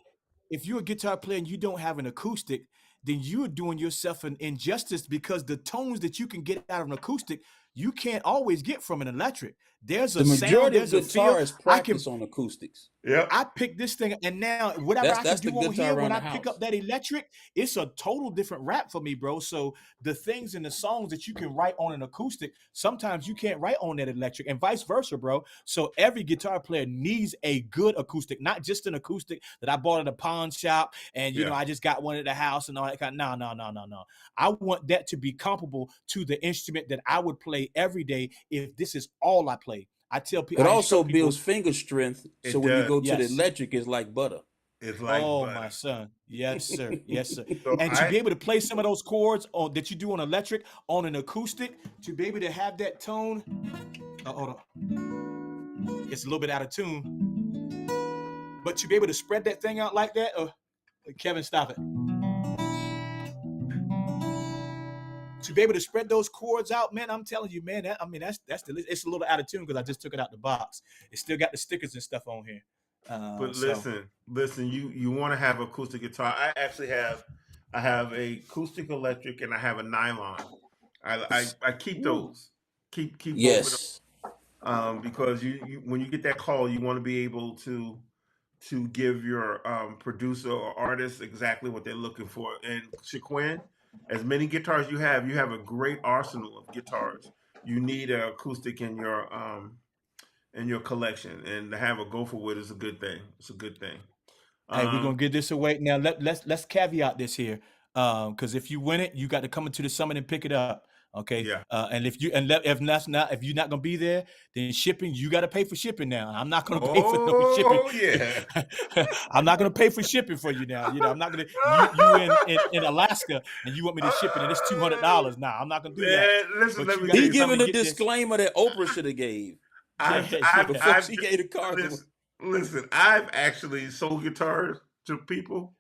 If you're a guitar player and you don't have an acoustic, then you're doing yourself an injustice because the tones that you can get out of an acoustic, you can't always get from an electric. There's The a sound, majority of there's a feel. guitarists practice on acoustics. Yep. I pick this thing, and now whatever I can That's the do on guitar here, around when the I pick house. up that electric, it's a total different rap for me, bro. So the things and the songs that you can write on an acoustic, sometimes you can't write on that electric, and vice versa, bro. So every guitar player needs a good acoustic, not just an acoustic that I bought at a pawn shop, and you know I just got one at the house and all that kind. No. I want that to be comparable to the instrument that I would play every day if this is all I play. I tell people It I also show people, builds finger strength. It So when you does. go to the Yes. electric, it's like butter. It's like Oh my butter. son. Yes, sir. Yes, sir. So And to be able to play some of those chords on that you do on electric on an acoustic, to be able to have that tone. Hold on. It's a little bit out of tune. But to be able to spread that thing out like that, Kevin, stop it. To be able to spread those chords out, man, I'm telling you, man. That's it's a little out of tune because I just took it out the box. It still got the stickers and stuff on here. But So listen. You want to have acoustic guitar? I actually I have a acoustic electric and I have a nylon. I keep Ooh. those. Keep both of them. Yes. Because you when you get that call, you want to be able to give your producer or artist exactly what they're looking for. And Shaquin, as many guitars you have a great arsenal of guitars. You need an acoustic in your collection, and to have a gopher wood is a good thing. It's a good thing. hey, we're gonna Um, give this away now. Let's caveat this here, because if you win it, you got to come into the summit and pick it up. Okay, yeah. and if you're not gonna be there, then shipping, you got to pay for shipping now. I'm not gonna pay for no shipping. Oh yeah. I'm not gonna pay for shipping for you now. I'm not gonna you in Alaska and you want me to ship it and it's $200. Nah, I'm not gonna do that. Man, listen, But let you me gotta He tell you come giving and a get this. disclaimer that Oprah should have gave Yeah, before she gave the card. listen, I've actually sold guitars to people,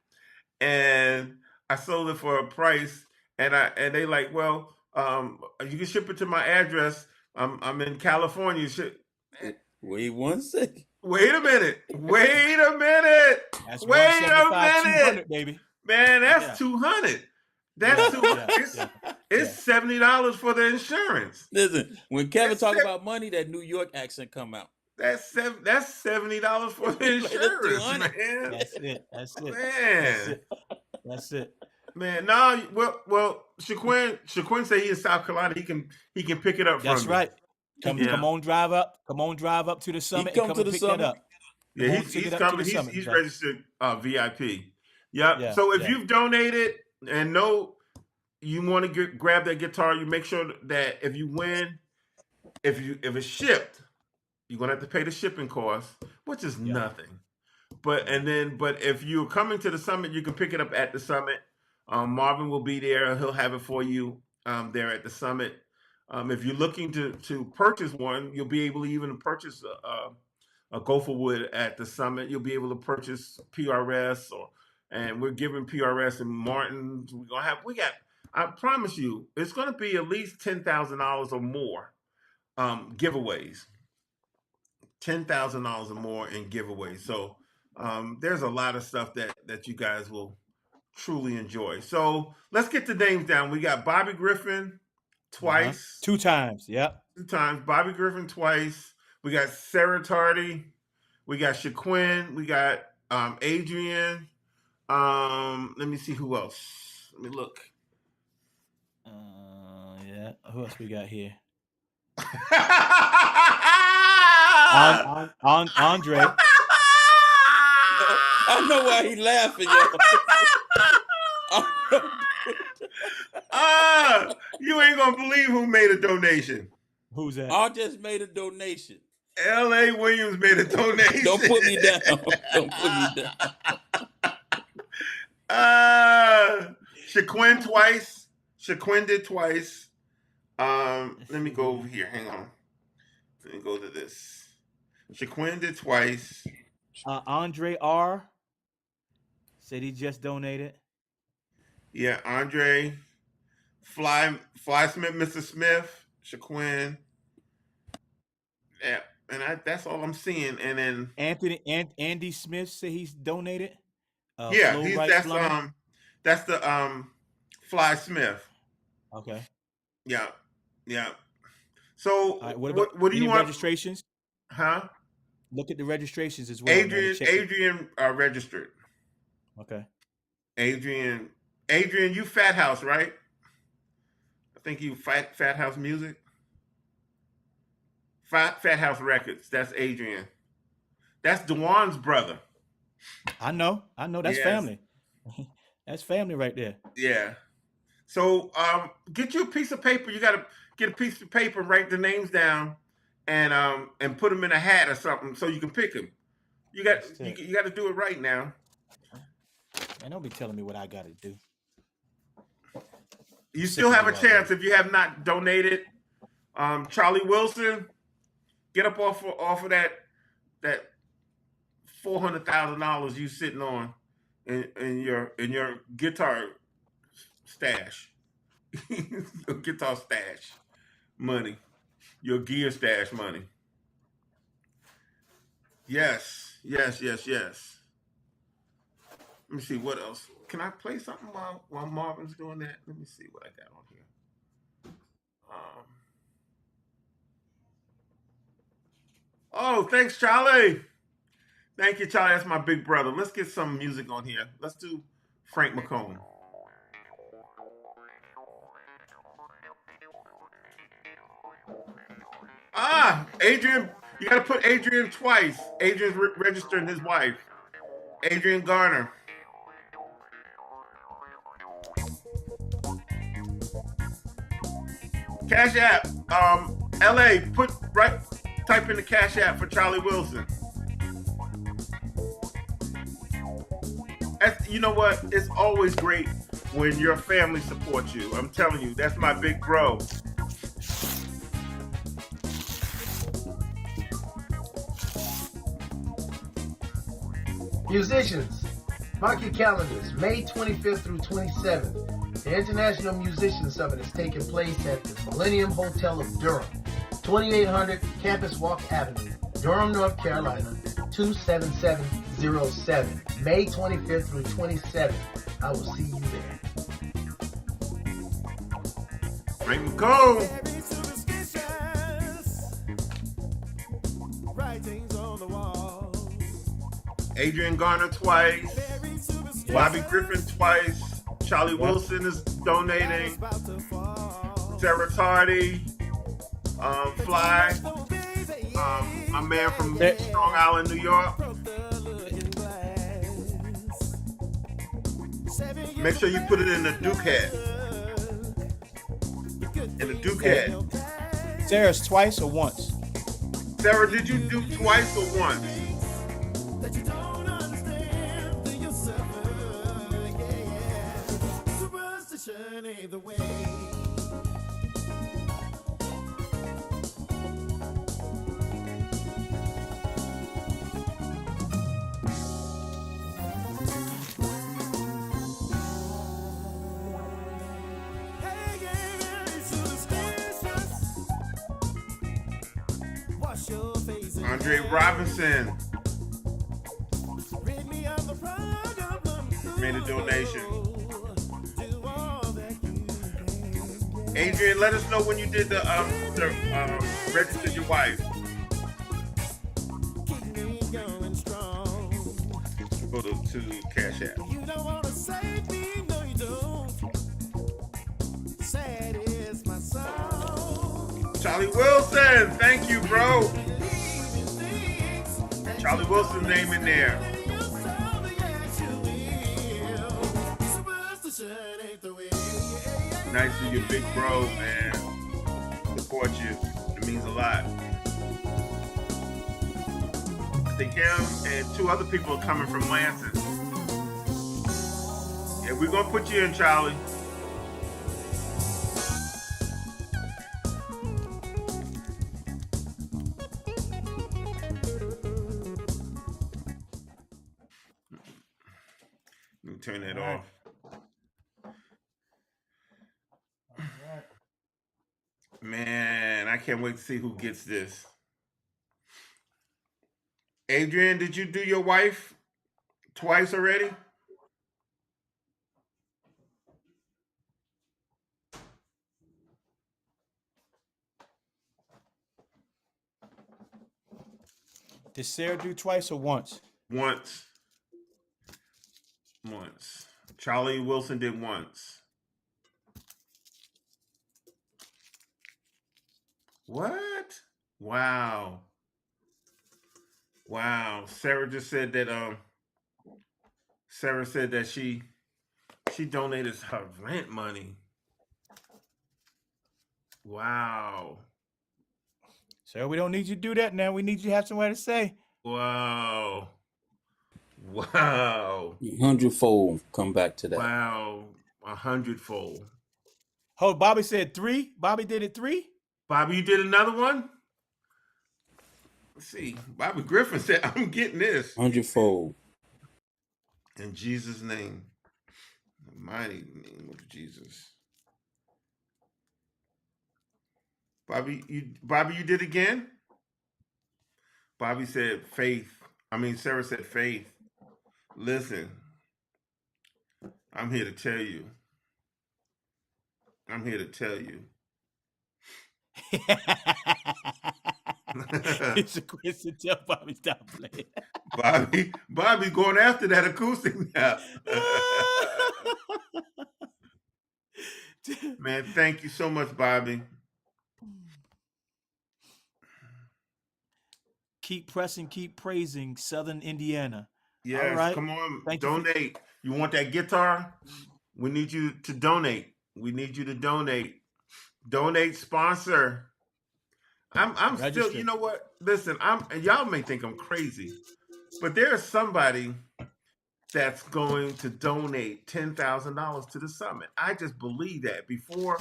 and I sold it for a price, and they like, well, you can ship it to my address. I'm in California. Wait 1 second. Wait a minute. Wait a minute. That's Wait a 175, minute. 200, baby. Man, that's Yeah. 200. That's Yeah, it's $70 for the insurance. Listen, when Kevin That's talk it. about money, that New York accent come out. That's $70 for the Like, that's insurance, 200. man. That's it. That's it. Man. That's it. Man, no, well, Shaquin say he in South Carolina. He can pick it up from That's you. right. Come Yeah. on, drive up. Come on, drive up to the summit come and to come the and pick summit. that up. Yeah, Come on, he's pick it up coming. to the summit, He's Jack. registered VIP. Yep. Yeah, So if yeah. you've donated and know you want to grab that guitar, you make sure that if you win, if it's shipped, you're gonna have to pay the shipping cost, which is Yeah. nothing. But if you're coming to the summit, you can pick it up at the summit. Marvin will be there. He'll have it for you there at the summit. If you're looking to purchase one, you'll be able to even purchase a gopher wood at the summit. You'll be able to purchase PRS and we're giving PRS and Martins. I promise you, it's going to be at least $10,000 or more giveaways. $10,000 or more in giveaways. So there's a lot of stuff that you guys will truly enjoy. So let's get the names down. We got Bobby Griffin twice. 2 times. Yep. 2 times. Bobby Griffin twice. We got Sarah Tardy. We got Shaquin. We got Adrian. Let me see who else. Let me look. Yeah. Who else we got here? Andre. I know why he laughing, yo. You ain't gonna believe who made a donation. Who's that? I just made a donation. L.A. Williams made a donation. Don't put me down. Don't put me down. Shaquin twice. Shaquin did twice. Let me go over here. Hang on. Let me go to this. Shaquin did twice. Andre R. said he just donated. Yeah, Andre. Fly Smith, Mr. Smith, Shaquin. Yeah, and that's all I'm seeing. And then Andy Smith said he's donated. yeah, Flow he's Right Plumbing. that's the Fly Smith. Okay. Yeah. So All right, what about what do you any want? registrations? Huh? Look at the registrations as well. man, to check it. Adrian registered. Okay. Adrian, you Fat House, right? I think you Fat House Music. Fat House Records. That's Adrian. That's Dewan's brother. I know. That's Yes. family. That's family right there. Yeah. So get you a piece of paper. You got to get a piece of paper, write the names down, and put them in a hat or something so you can pick them. You got to do it right now. And don't be telling me what I got to do. You still have a chance if you have not donated. Charlie Wilson, get up off of that $400,000 you sitting on in your guitar stash, your guitar stash money, your gear stash money. Yes. Let me see what else. Can I play something while Marvin's doing that? Let me see what I got on here. Oh, thanks, Charlie. Thank you, Charlie. That's my big brother. Let's get some music on here. Let's do Frank McComb. Adrian, you got to put Adrian twice. Adrian's registering his wife, Adrian Garner. Cash App, LA, type in the Cash App for Charlie Wilson. You know what? It's always great when your family supports you. I'm telling you, that's my big bro. Musicians, mark your calendars, May 25th through 27th. The International Musicians Summit is taking place at the Millennium Hotel of Durham, 2800 Campus Walk Avenue, Durham, North Carolina, 27707. May 25th through 27th. I will see you there. Frank McComb. Adrian Garner twice. Bobby Griffin twice. Charlie Wilson is donating. Sarah Tardy. Fly. My man from Strong Island, New York. Make sure you put it in the Duke hat. In the Duke hat. Sarah's twice or once? Sarah, did you do twice or once? Andre Robinson made a donation. Adrian, let us know when you did the register your wife. Go to Cash App. Charlie Wilson, thank you, bro. Charlie Wilson's name in there. Nice to your big bro, man. Support you. It means a lot. I think him and two other people are coming from Lansing. Yeah, we're gonna put you in, Charlie. Let me turn that off. Man, I can't wait to see who gets this. Adrian, did you do your wife twice already? Did Sarah do twice or once? Once. Charlie Wilson did once. What? Wow. Sarah just said that Sarah said that she donated her rent money. Wow. Sarah, we don't need you to do that now. We need you to have somewhere to say. Wow. Wow. 100-fold come back to that. Wow. 100-fold. Oh, Bobby said 3. Bobby did it 3. Bobby, you did another one? Let's see. Bobby Griffin said, I'm getting this. 100-fold. In Jesus' name. The mighty name of Jesus. Bobby, you did again? Bobby said faith. Sarah said faith. Listen, I'm here to tell you. It's a question. Tell Bobby stop playing. Bobby's going after that acoustic now. Man, thank you so much, Bobby. Keep pressing, keep praising Southern Indiana. Yes, all right. Come on, Thank donate. You want that guitar? We need you to donate. Donate, sponsor. I'm Register. still, you know what? Listen, and y'all may think I'm crazy, but there's somebody that's going to donate $10,000 to the summit. I just believe that before,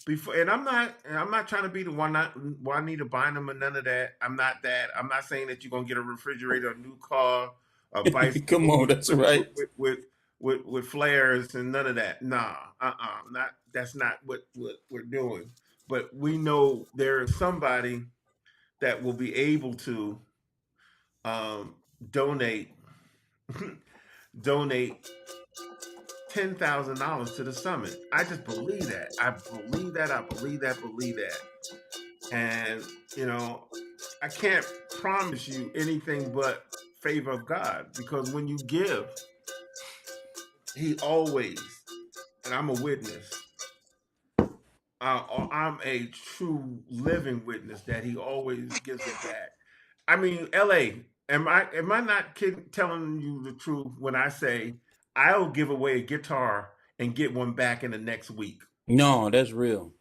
and I'm not trying to be the Juanita Bynum or none of that. I'm not that. I'm not saying that you're gonna get a refrigerator, a new car, a bicycle. Come on, that's right. With flares and none of that. Nah, that's not what we're doing. But we know there is somebody that will be able to donate $10,000 to the summit. I just believe that. I believe that. And I can't promise you anything but favor of God, because when you give, He always, and I'm a witness. I'm a true living witness that He always gives it back. LA, am I not telling you the truth when I say I'll give away a guitar and get one back in the next week? No, that's real.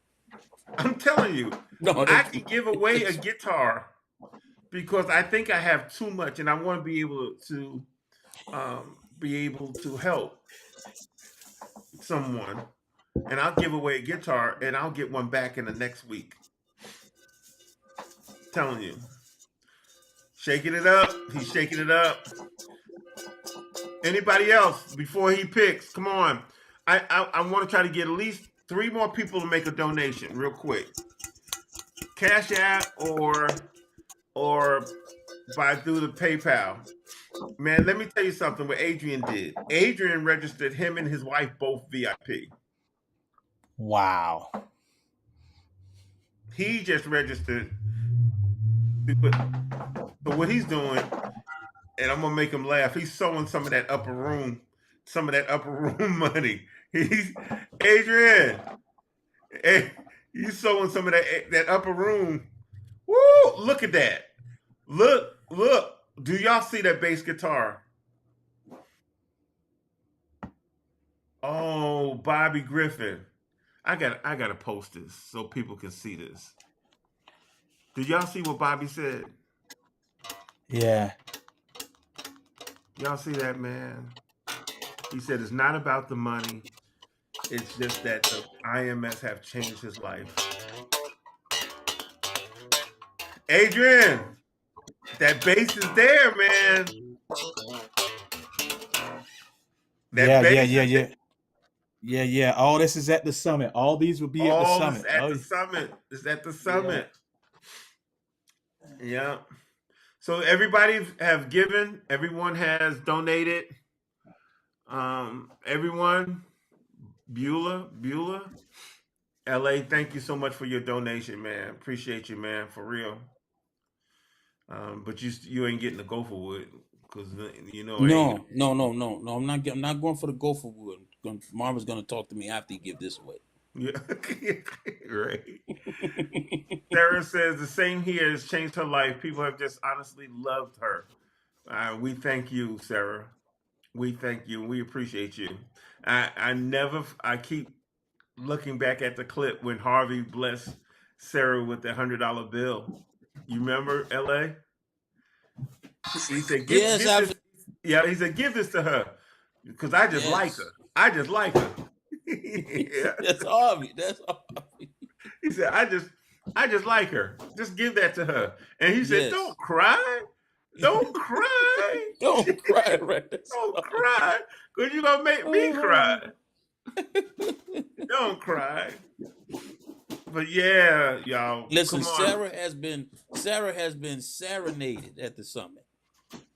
I'm telling you, I can give away a guitar because I think I have too much, and I want to be able to help someone. And I'll give away a guitar and I'll get one back in the next week. I'm telling you. Shaking it up. He's shaking it up. Anybody else before he picks? Come on. I want to try to get at least 3 more people to make a donation real quick. Cash App or by through the PayPal. Man, let me tell you something what Adrian did. Adrian registered him and his wife both VIP. Wow. He just registered. So what he's doing, and I'm gonna make him laugh, he's sowing some of that upper room money. He's Adrian. He's sowing some of that upper room. Woo! Look at that. Look. Do y'all see that bass guitar? Oh, Bobby Griffin. I gotta post this so people can see this. Did y'all see what Bobby said? Yeah. Y'all see that, man? He said it's not about the money. It's just that the IMS have changed his life. Adrian, that bass is there, man. Yeah. All this is at the summit. All these will be at the summit. It's at the summit. Yeah. So everybody have given. Everyone has donated. Everyone. Beulah. LA, thank you so much for your donation, man. Appreciate you, man, for real. But you ain't getting the Gopherwood because No. I'm not going for the Gopherwood. Marvin's gonna talk to me after he give this away. Yeah, right. Sarah says the same here has changed her life. People have just honestly loved her. We thank you, Sarah. We thank you. We appreciate you. I keep looking back at the clip when Harvey blessed Sarah with the $100 bill. You remember, LA? He said, Yeah, he said, give this to her because I just like Yes. her. I just like her. Yeah. That's Harvey. That's Harvey. He said, I just like her. Just give that to her. And he said, Yes. don't cry. Don't cry. Don't cry, right? That's Don't Harvey. cry. Because you're going to make me Oh. cry. Don't cry. But yeah, y'all. Listen, come on. Sarah has been serenaded at the summit.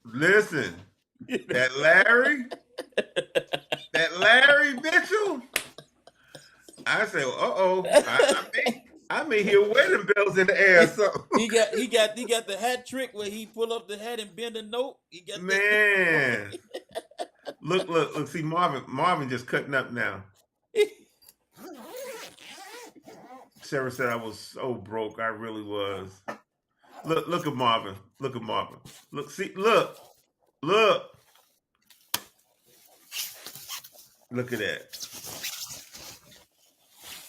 Listen, that Larry Mitchell. I said, I may hear wedding bells in the air. So He got the hat trick where he pull up the hat and bend a note. He got man, look. See, Marvin just cutting up now. Sarah said I was so broke. I really was. Look at Marvin. Look at Marvin. Look. Look at that.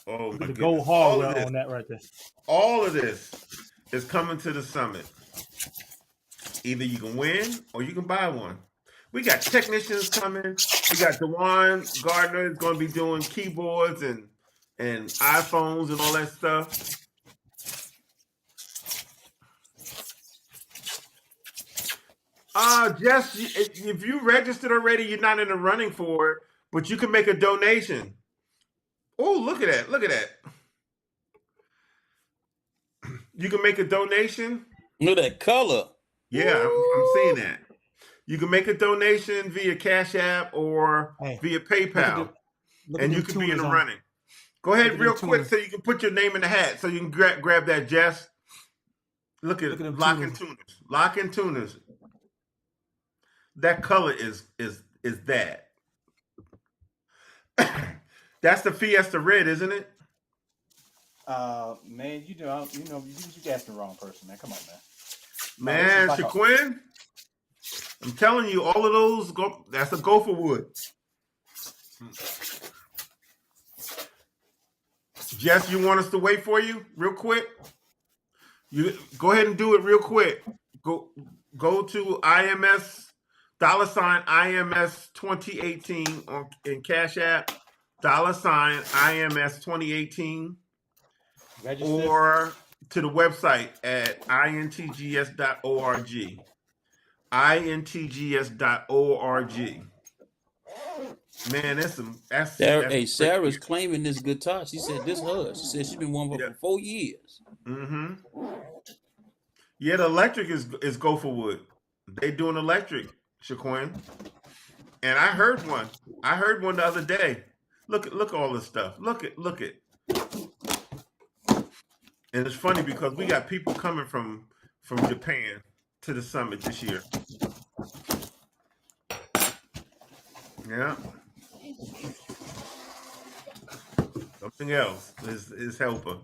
Oh my To goodness. go hard on that right there. All of this is coming to the summit. Either you can win or you can buy one. We got technicians coming. We got Dewan Gardner is going to be doing keyboards and iPhones and all that stuff. Jess, if you registered already, you're not in the running for it, but you can make a donation. Oh, look at that. Look at that. You can make a donation. Look at that color. Yeah, I'm seeing that. You can make a donation via Cash App or via PayPal, and you can be in the running. Go ahead real quick so you can put your name in the hat so you can grab that, Jess. Look at Lock and Tuners. Lock and Tuners. That color is that. That's the Fiesta Red, isn't it? Man, you asking the wrong person, man. Come on, man. Man, Shaquin, I'm telling you, all of those that's a gopher wood. Jess, you want us to wait for you real quick? You go ahead and do it real quick. Go to IMS $IMS 2018 in Cash App $IMS 2018 Register. or to the website at intgs.org. intgs.org. Man, that's Sarah's claiming this guitar. She said this hers. She said she's been one for 4 years. Mm-hmm. Yeah, the electric is Gopherwood. They doing electric, Shaquin. And I heard one. The other day. Look at all this stuff. Look at. And it's funny because we got people coming from Japan to the summit this year. Yeah. Something else is helper.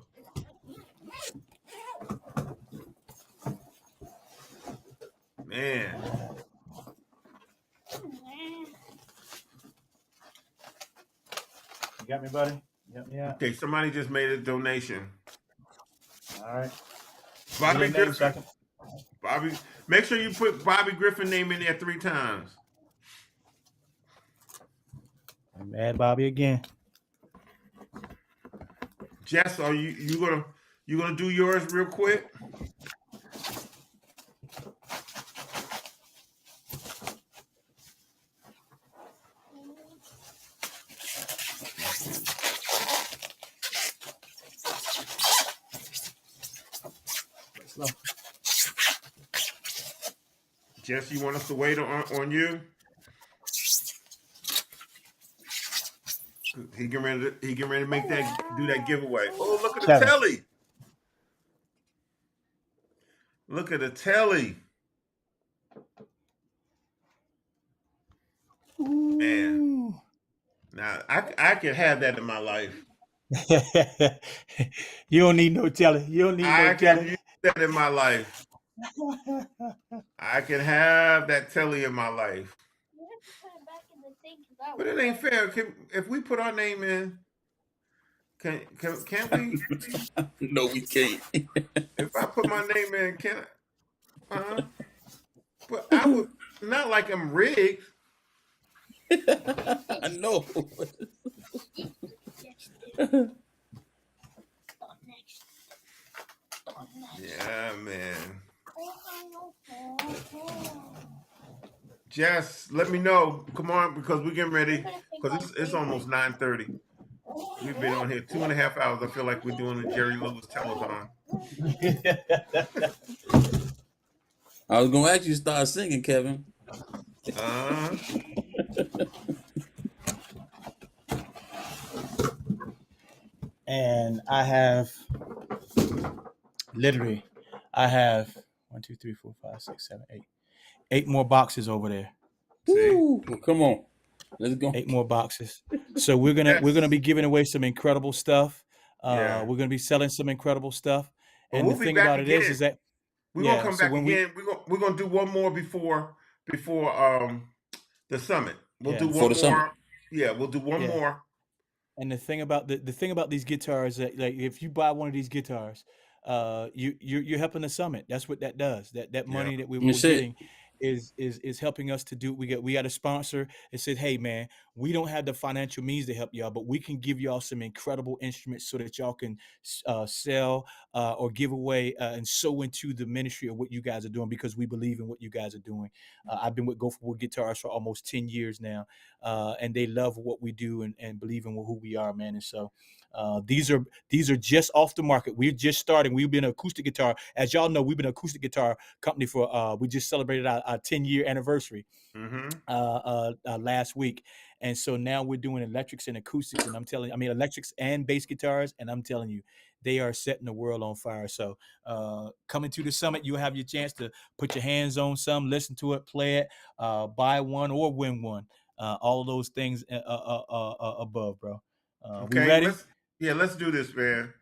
Man. You got me, buddy? Yep, yeah. Okay, somebody just made a donation. All right. Bobby Griffin. Make sure you put Bobby Griffin name in there 3 times. I'm mad Bobby again. Jess, are you gonna do yours real quick? Slow. Jess, you want us to wait on you? He getting ready to do that giveaway. Oh, look at the Kevin. telly. Look at the telly. Man. Now I can have that in my life. You don't need no telly. You don't need I no can telly. use that in my life. I can have that telly in my life. But it ain't fair. If we put our name in, can't we? No, we can't. If I put my name in, can I? But I would. not like I'm rigged. I know. Yeah, man. Jess, let me know. Come on, because we're getting ready. Because it's almost 9:30. We've been on here 2.5 hours. I feel like we're doing a Jerry Lewis telethon. I was gonna actually start singing, Kevin. And I have literally, I have 1, 2, 3, 4, 5, 6, 7, 8 more boxes over there. Woo. Well, come on, let's go. 8 more boxes. So we're gonna be giving away some incredible stuff. Yeah. We're gonna be selling some incredible stuff. Well, And we'll the be thing back about it again. is that We're yeah, gonna come so back when again. We're gonna do one more before the summit. We'll Yeah. do Before one the summit. more. Yeah, we'll do one Yeah. more. And the thing about the thing about these guitars, that like if you buy one of these guitars, you're helping the summit. That's what that does. That money that we're That's it. getting is helping us to do. We got a sponsor. It said, hey man, we don't have the financial means to help y'all, but we can give y'all some incredible instruments so that y'all can sell or give away and sow into the ministry of what you guys are doing, because we believe in what you guys are doing. I've been with Go For Wood Guitars for almost 10 years now, and they love what we do and believe in who we are, man. And so these are just off the market. We're just starting. We've been an acoustic guitar, as y'all know. We've been an acoustic guitar company for we just celebrated our 10-year anniversary last week, and so now we're doing electrics and acoustics. And electrics and bass guitars, and I'm telling you, they are setting the world on fire. So coming to the summit, you'll have your chance to put your hands on some, listen to it, play it, buy one or win one. All of those things above, bro. Okay, we ready? Let's do this, man.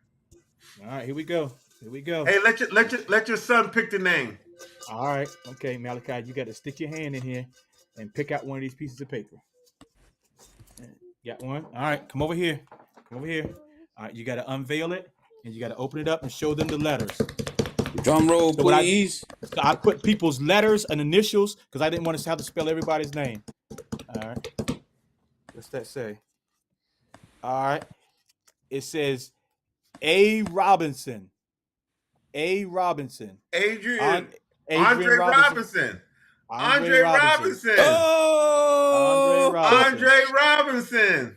All right, here we go. Hey, let your son pick the name. All right, okay, Malachi, you got to stick your hand in here and pick out one of these pieces of paper. Got one? All right, come over here. All right, you got to unveil it, and you got to open it up and show them the letters. Drum roll, So please. I put people's letters and initials because I didn't want to have to spell everybody's name. All right, what's that say? All right, it says A. Robinson. Adrian. Andre Robinson. Andre Robinson. Oh, Andre Robinson.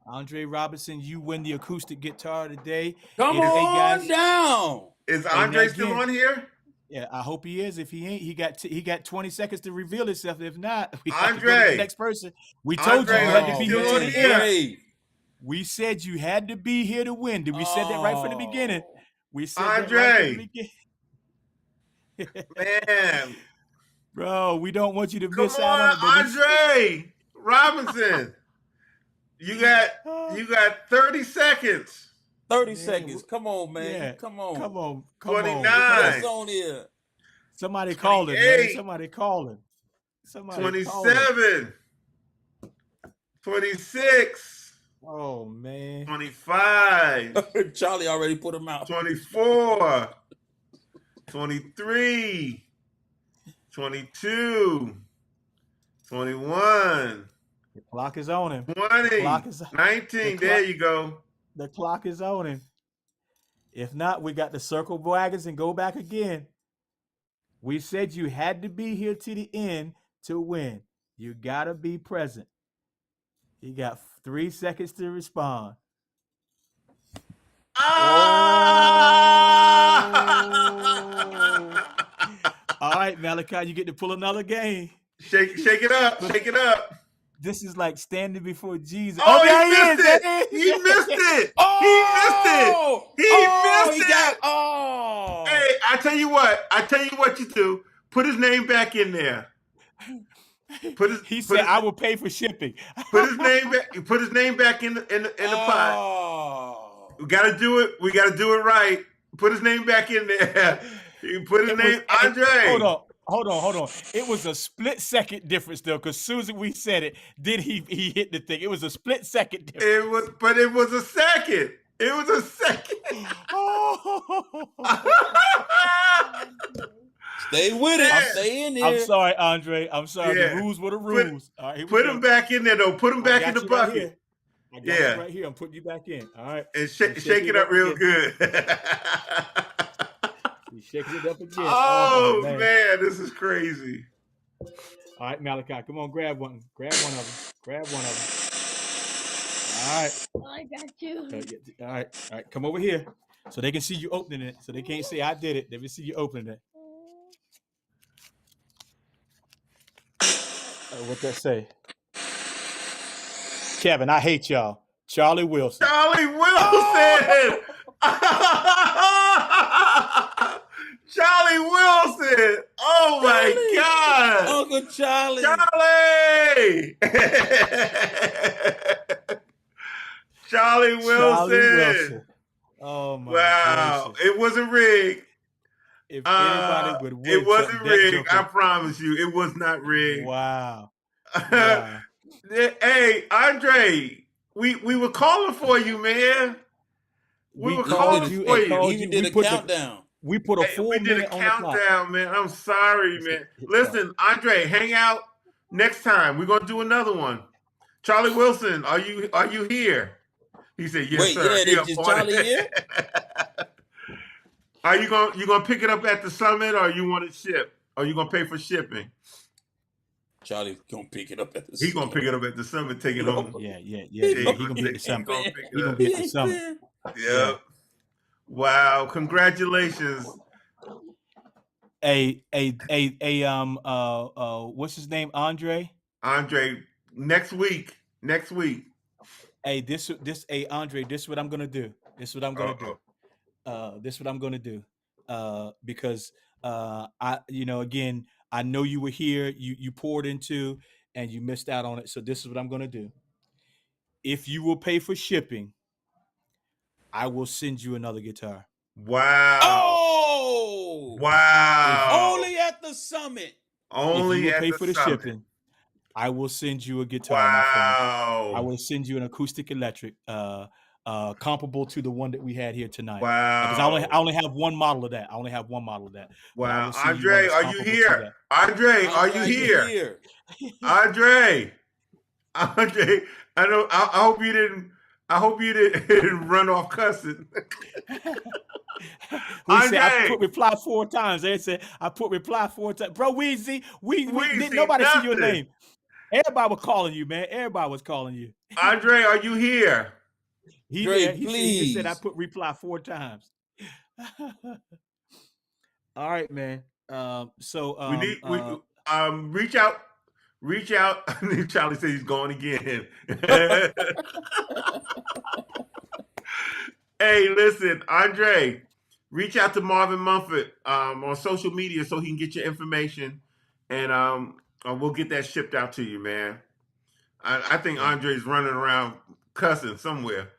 Andre Robinson, you win the acoustic guitar today. come Hey, on guys. down. Is Andre still on here? Yeah, I hope he is. If he ain't, he got 20 seconds to reveal himself. If not, we have to go to Andre. the next person. We told you Andre, you had to be still here on to here? win. Great. We said you had to be here to win. Did we said that right from the beginning? We said Andre. that right from the beginning. Man, Bro, we don't want you to come miss out on on, it. But Andre Robinson. You got 30 seconds. 30 Man, seconds. Come on, man. yeah. Come on. Come on. 29. What's on here? Somebody calling, man. 28. Somebody calling. 27. 26. Oh, man. 25. Charlie already put him out. 24. 23. 22. 21. The clock is on him. 20. clock is- 19. the There clock- you go. The clock is on him. If not, we got to circle wagons and go back again. We said you had to be here to the end to win. You got to be present. You got 3 seconds to respond. All right, Malachi, you get to pull another game. Shake it up. Shake it up. This is like standing before Jesus. Oh, there he missed it. there He missed it. Oh! He missed it. Oh! Hey, I tell you what you do. Put his name back in there. He said, "I will pay for shipping." Put his name back in the pot. Oh! We gotta do it. We gotta do it right. Put his name back in there. You put his name, Andre. Hold on. It was a split second difference though, because soon as we said it, then he hit the thing. It was a split second difference. It was a second. It was a second. Stay with it. Yeah. Stay in I'm here. sorry, Andre. I'm sorry. Yeah. The rules were the rules. All right, here we Put go. him back in there, though. Put him I back got in the you right bucket. here. I got Yeah. you right here. I'm putting you back in. All right. And shake it up real good. He's shaking it up again. Oh, man, this is crazy. All right, Malachi, come on, grab one. Grab one of them. Grab one of them. All right. I got you. All right. Come over here so they can see you opening it. So they can't say I did it. They will see you opening it. What that say? Kevin, I hate y'all. Charlie Wilson. Charlie Wilson! Charlie Wilson! Oh my God! Uncle Charlie. Charlie! Charlie Wilson! Oh my Wow, gracious. it wasn't rigged. If anybody would win, It wasn't something, that rigged. I joker- promise you, it was not rigged. Wow. Wow. Hey, Andre, we were calling for you, man. We were calling called you for and you. called Even you. did We a put the- countdown. We put a Hey, full we did a minute on the clock. countdown, man. I'm sorry, man. Listen, Andre, hang out next time. We're gonna do another one. Charlie Wilson, are you here? He said, "Yes, Wait, sir." yeah, He is up on Charlie it. here? Are you gonna pick it up at the summit, or you want it shipped? Or you gonna pay for shipping? Charlie's gonna pick it up at the He gonna pick it up at the summit, take it home. Yeah. Yeah, He gonna be at the summit. gonna pick He it gonna up. be at the summit. Yep. Wow! Congratulations. What's his name? Andre. Andre, next week. Hey, Andre, this is what I'm gonna do. This is what I'm gonna do. Because again, I know you were here, you poured into, and you missed out on it. So this is what I'm gonna do. If you will pay for shipping, I will send you another guitar. Wow. Oh! Wow. Only at the summit. Only if you will at pay the for the summit. shipping, I will send you a guitar, my friend. Wow. I will send you an acoustic electric, comparable to the one that we had here tonight. Wow. Because I only have one model of that. But I Wow. will send you Andre, one that's are you comparable to here? that. Andre, are you here? Andre, I know. I hope you didn't. I hope you didn't run off cussing. We said I Andre. put reply 4 times. They said I put reply 4 times. Bro, Weezy, we Weezy, didn't nobody see your nothing. name. Everybody was calling you, man. Everybody was calling you. Andre, are you here? He Dre, did. He just said I please. put reply 4 times. All right, man. We need. Reach out. Reach out. Charlie said he's going again. Hey, listen, Andre, reach out to Marvin Mumford on social media so he can get your information, and we'll get that shipped out to you, man. I think Andre's running around cussing somewhere.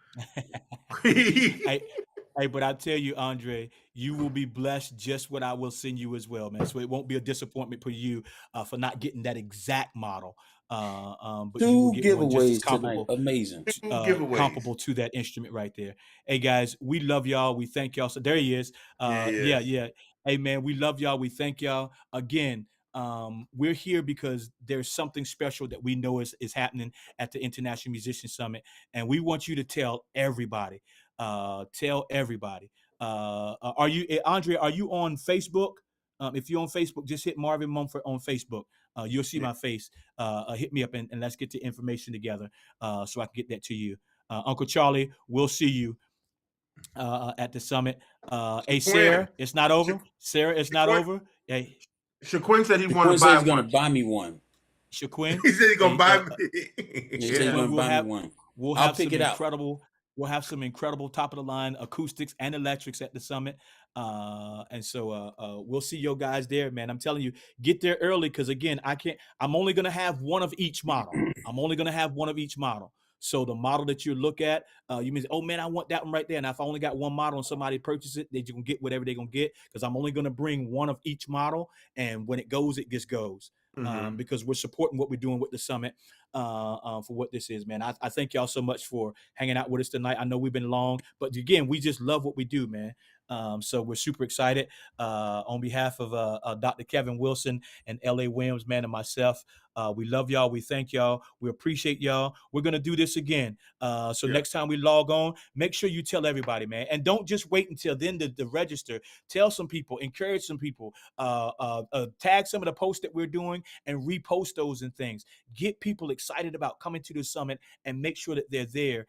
Hey, but I tell you, Andre, you will be blessed just what I will send you as well, man. So it won't be a disappointment for you for not getting that exact model. But you will 2 get one just as giveaways tonight. comparable, Amazing. Giveaways. comparable to that instrument right there. Hey guys, we love y'all. We thank y'all. So there he is. Yeah. Hey man, we love y'all. We thank y'all again. We're here because there's something special that we know is happening at the International Musician Summit, and we want you to tell everybody. Are you, Andre? Are you on Facebook? If you're on Facebook, just hit Marvin Mumford on Facebook. You'll see my face. Hit me up and let's get the information together so I can get that to you. Uncle Charlie, we'll see you at the summit. Hey, Sarah, it's not over. Sarah, it's not over. Hey, Shaquin said he Quinn wanted to said buy he's gonna one. buy me one. Shaquin, He said he's gonna Hey, buy uh, me. He said he's Yeah. gonna We'll buy have- me one. We'll I'll have some pick it out. We'll have some incredible top of the line acoustics and electrics at the summit. And so we'll see your guys there, man. I'm telling you, get there early because again, I'm only gonna have one of each model. So the model that you look at, you mean, oh man, I want that one right there. And if I only got one model and somebody purchase it, they're gonna get whatever they're gonna get because I'm only gonna bring one of each model. And when it goes, it just goes. because we're supporting what we're doing with the summit for what this is, man. I thank y'all so much for hanging out with us tonight. I know we've been long, but again, we just love what we do, man. So we're super excited on behalf of Dr. Kevin Wilson and L.A. Williams, man, and myself. We love y'all. We thank y'all. We appreciate y'all. We're going to do this again. So next time we log on, make sure you tell everybody, man. And don't just wait until then to register. Tell some people, encourage some people, tag some of the posts that we're doing and repost those and things. Get people excited about coming to the summit and make sure that they're there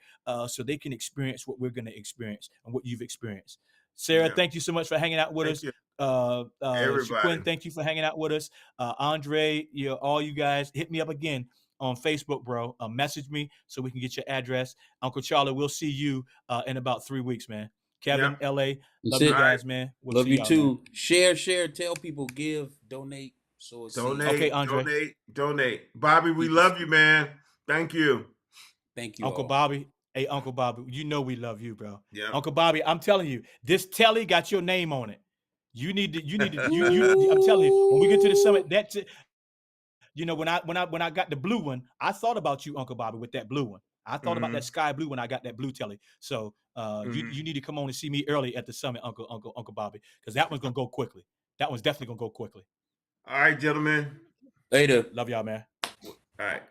so they can experience what we're going to experience and what you've experienced. Sarah, thank you so much for hanging out with us. Shaquin, thank you for hanging out with us. Andre, all you guys, hit me up again on Facebook, bro. Message me so we can get your address. Uncle Charlie, we'll see you in about 3 weeks, man. Kevin, LA, love you guys, man. We'll love you too. Man. Share, tell people, give, donate. So donate, okay, Andre. Donate. Bobby, we love you, man. Thank you. Thank you, Uncle all. Bobby. Hey, Uncle Bobby, you know we love you, bro. Yeah. Uncle Bobby, I'm telling you, this telly got your name on it. You need to. I'm telling you, when we get to the summit, when I got the blue one, I thought about you, Uncle Bobby, with that blue one. I thought about that sky blue when I got that blue telly. So you need to come on and see me early at the summit, Uncle Bobby, because that one's gonna go quickly. That one's definitely gonna go quickly. All right, gentlemen. Later. Love y'all, man. All right.